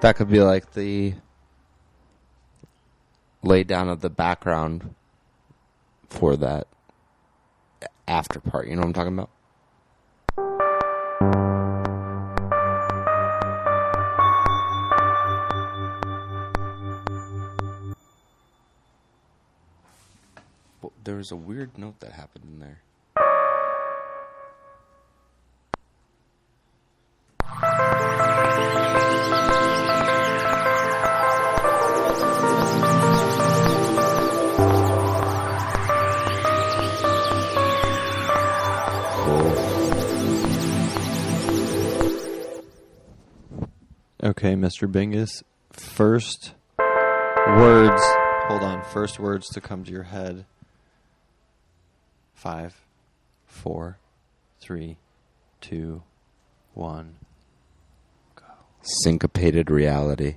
That could be like the lay down of the background for that after part. You know what I'm talking about? Well, there was a weird note that happened in there. Okay, Mr. Bingus. First words. Hold on. First words to come to your head. 5, 4, 3, 2, 1. Go. Syncopated reality.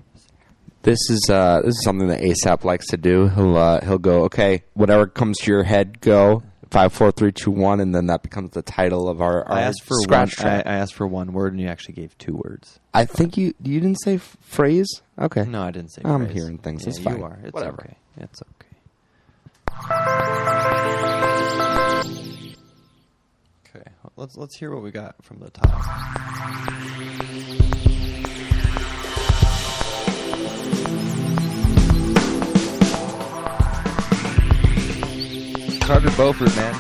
This is something that ASAP likes to do. He'll go, okay, whatever comes to your head, go. 5, 4, 3, 2, 1, and then that becomes the title of our I asked for scratch one. track. I asked for one word, and you actually gave 2 words. I think you didn't say phrase. Okay, No, I didn't say. I'm phrase. hearing things. Yeah, It's fine. You are. It's Whatever. okay. It's okay. Okay, let's hear what we got from the top. Beaufort, man.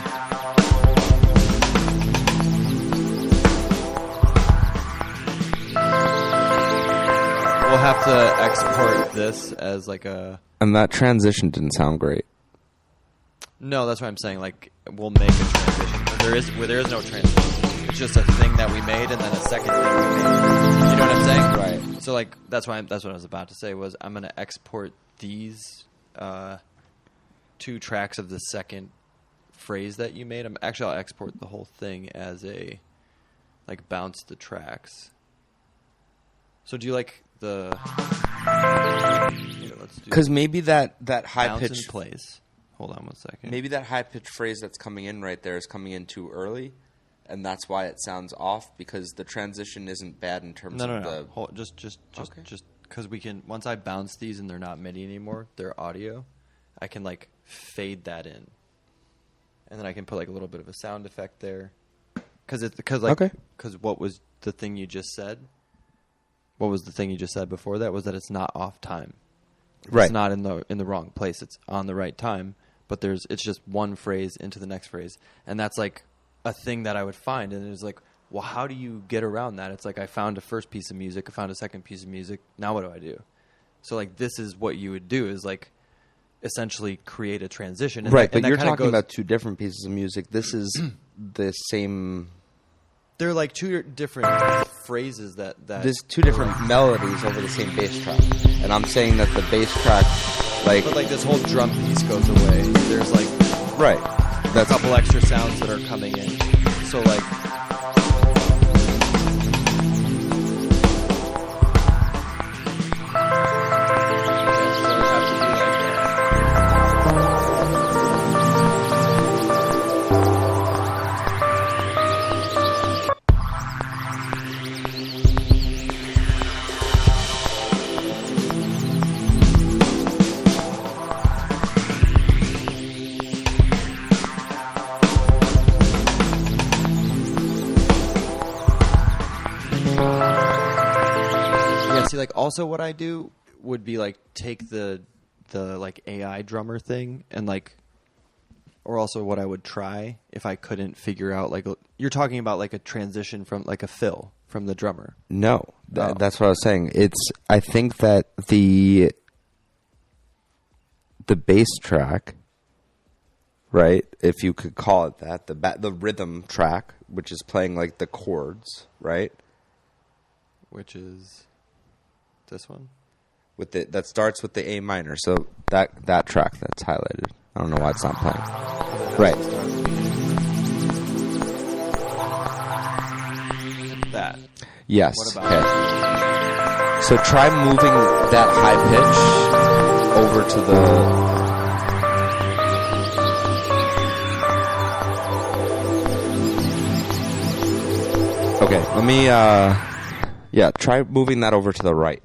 We'll have to export this as like a... And that transition didn't sound great. No, that's what I'm saying. Like, we'll make a transition. There is no transition. It's just a thing that we made and then a second thing we made. You know what I'm saying? Right. So, like, that's what I was about to say was I'm going to export these 2 tracks of the second phrase that you made. I'll export the whole thing as a, like, bounce the tracks. So do you like the... Because maybe that high bounce pitch in place. Hold on one second. Maybe that high pitched phrase that's coming in right there is coming in too early, and that's why it sounds off. Because the transition isn't bad in terms of the. Hold, just because we can. Once I bounce these and they're not MIDI anymore, they're audio. I can like fade that in, and then I can put like a little bit of a sound effect there. Because what was the thing you just said? What was the thing you just said before that? Was that it's not off time. Right. It's not in the wrong place. It's on the right time. But it's just one phrase into the next phrase. And that's like a thing that I would find. And it's like, well, how do you get around that? It's like I found a first piece of music. I found a second piece of music. Now what do I do? So like this is what you would do is like essentially create a transition. And right, but you're talking about 2 different pieces of music. This is the same... They're like 2 different phrases that... There's 2 different melodies over the same bass track. And I'm saying that the bass track, like... But like this whole drum piece goes away. There's like... Right. That's a couple extra sounds that are coming in. So like... Like also what I do would be like take the like AI drummer thing and like, or also what I would try if I couldn't figure out like you're talking about like a transition from like a fill from the drummer. No, that's what I was saying. I think that the bass track, right? If you could call it that, the rhythm track, which is playing like the chords, right? Which is. This one that starts with the A minor. So that track that's highlighted. I don't know why it's not playing. Right. That. Yes. What about okay. So try moving that high pitch over to the. Okay. Let me. Try moving that over to the right.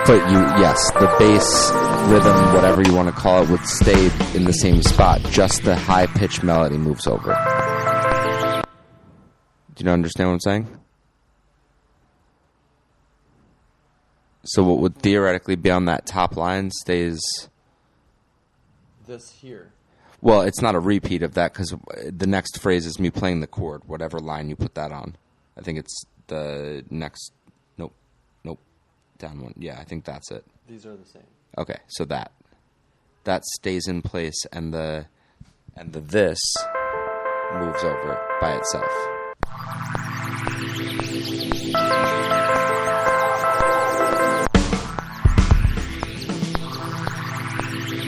But the bass rhythm, whatever you want to call it, would stay in the same spot. Just the high pitched melody moves over. Do you understand what I'm saying? So what would theoretically be on that top line stays... This here. Well, it's not a repeat of that because the next phrase is me playing the chord, whatever line you put that on. I think it's the next... Nope. Down one. Yeah, I think that's it. These are the same. Okay, so that stays in place and the this moves over by itself.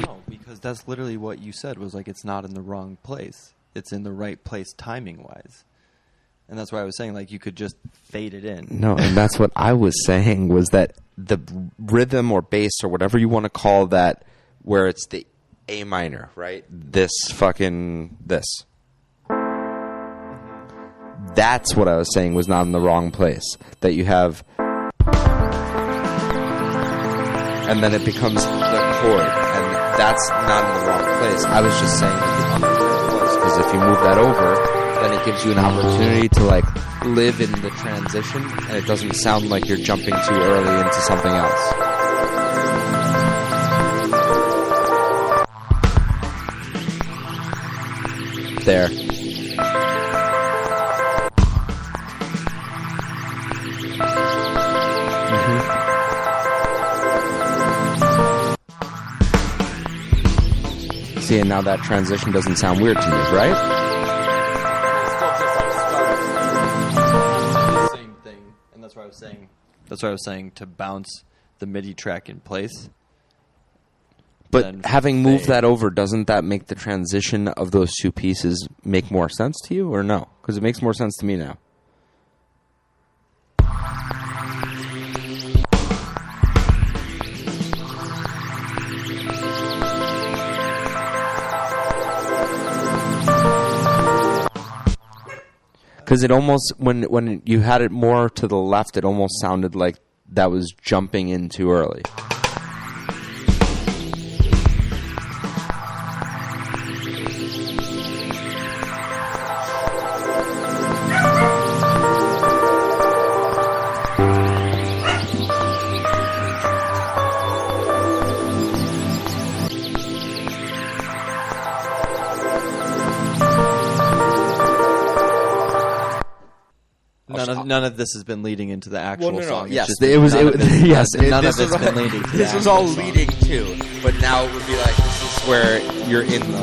No, because that's literally what you said was like it's not in the wrong place. It's in the right place timing wise. And that's why I was saying, like, you could just fade it in. No, and that's what I was saying, was that the rhythm or bass or whatever you want to call that, where it's the A minor, right? This. That's what I was saying was not in the wrong place. That you have... And then it becomes the chord, and that's not in the wrong place. I was just saying that the other chord was. because if you move that over, then it gives you an opportunity to like live in the transition, and it doesn't sound like you're jumping too early into something else. There. See, and now that transition doesn't sound weird to me, right? Same thing, and that's what I was saying. That's what I was saying, to bounce the MIDI track in place. But having moved that over, doesn't that make the transition of those two pieces make more sense to you, or no? Because it makes more sense to me now. Because it almost, when you had it more to the left, it almost sounded like that was jumping in too early. None of this has been leading into the actual song. Yes, It's it was. None of it's been leading to the This was actual all song. leading to, but now it would be like this is where you're in the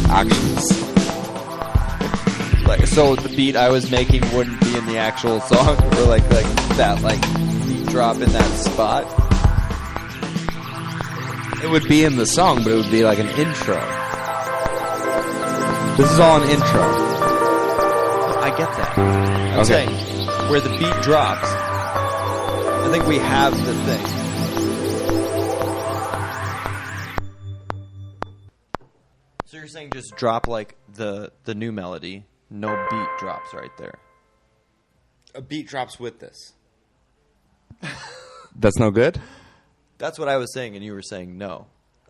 actions. Like, so the beat I was making wouldn't be in the actual song, or like that beat drop in that spot. It would be in the song, but it would be like an intro. This is all an intro. I get that. I'm saying where the beat drops, I think we have the thing. So you're saying just drop like the new melody, no beat drops right there. A beat drops with this. That's no good? That's what I was saying, and you were saying no.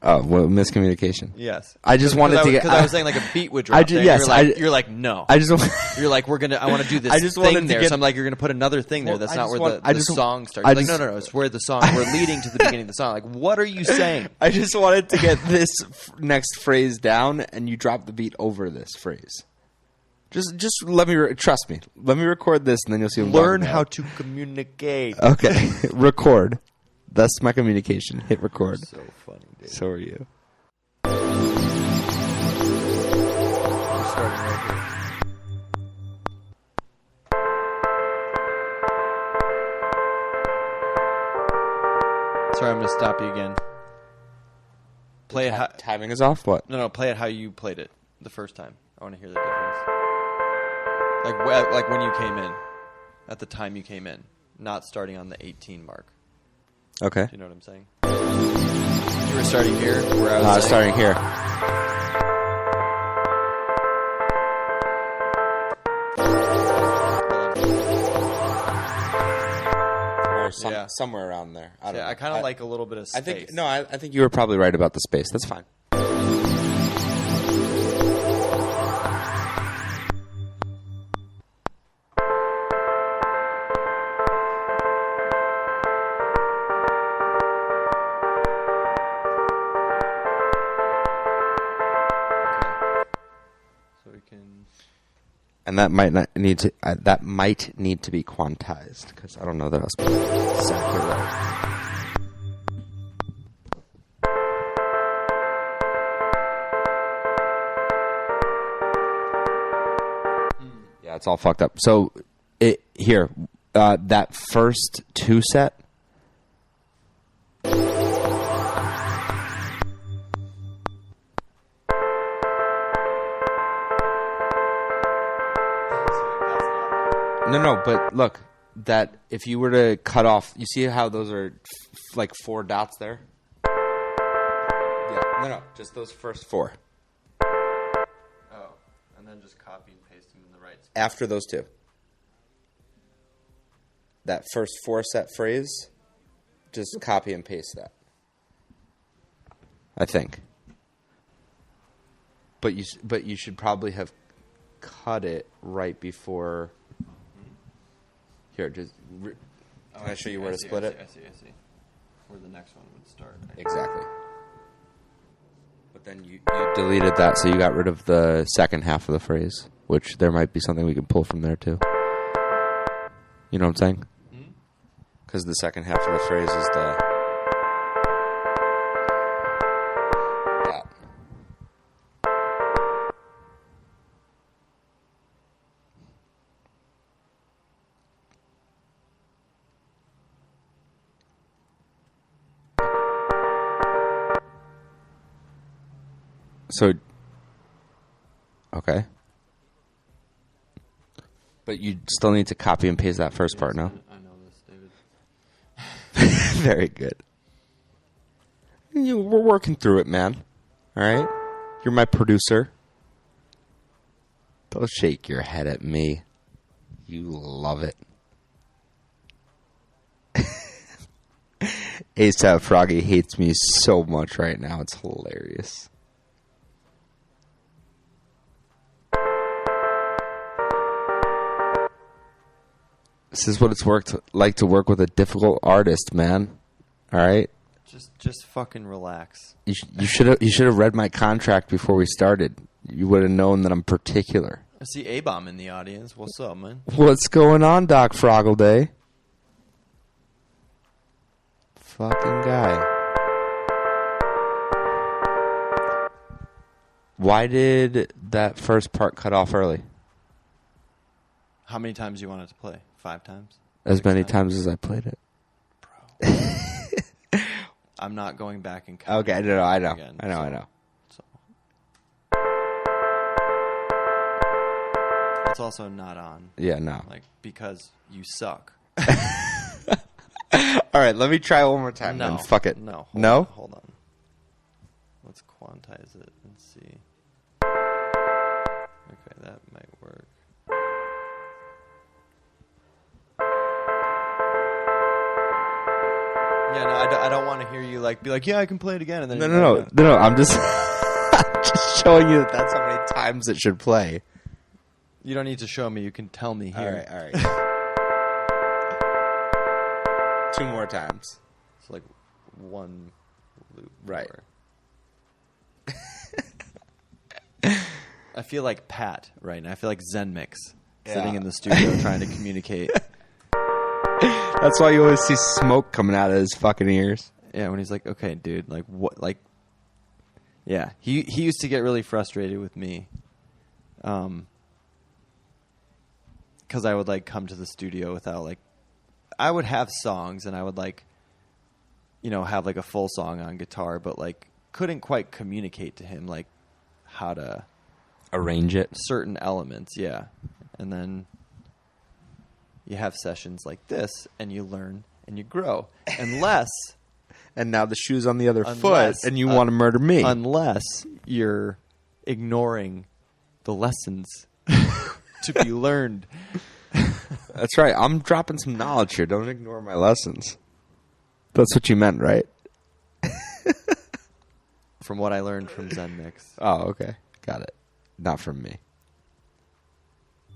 Oh, well, miscommunication. Yes. I just wanted to get... Because I was saying like a beat would drop there. Yes, you're like, no. I just... You're like, I want to do this I just wanted thing to there. get- So I'm like, you're going to put another thing there. That's I not just where want- the song starts. You're like, no. It's where the song, we're leading to the beginning of the song. Like, what are you saying? I just wanted to get this next phrase down, and you drop the beat over this phrase. Just let me... trust me. Let me record this, and then you'll see what I'm Learn talking how about. to communicate. Okay. Record. That's my communication. Hit record. So funny, dude. So are you. We're starting right here. Sorry, I'm going to stop you again. Play it how... Timing is off? What? No, play it how you played it the first time. I want to hear the difference. Like when you came in. At the time you came in. Not starting on the 18 mark. Okay. Do you know what I'm saying? You were starting here, where I was saying, starting here. Or somewhere around there. I don't know. I kind of like a little bit of space. I think you were probably right about the space. That's fine. So we can... And that might not need to. That might need to be quantized because I don't know that I'll spell it exactly right. Yeah, it's all fucked up. So, that first two set. No, but look, that if you were to cut off, you see how those are like four dots there? Yeah, no, just those first four. Oh, and then just copy and paste them in the right spot. After those two. That first four set phrase, just copy and paste that. I think. But you should probably have cut it right before. Here, just. Can I show you where to split it? I see. Where the next one would start. Exactly. But then you deleted that, so you got rid of the second half of the phrase, which there might be something we can pull from there too. You know what I'm saying? Because the second half of the phrase is the. That. So, okay. But you still need to copy and paste that first part, no? I know this, David. Very good. We're working through it, man. All right? You're my producer. Don't shake your head at me. You love it. ASAP Froggy hates me so much right now. It's hilarious. This is what it's like to work with a difficult artist, man. All right? Just fucking relax. You should have read my contract before we started. You would have known that I'm particular. I see A-Bomb in the audience. What's up, man? What's going on, Doc Froggle Day? Fucking guy. Why did that first part cut off early? How many times do you want it to play? 5 times? As many times as I played it. Bro. I'm not going back and cutting. Okay, I know. Again, I know. So. It's also not on. Yeah, no. Like, because you suck. All right, let me try one more time. No. Then. Fuck it. No. Hold on. Let's quantize it and see. Okay, that might work. Yeah, no, I don't want to hear you be like, yeah, I can play it again, and then No. I'm just showing you that that's how many times it should play. You don't need to show me. You can tell me here. All right. 2 more times. It's like one loop. Right. I feel like Pat right now. I feel like Zen Mix sitting in the studio trying to communicate. That's why you always see smoke coming out of his fucking ears. Yeah, when he's like, okay, dude, like what, like, yeah, he used to get really frustrated with me, because I would like come to the studio without like, I would have songs and I would like, have like a full song on guitar, but like couldn't quite communicate to him like how to arrange it, certain elements, yeah, and then you have sessions like this, and you learn and you grow. Unless... and now the shoe's on the other foot, and you want to murder me. Unless you're ignoring the lessons to be learned. That's right. I'm dropping some knowledge here. Don't ignore my lessons. That's what you meant, right? From what I learned from Zen Mix. Oh, okay. Got it. Not from me.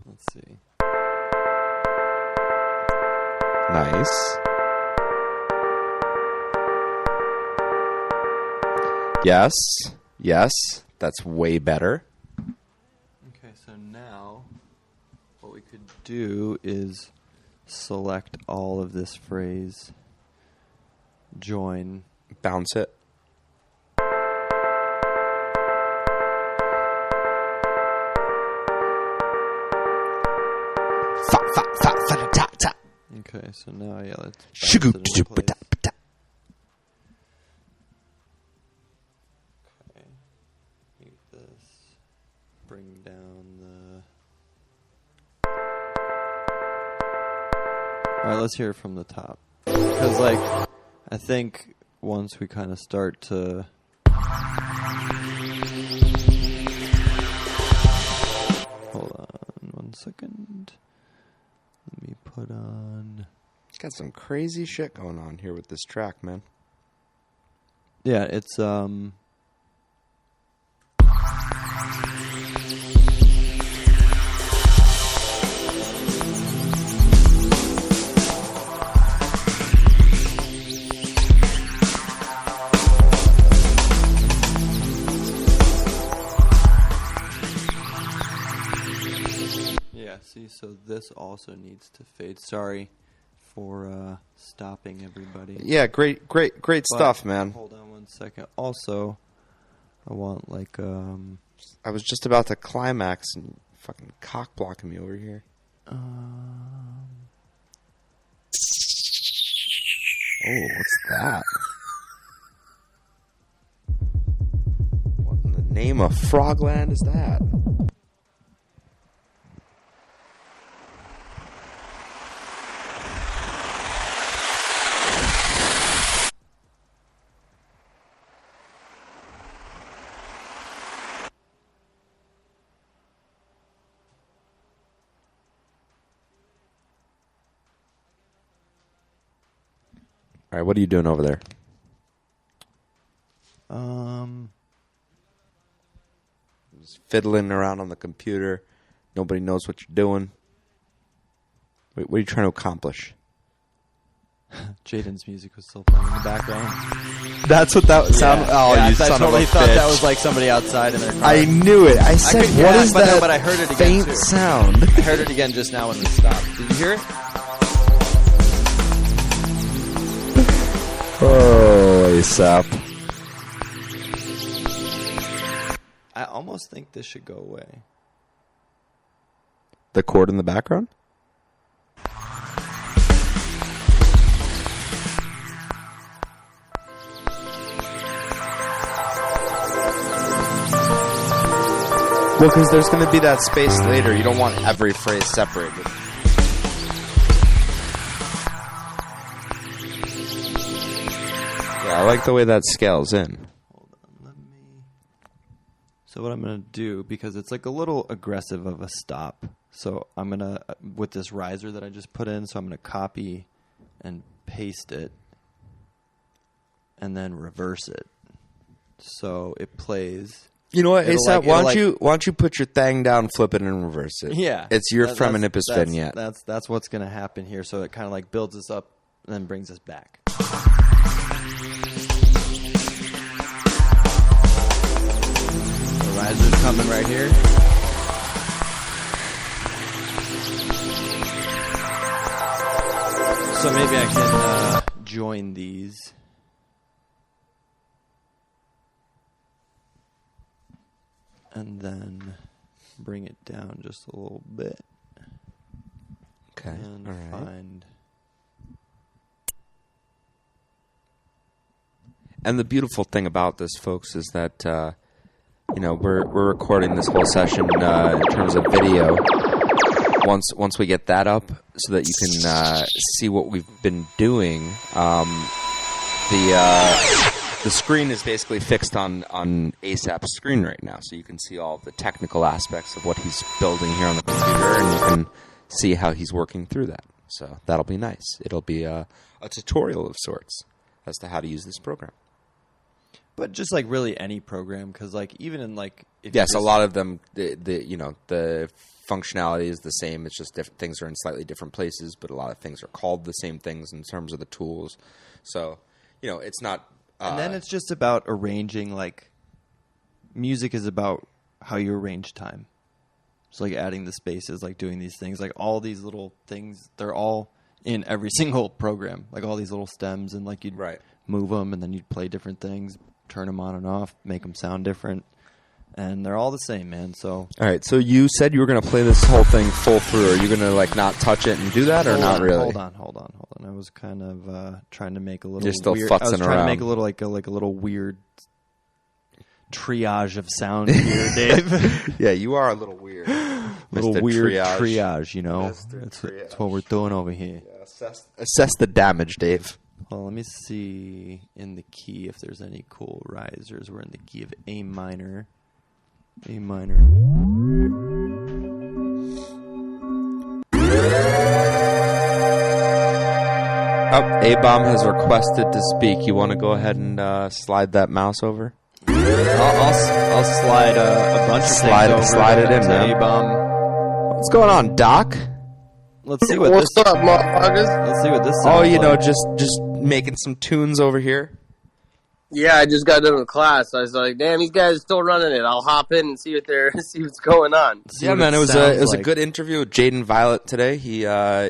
Let's see. Nice. Yes. That's way better. Okay, so now what we could do is select all of this phrase, join, bounce it. Okay, so now, yeah, let's Shoo-goo, bounce it into place. Okay, mute this, bring down the... Alright, let's hear it from the top. Because, like, I think once we kind of start to... Hold on 1 second. Let me put on... Got some crazy shit going on here with this track, man. Yeah, it's so this also needs to fade. Sorry for stopping everybody. Yeah, great stuff, man. Hold on one second. Also, I want I was just about to climax and fucking cock blocking me over here. Um, Oh, what's that? What in the name of Frogland is that? All right, what are you doing over there? Just fiddling around on the computer. Nobody knows what you're doing. What are you trying to accomplish? Jadyn's music was still playing in the background. That's what that sounded. Oh, yeah, you I son totally of a thought bitch. that was like somebody outside in their car. I knew it. I said, couldn't hear what that, is but that no, but I heard it again, faint too. sound? I heard it again just now when we stopped. Did you hear it? Oh, Sap. I almost think this should go away. The chord in the background? Well, because there's going to be that space later. You don't want every phrase separated. Yeah, I like the way that scales in. Hold on, let me... So what I'm going to do, because it's like a little aggressive of a stop, so I'm going to, with this riser that I just put in, so I'm going to copy and paste it, and then reverse it. So it plays... You know what, It'll ASAP, like- why don't you put your thing down, flip it, and reverse it? Yeah. It's your That's- Freminipus vignette. That's what's going to happen here. So it kind of like builds us up and then brings us back. The riser's coming right here. So maybe I can join these. And then bring it down just a little bit. Okay, And all right. find... And the beautiful thing about this, folks, is that we're recording this whole session in terms of video. Once we get that up, so that you can see what we've been doing, the screen is basically fixed on ASAP's screen right now, so you can see all the technical aspects of what he's building here on the computer, and you can see how he's working through that. So that'll be nice. It'll be a tutorial of sorts as to how to use this program. But just like really any program, because like even in like Yes, a lot of them, the functionality is the same. It's just things are in slightly different places, but a lot of things are called the same things in terms of the tools. So, it's not... and then it's just about arranging, like, music is about how you arrange time. So like adding the spaces, like doing these things, like all these little things, they're all in every single program. Like all these little stems, and like you'd move them, and then you'd play different things, turn them on and off, make them sound different. And they're all the same, man. So all right, so you said you were going to play this whole thing full through. Are you going to like not touch it and do that, or not really? Hold on. I was kind of trying to make a little. You're still weird, futzing I was trying around. to make a little like a little weird triage of sound here, Dave. Yeah, you are a little weird. Little Mr. weird triage. That's what we're doing over here. Yeah, assess the damage, Dave. Well, let me see in the key if there's any cool risers. We're in the key of A minor. A minor. A-Bomb has requested to speak. You want to go ahead and slide that mouse over? I'll slide a bunch of things over. Slide it in, man. A-Bomb. What's going on, Doc? Let's see what What's this. up, motherfuckers? Let's see what this. Oh, sounds like. just making some tunes over here. Yeah, I just got done with class. I was like, "Damn, these guys are still running it. I'll hop in and see what's going on." Yeah, man, it was a good interview with Jadyn Violet today.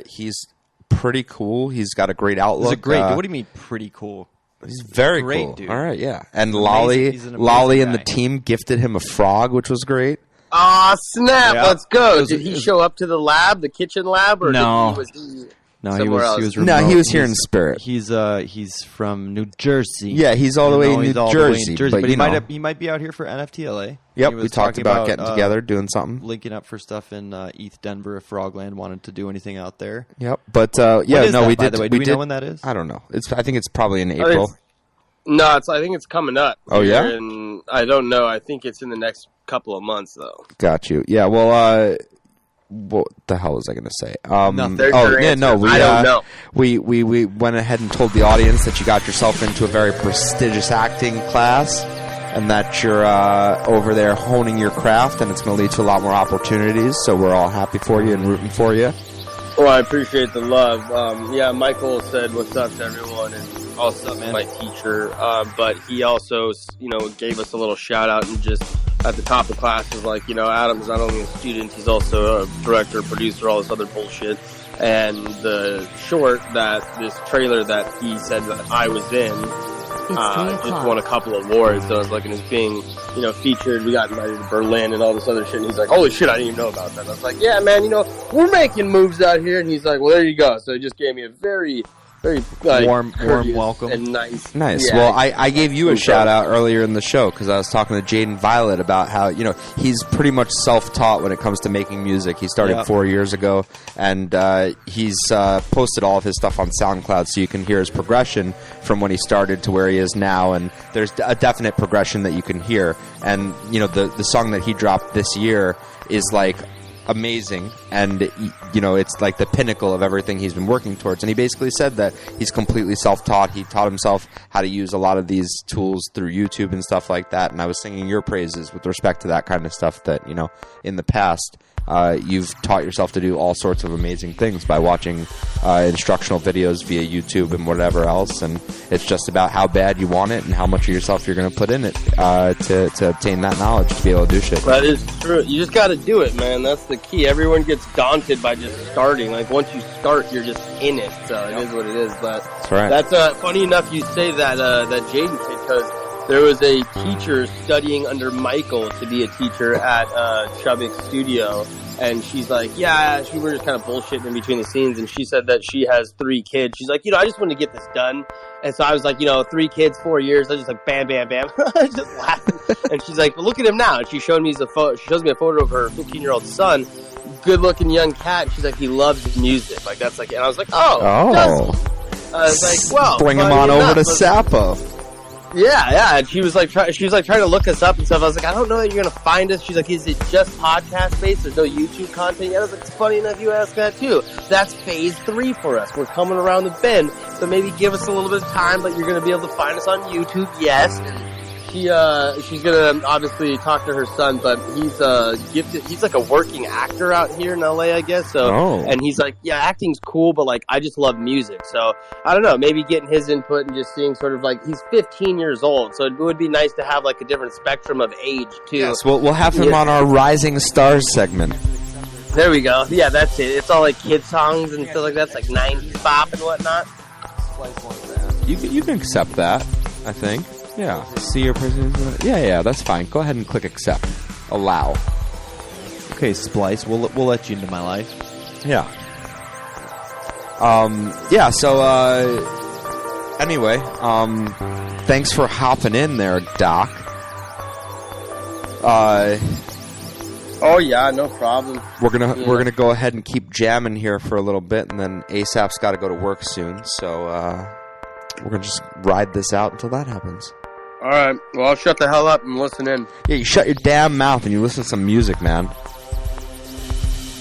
He's pretty cool. He's got a great outlook. He's a great. What do you mean, pretty cool? He's very great, cool. dude. All right, yeah. And He's an Lolly and guy. the team gifted him a frog, which was great. Aw, snap! Yeah. Let's go. Did he show up to the lab, the kitchen lab, or No. was he No, he somewhere else? was. No, remote. he was here in spirit. He's from New Jersey. Yeah, he's all the way in He's New all the way in Jersey. But you know. he might be out here for NFTLA. Yep, He we was talked talking about getting together, doing something. linking up for stuff in ETH Denver if Frogland wanted to do anything out there. Yep, but When yeah, is no, that, we by did. the way? Do we know when that is? I don't know. I think it's probably in April. No, I think it's coming up. Oh, yeah? And I don't know. I think it's in the next couple of months, though. Got you. Yeah. Well, what the hell was I going to say? Nothing. There's Oh, your yeah, answer. no. We I don't know. we went ahead and told the audience that you got yourself into a very prestigious acting class, and that you're over there honing your craft, and it's going to lead to a lot more opportunities. So we're all happy for you and rooting for you. Well, I appreciate the love. Yeah, Michael said what's up to everyone, and also my teacher. But he also, gave us a little shout out and just at the top of class was like, Adam's not only a student, he's also a director, producer, all this other bullshit. And the short this trailer that he said that I was in, just won a couple of awards. So I was like, and it's being, featured. We got invited to Berlin and all this other shit. And he's like, holy shit, I didn't even know about that. And I was like, yeah, man, we're making moves out here. And he's like, well, there you go. So he just gave me a very, very warm courteous welcome and nice. Nice. Yeah, Well, I gave you a shout out earlier in the show because I was talking to Jadyn Violet about how he's pretty much self-taught when it comes to making music. He started 4 years ago, and he's posted all of his stuff on SoundCloud, so you can hear his progression from when he started to where he is now. And there's a definite progression that you can hear. And the song that he dropped this year is like amazing, and it's like the pinnacle of everything he's been working towards. And he basically said that he's completely self-taught. He taught himself how to use a lot of these tools through YouTube and stuff like that. And I was singing your praises with respect to that kind of stuff, that in the past you've taught yourself to do all sorts of amazing things by watching instructional videos via YouTube and whatever else. And it's just about how bad you want it and how much of yourself you're going to put in it to obtain that knowledge to be able to do shit. That is true. You just got to do it, man. That's the key. Everyone gets daunted by just starting. Like, once you start, you're just in it. So it is what it is. But That's right. That's funny enough you say that Jadyn kid, because there was a teacher studying under Michael to be a teacher at Chubbuck's studio. And she's like, yeah, we were just kind of bullshitting in between the scenes. And she said that she has 3 kids. She's like, I just want to get this done. And so I was like, 3 kids, 4 years. I was just like, bam, bam, bam. Just laughing. And she's like, well, look at him now. And she showed me she shows me a photo of her 15-year-old son, good looking young cat. And she's like, he loves music. Like, that's like, and I was like, oh. I was like, well, bring him on over to Sapo. Yeah, and she was like trying to look us up and stuff. I was like, I don't know that you're gonna find us. She's like, is it just podcast based? There's no YouTube content yet. I was like, it's funny enough you ask that too. That's phase 3 for us. We're coming around the bend, so maybe give us a little bit of time, but you're gonna be able to find us on YouTube. Yes. She's gonna obviously talk to her son, but he's gifted. He's like a working actor out here in LA, I guess. So, and he's like, yeah, acting's cool, but like, I just love music. So I don't know, maybe getting his input and just seeing sort of like, he's 15 years old, so it would be nice to have like a different spectrum of age too. Yes, we'll have him on our Rising Stars segment. There we go. Yeah, that's it. It's all like kid songs and stuff like that. It's like 90s pop and whatnot. You can accept that, I think. Yeah. See your person. Yeah, that's fine. Go ahead and click accept. Allow. Okay, Splice, we'll let you into my life. Yeah. Yeah, so anyway, thanks for hopping in there, Doc. Oh yeah, no problem. We're gonna go ahead and keep jamming here for a little bit, and then ASAP's got to go to work soon, so we're gonna just ride this out until that happens. All right. Well, I'll shut the hell up and listen in. Yeah, you shut your damn mouth and you listen to some music, man.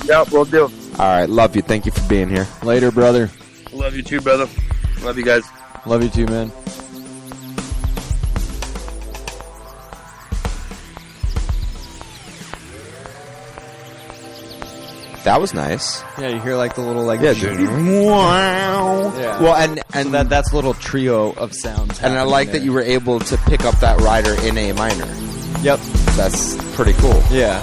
Yep, we'll do. All right, love you. Thank you for being here. Later, brother. Love you too, brother. Love you guys. Love you too, man. That was nice. Yeah, you hear like the little like Yeah. wow. Yeah. Well, and So that's a little trio of sounds. and I happening like there. that you were able to pick up that rider in A minor. Yep. That's pretty cool. Yeah.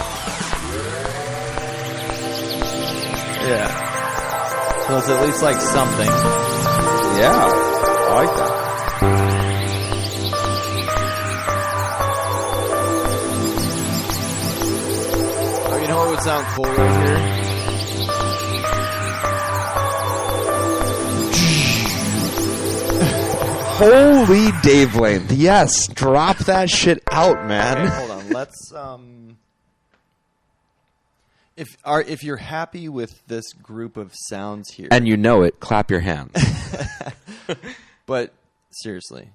Yeah. So it's at least like something. Yeah, I like that. Oh, you know what would sound cool right here? Holy Dave Lane. Yes, drop that shit out, man. Okay, hold on. Let's if you're happy with this group of sounds here, And you know it, clap your hands. but seriously,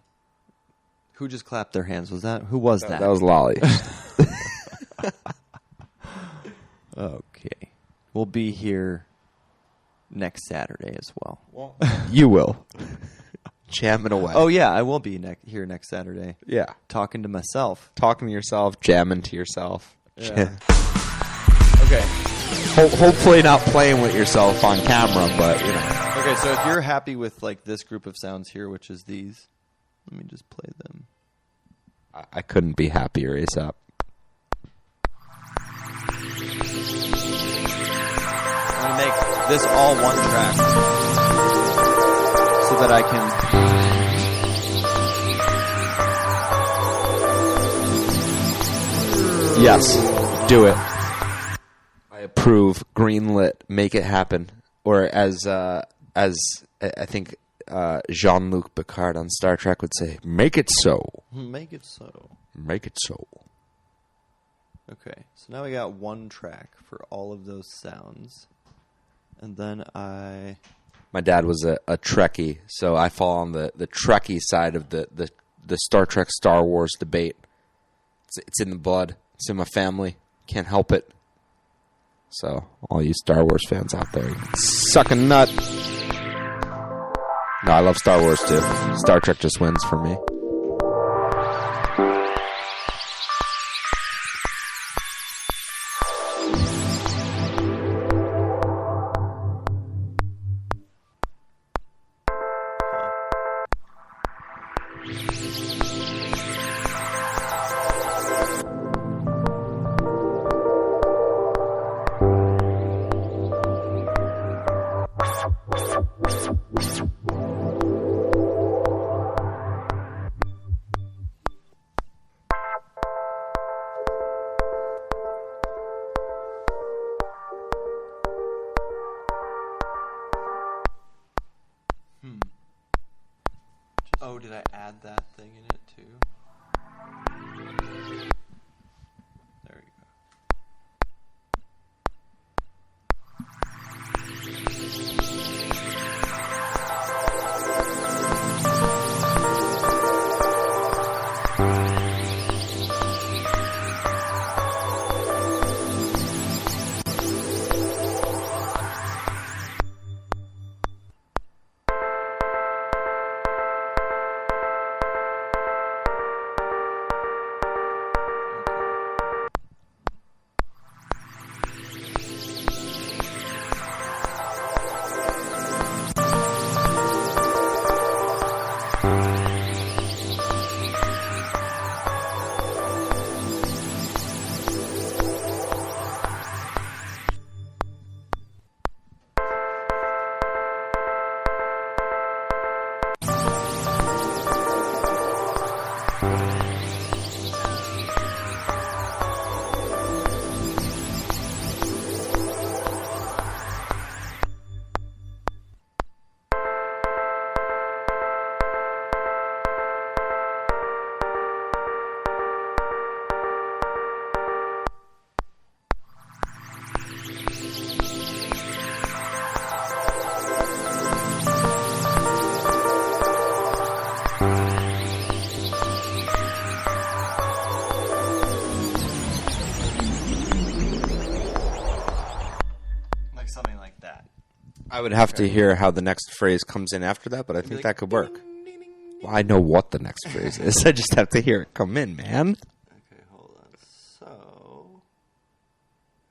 who just clapped their hands? Who was that? That was Lolly. Okay. We'll be here next Saturday as well. You will. Jamming away. Oh yeah, I will be here next Saturday. Yeah. Talking to myself. Talking to yourself, jamming to yourself. Yeah. Okay. Hopefully not playing with yourself on camera, but, you know. Okay, so if you're happy with like this group of sounds here, which is these, let me just play them. I couldn't be happier, ASAP. I'm going to make this all one track so that I can... Yes, do it. I approve. Greenlit. Make it happen. Or as I think Jean-Luc Picard on Star Trek would say, make it so. Make it so. Make it so. Okay, so now we got one track for all of those sounds. And then My dad was a Trekkie, so I fall on the Trekkie side of the Star Trek Star Wars debate. It's in the blood. It's in my family. Can't help it. So, all you Star Wars fans out there, suck a nut. No, I love Star Wars too. Star Trek just wins for me. Oh, did I add that thing in it too? There we go. I would have to hear how the next phrase comes in after that, but I think that could work. Well, I know what the next phrase is. I just have to hear it come in, man. Okay, hold on. So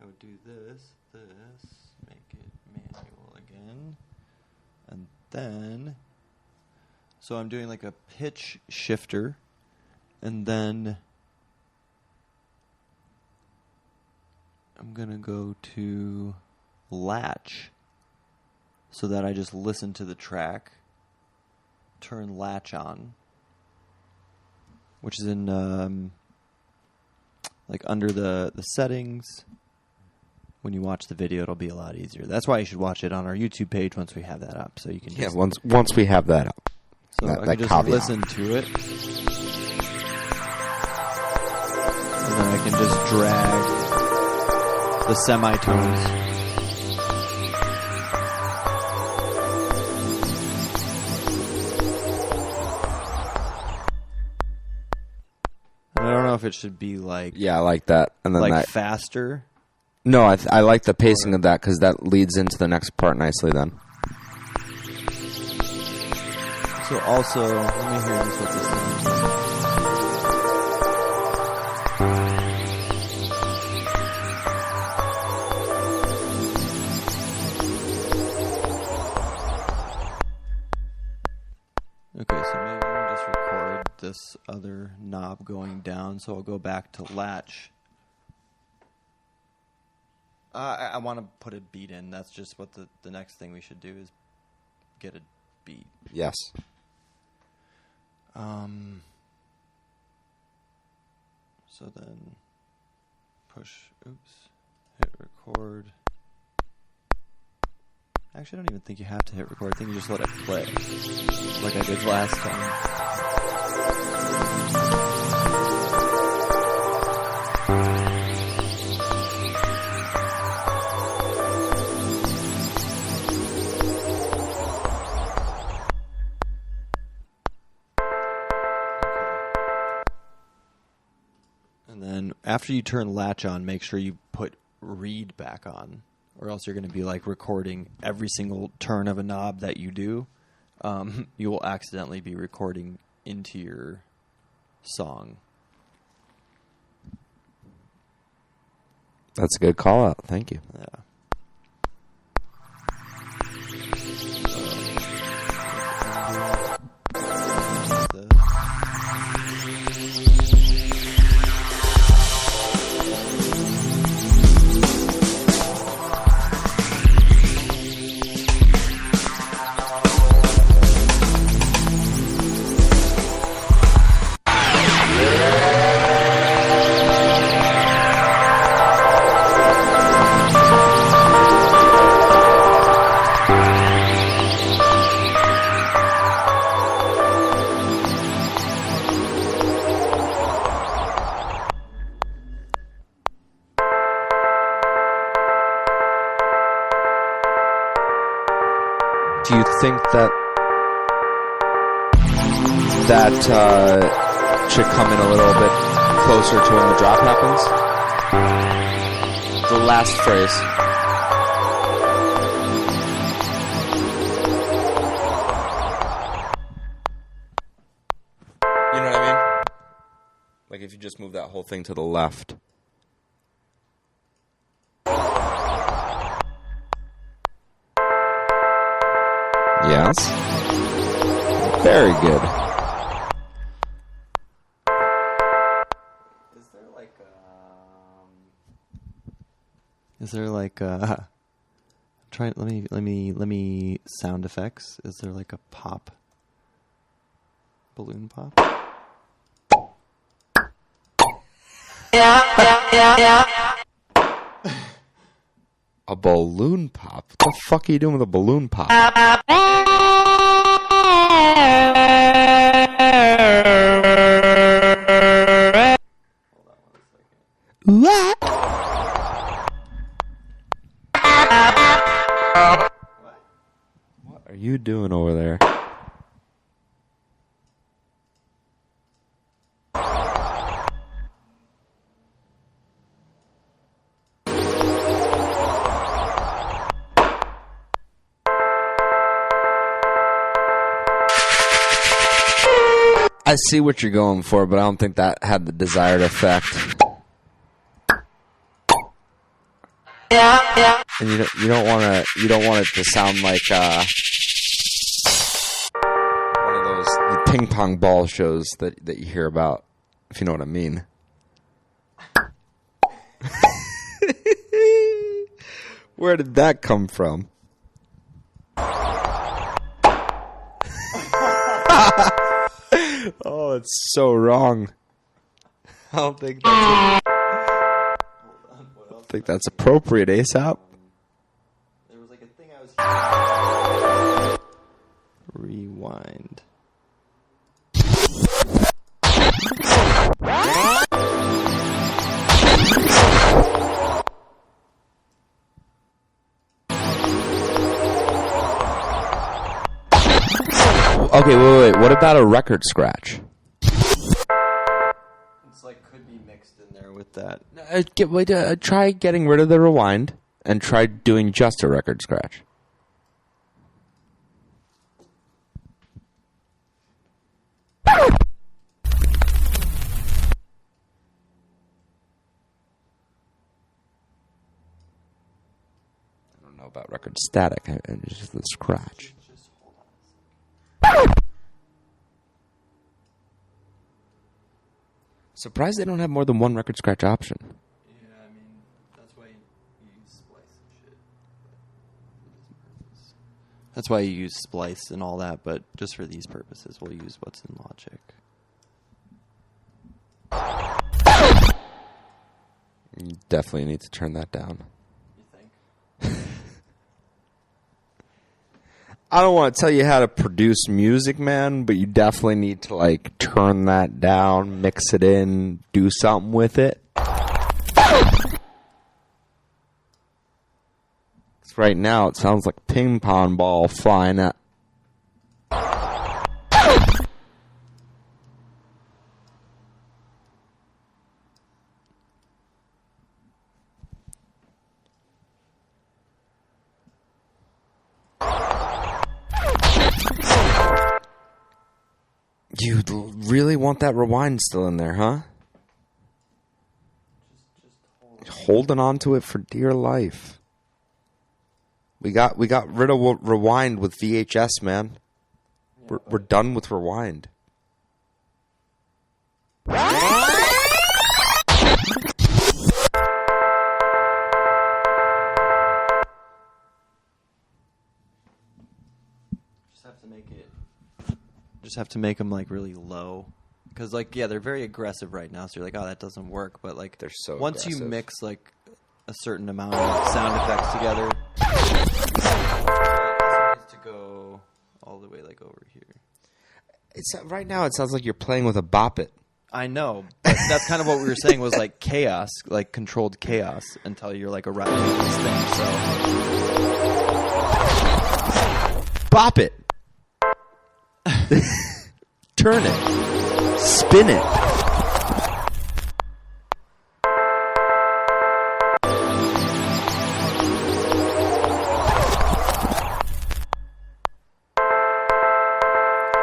I would do this, this. then, so I'm doing like a pitch shifter, and then I'm going to go to latch so that I just listen to the track, turn latch on, which is in like under the settings. When you watch the video, it'll be a lot easier. That's why you should watch it on our YouTube page once we have that up, so you can just, once we have that up. so I can just listen to it, and then I can just drag the semitones. And I don't know if it should be like I like that, and then like faster. No, I like the pacing of that because that leads into the next part nicely. Then. So also, let me hear this what this sounds like. Okay, so maybe let me just record this other knob going down. So I'll go back to latch. I want to put a beat in. That's just what the next thing we should do is get a beat. Yes. So then hit record. Actually, I don't even think you have to hit record. I think you just let it play like I did last time. After you turn latch on, make sure you put read back on, or else you're going to be like recording every single turn of a knob that you do. You will accidentally be recording into your song. That's a good call out. Thank you. Yeah. Do you think that should come in a little bit closer to when the drop happens? The last phrase. You know what I mean? Like if you just move that whole thing to the left. Yes. Very good. Is there like try let me sound effects. Is there like a pop? Balloon pop? Yeah. A balloon pop? What the fuck are you doing with a balloon pop? What? What are you doing over there? I see what you're going for, but I don't think that had the desired effect. Yeah. And you don't want it to sound like ping pong ball shows that you hear about, if you know what I mean. Where did that come from? Oh, it's so wrong. I don't think that's appropriate, ASAP. There was like a thing I was... Rewind. Okay, wait. What about a record scratch? It's like could be mixed in there with that. Try getting rid of the rewind and try doing just a record scratch. I don't know about record static. It's just the scratch. Surprised they don't have more than one record scratch option. Yeah, I mean, that's why you use splice and shit. That's why you use splice and all that, but just for these purposes, we'll use what's in Logic. You definitely need to turn that down. You think? I don't want to tell you how to produce music, man, but you definitely need to, like, turn that down, mix it in, do something with it. 'Cause right now, it sounds like a ping pong ball flying at... You really want that rewind still in there, huh? Just holding on to it for dear life. We got rid of rewind with VHS, man. We're done with rewind. Just have to make them like really low, because like they're very aggressive right now. So you're like, oh, that doesn't work. But like they're so once aggressive. You mix like a certain amount of sound effects together, it needs to go all the way like over here. It's right now. It sounds like you're playing with a bop it. I know, but that's kind of what we were saying was like chaos, like controlled chaos, until you're like arriving at this thing. So bop it. Turn it. Spin it.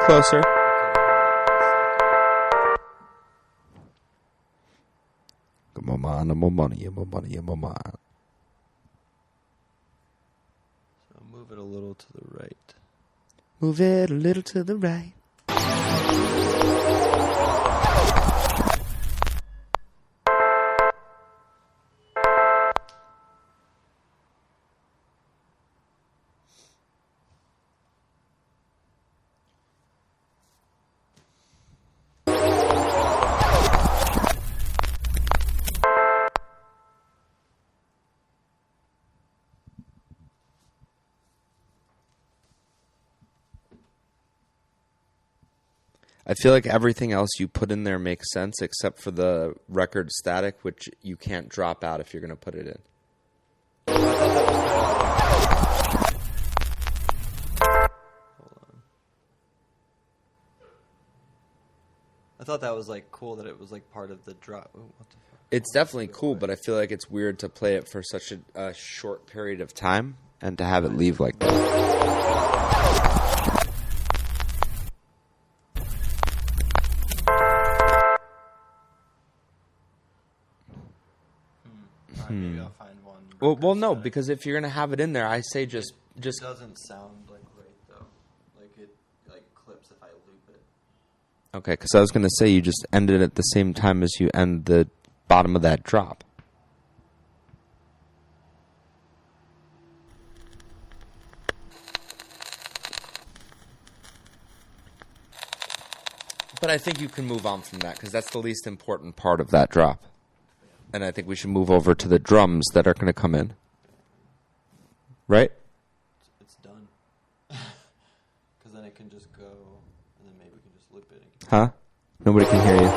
Closer. More money, more money, more money, more money. So move it a little to the right. Move it a little to the right. I feel like everything else you put in there makes sense except for the record static, which you can't drop out if you're going to put it in. I thought that was like cool that it was like part of the drop. What the fuck? It's definitely cool, but I feel like it's weird to play it for such a short period of time and to have it leave like that. Maybe I'll find one. Well, no, because if you're gonna have it in there, I say just. It doesn't sound like right though. Like it like clips if I loop it. Okay, because I was going to say you just ended at the same time as you end the bottom of that drop. But I think you can move on from that because that's the least important part of that drop. And I think we should move over to the drums that are going to come in. Right? It's done. Because then it can just go, and then maybe we can just loop it. Huh? Nobody can hear you.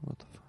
What the fuck?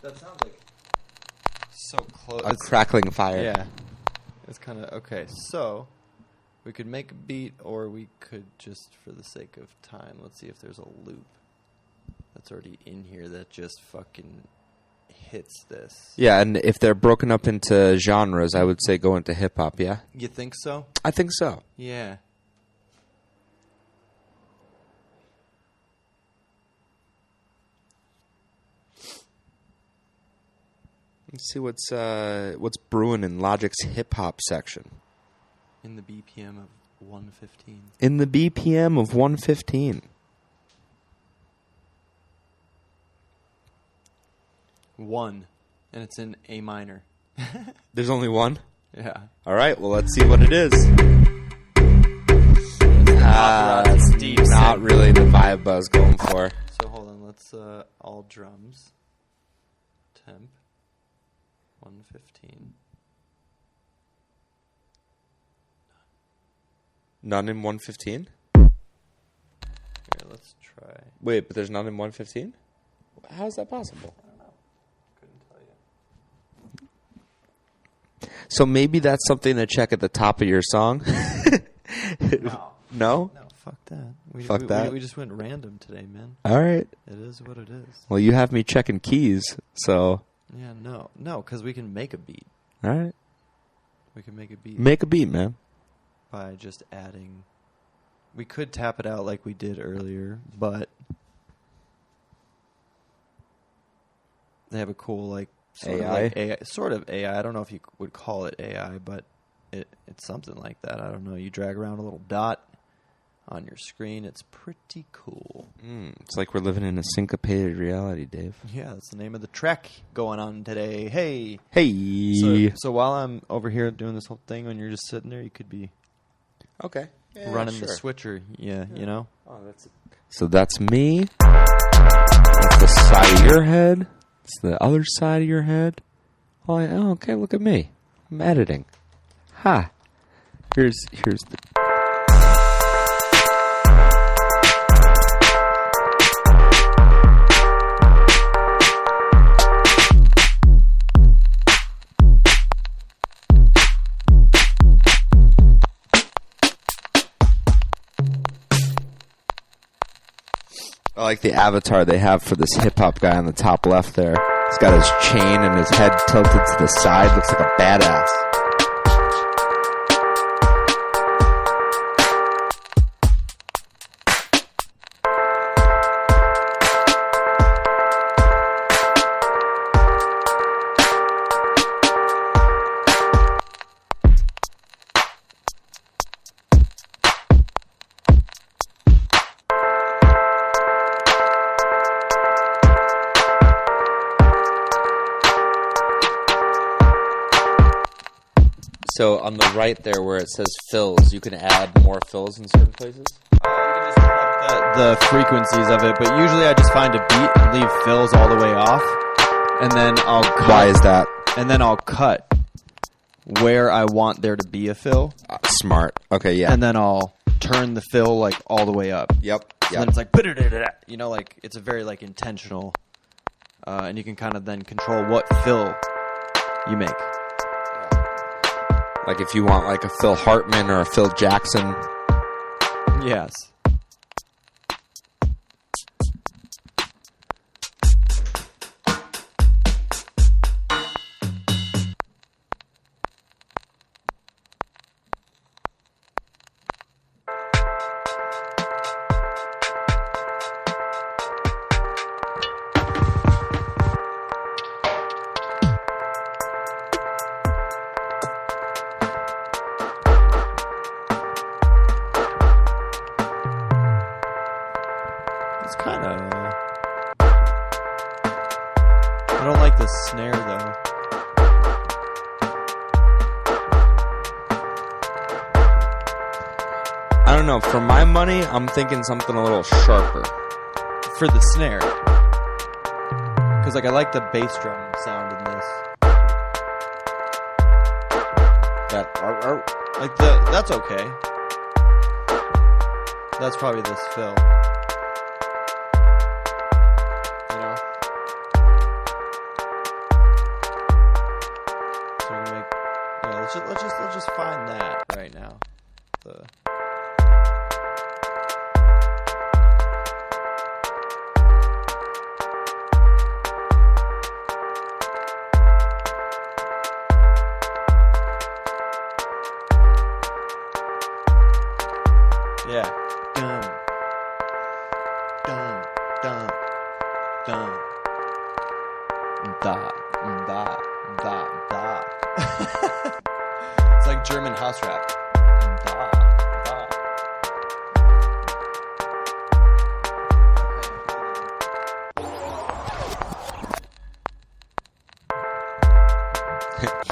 That sounds like so close. A crackling fire. Yeah. It's kind of okay. So we could make a beat, or we could just, for the sake of time, let's see if there's a loop that's already in here that just fucking hits this. Yeah, and if they're broken up into genres, I would say go into hip hop. Yeah, You think so? I think so. Yeah. Let's see what's brewing in Logic's hip hop section. In the BPM of 115. In the BPM of 115. One. And it's in A minor. There's only one? Yeah. All right, well, let's see what it is. That's deep. Not really the vibe I was going for. So hold on, let's all drums. Temp. 115. None in 115? Here, let's try. Wait, but there's none in 115? How is that possible? I don't know. Couldn't tell you. So maybe that's something to check at the top of your song? No. No? No, fuck that. Fuck that? We just went random today, man. All right. It is what it is. Well, you have me checking keys, so... Yeah, no, because we can make a beat. All right. We can make a beat Make a beat, man. by just adding. We could tap it out like we did earlier, but they have a cool sort AI? of AI, sort of AI. I don't know if you would call it AI, but it's something like that. I don't know. You drag around a little dot on your screen. It's pretty cool. It's like we're living in a syncopated reality, Dave. Yeah, that's the name of the track going on today. Hey. Hey. So while I'm over here doing this whole thing, when you're just sitting there, you could be Okay. Yeah, running sure. the switcher. Yeah, you know? Oh, so that's me. That's the side of your head. It's the other side of your head. Oh, okay, look at me. I'm editing. Ha. Here's the... I like the avatar they have for this hip-hop guy on the top left there. He's got his chain and his head tilted to the side. Looks like a badass. So on the right there where it says fills, you can add more fills in certain places? You can just turn up the frequencies of it, but usually I just find a beat and leave fills all the way off, and then I'll cut. Why is that? And then I'll cut where I want there to be a fill. Smart. Okay, yeah. And then I'll turn the fill like all the way up. Yep. So then it's like, you know, like it's a very like intentional, and you can kind of then control what fill you make. Like if you want like a Phil Hartman or a Phil Jackson. Yes. It's kind of... I don't like the snare, though. I don't know. For my money, I'm thinking something a little sharper. For the snare. Because, like, I like the bass drum sound in this. Like, that's okay. That's probably this fill. You know? So we're gonna make... Yeah, let's just find that right now. Yeah. Dun. Dun. Dun. Dun. Da. Da. Da. Da. It's like German house rap. Da. Da.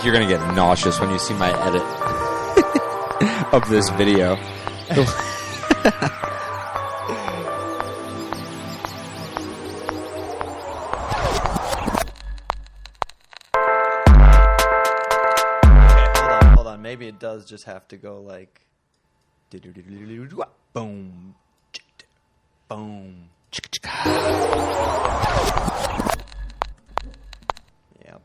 You're gonna get nauseous when you see my edit of this video. Hold on. Maybe it does just have to go like boom, boom. Yep.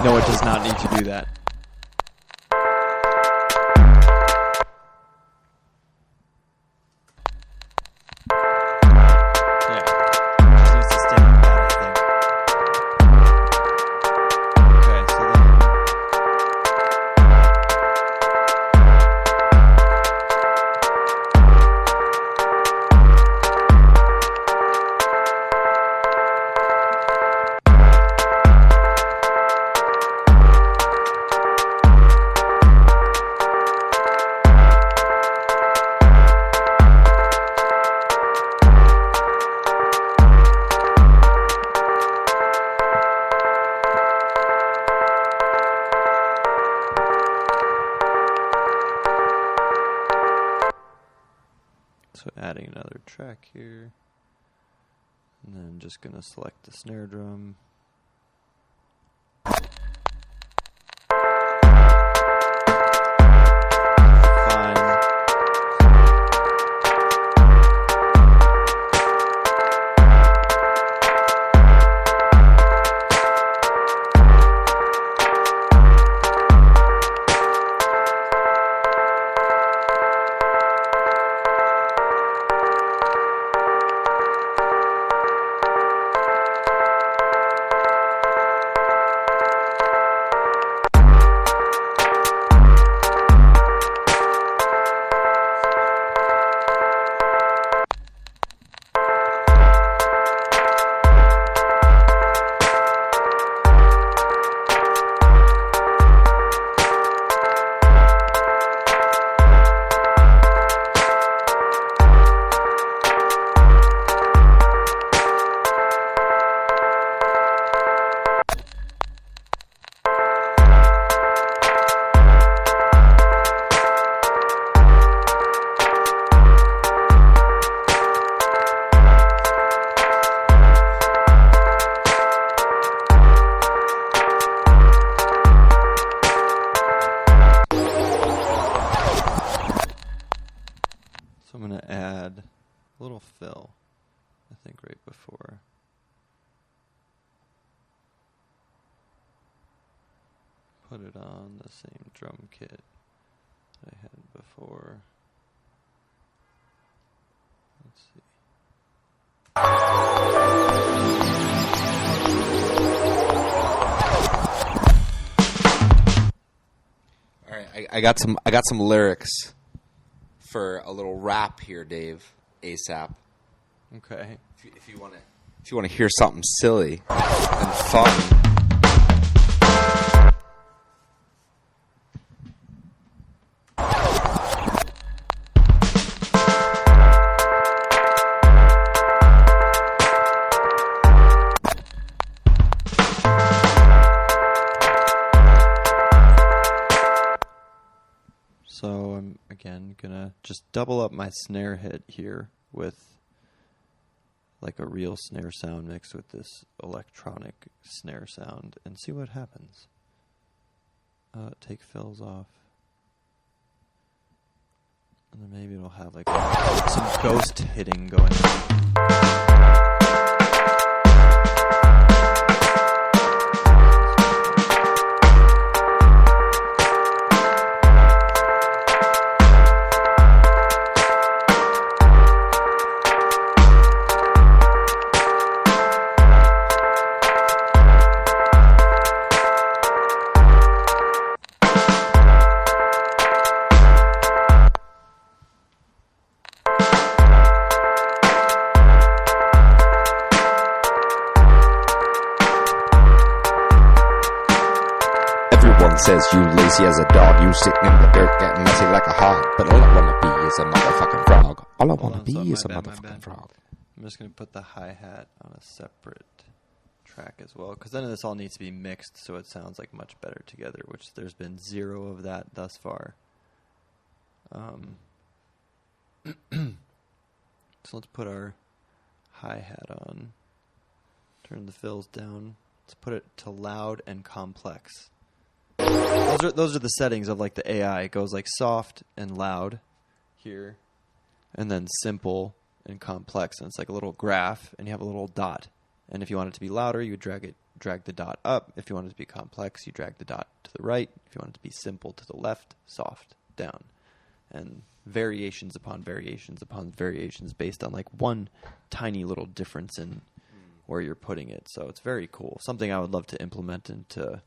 No, it does not need to do that. Yeah. It just needs to stay like that, I think. Okay, so then... So adding another track here. And then just going to select the snare drum. Fine. put it on the same drum kit that I had before. Let's see. All right, I got some lyrics for a little rap here, Dave. ASAP. Okay. If you want to hear something silly and fun. So I'm, again, going to just double up my snare hit here with like a real snare sound mixed with this electronic snare sound and see what happens. Take fills off. And then maybe it'll have like some ghost hitting going on. Says you lazy as a dog, you sitting in the dirt getting messy like a hog. But all I wanna be is a motherfucking frog. All I wanna be is a motherfucking frog. I'm just gonna put the hi-hat on a separate track as well, because then this all needs to be mixed so it sounds like much better together, which there's been zero of that thus far. So let's put our hi-hat on, turn the fills down, let's put it to loud and complex. Those are the settings of like the AI. It goes like soft and loud here, and then simple and complex, and it's like a little graph, and you have a little dot. And if you want it to be louder, you drag the dot up. If you want it to be complex, you drag the dot to the right. If you want it to be simple, to the left, soft, down. And variations upon variations upon variations based on like one tiny little difference in where you're putting it. So it's very cool. Something I would love to implement into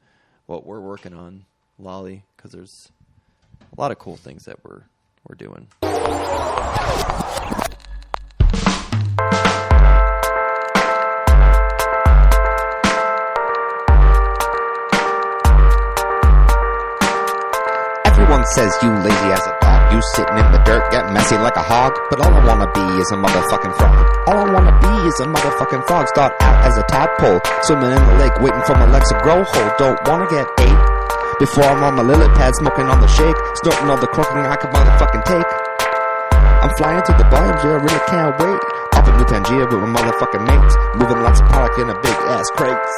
what we're working on, Lolly, because there's a lot of cool things that we're doing. Everyone says you lazy as a dog, you sitting in the dirt getting messy like a hog. But all I wanna be is a motherfucking frog. All I wanna be is a motherfucking frog. Start out as a tadpole, swimming in the lake, waiting for my legs to grow whole. Don't wanna get ate before I'm on my lily pad, smoking on the shake, snorting all the croaking I could motherfucking take. I'm flying to the bottoms, yeah, I really can't wait. Up in New Tangier with my motherfucking mates, moving lots of product in a big ass crates.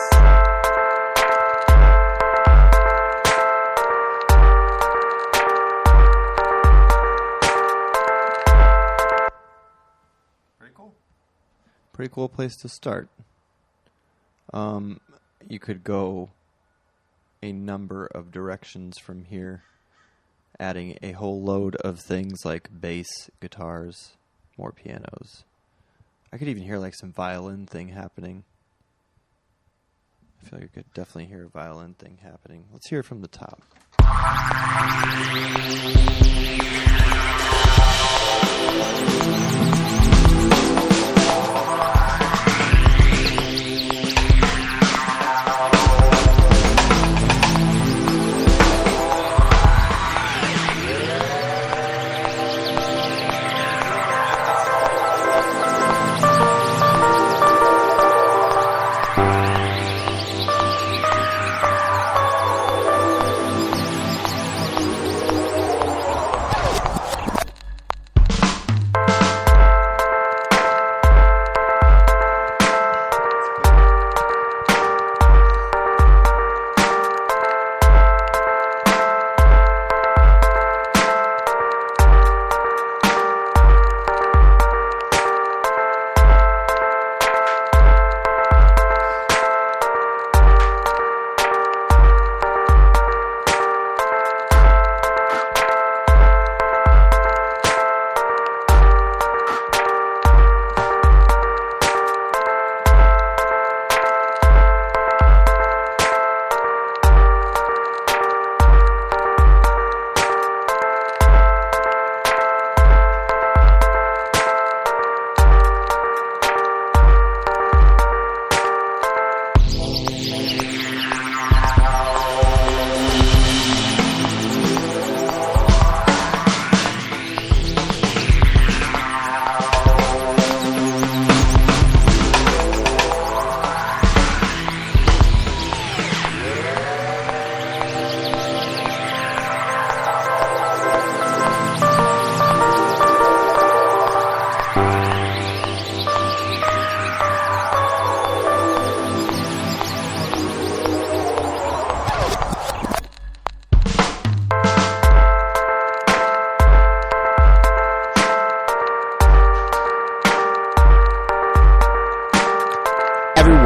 Pretty cool place to start. You could go a number of directions from here, adding a whole load of things like bass, guitars, more pianos. I could even hear like some violin thing happening. I feel like you could definitely hear a violin thing happening. Let's hear it from the top.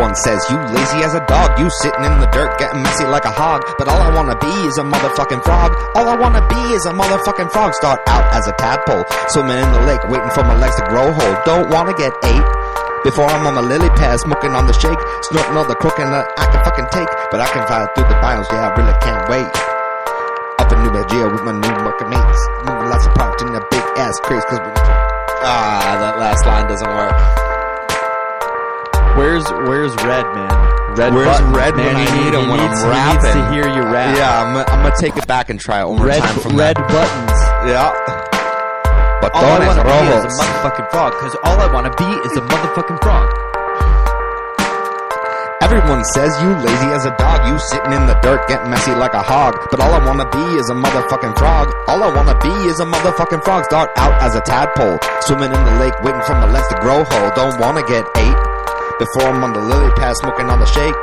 Everyone says you lazy as a dog, you sitting in the dirt getting messy like a hog. But all I wanna be is a motherfucking frog. All I wanna be is a motherfucking frog. Start out as a tadpole, swimming in the lake, waiting for my legs to grow whole. Don't wanna get ate before I'm on my lily pad, smoking on the shake, snorting all the coconut I can fucking take. But I can fly through the biomes, yeah, I really can't wait. Up in New Mexico with my new market mates, moving lots of product in that big ass craze. Cause that last line doesn't work. Where's Red, man? Where's buttons, Red man? when I need him when I'm rapping? He needs to hear you rap. Yeah, I'm gonna take it back and try it one more time from Red that. buttons. Yeah. All I want to be is rojos. a motherfucking frog, because all I want to be is a motherfucking frog. Everyone says you lazy as a dog, you sitting in the dirt getting messy like a hog. But all I wanna be is a motherfucking frog. All I wanna be is a motherfucking frog. Start out as a tadpole, swimming in the lake, waiting for my legs to grow whole. Don't wanna get ate before I'm on the lily pad, smoking on the shake,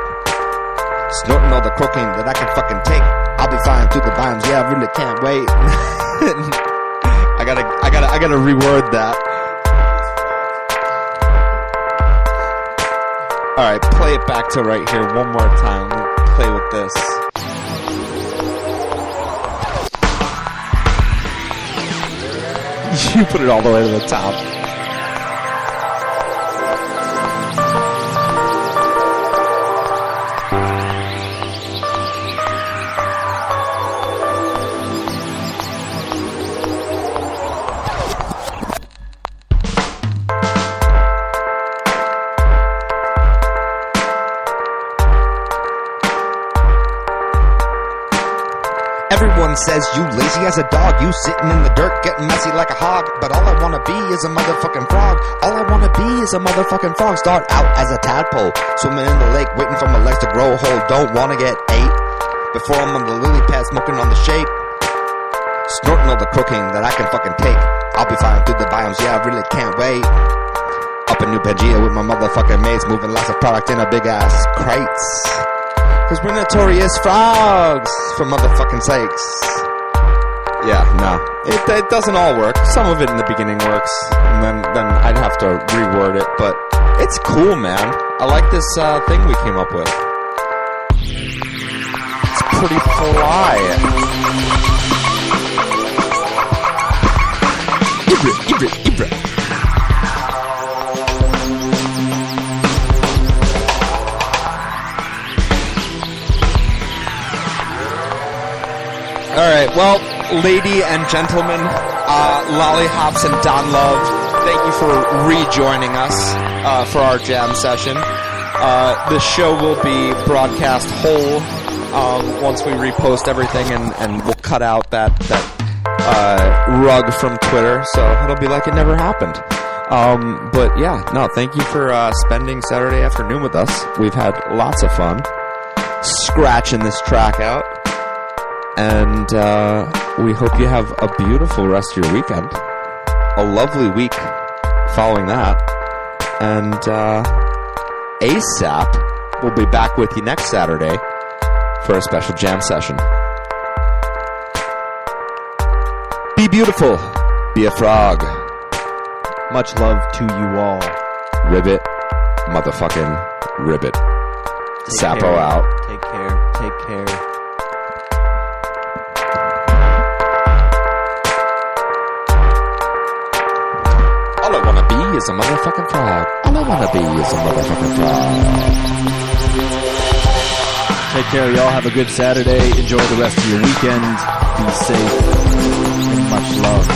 snorting all the cocaine that I can fucking take. I'll be flying through the vines, yeah, I really can't wait. I gotta reword that. Alright, play it back to right here one more time. Play with this. You put it all the way to the top. Everyone says you lazy as a dog, you sitting in the dirt getting messy like a hog. But all I wanna be is a motherfucking frog. All I wanna be is a motherfucking frog. Start out as a tadpole, swimming in the lake, waiting for my legs to grow whole. Don't wanna get ate before I'm on the lily pad, smoking on the shake, snorting all the cocaine that I can fucking take. I'll be flying through the biomes, yeah, I really can't wait. Up in New Pangea with my motherfucking mates, moving lots of product in a big ass crates. Cause we're notorious frogs, for motherfucking sakes. Yeah, no. It doesn't all work. Some of it in the beginning works, and then I'd have to reword it, but it's cool, man. I like this thing we came up with. It's pretty fly. Ibra. Alright, well, lady and gentlemen, Lollyhops and Don Love, thank you for rejoining us for our jam session. The show will be broadcast whole once we repost everything, and we'll cut out that rug from Twitter, so it'll be like it never happened. But yeah, no, thank you for spending Saturday afternoon with us. We've had lots of fun scratching this track out. And we hope you have a beautiful rest of your weekend, a lovely week following that, and ASAP will be back with you next Saturday for a special jam session. Be beautiful, be a frog. Much love to you all. Ribbit, motherfucking ribbit. Sapo out. Take care. All I wanna be is a motherfucking frog. All I wanna be is a motherfucking frog. Take care, y'all. Have a good Saturday. Enjoy the rest of your weekend. Be safe. And much love.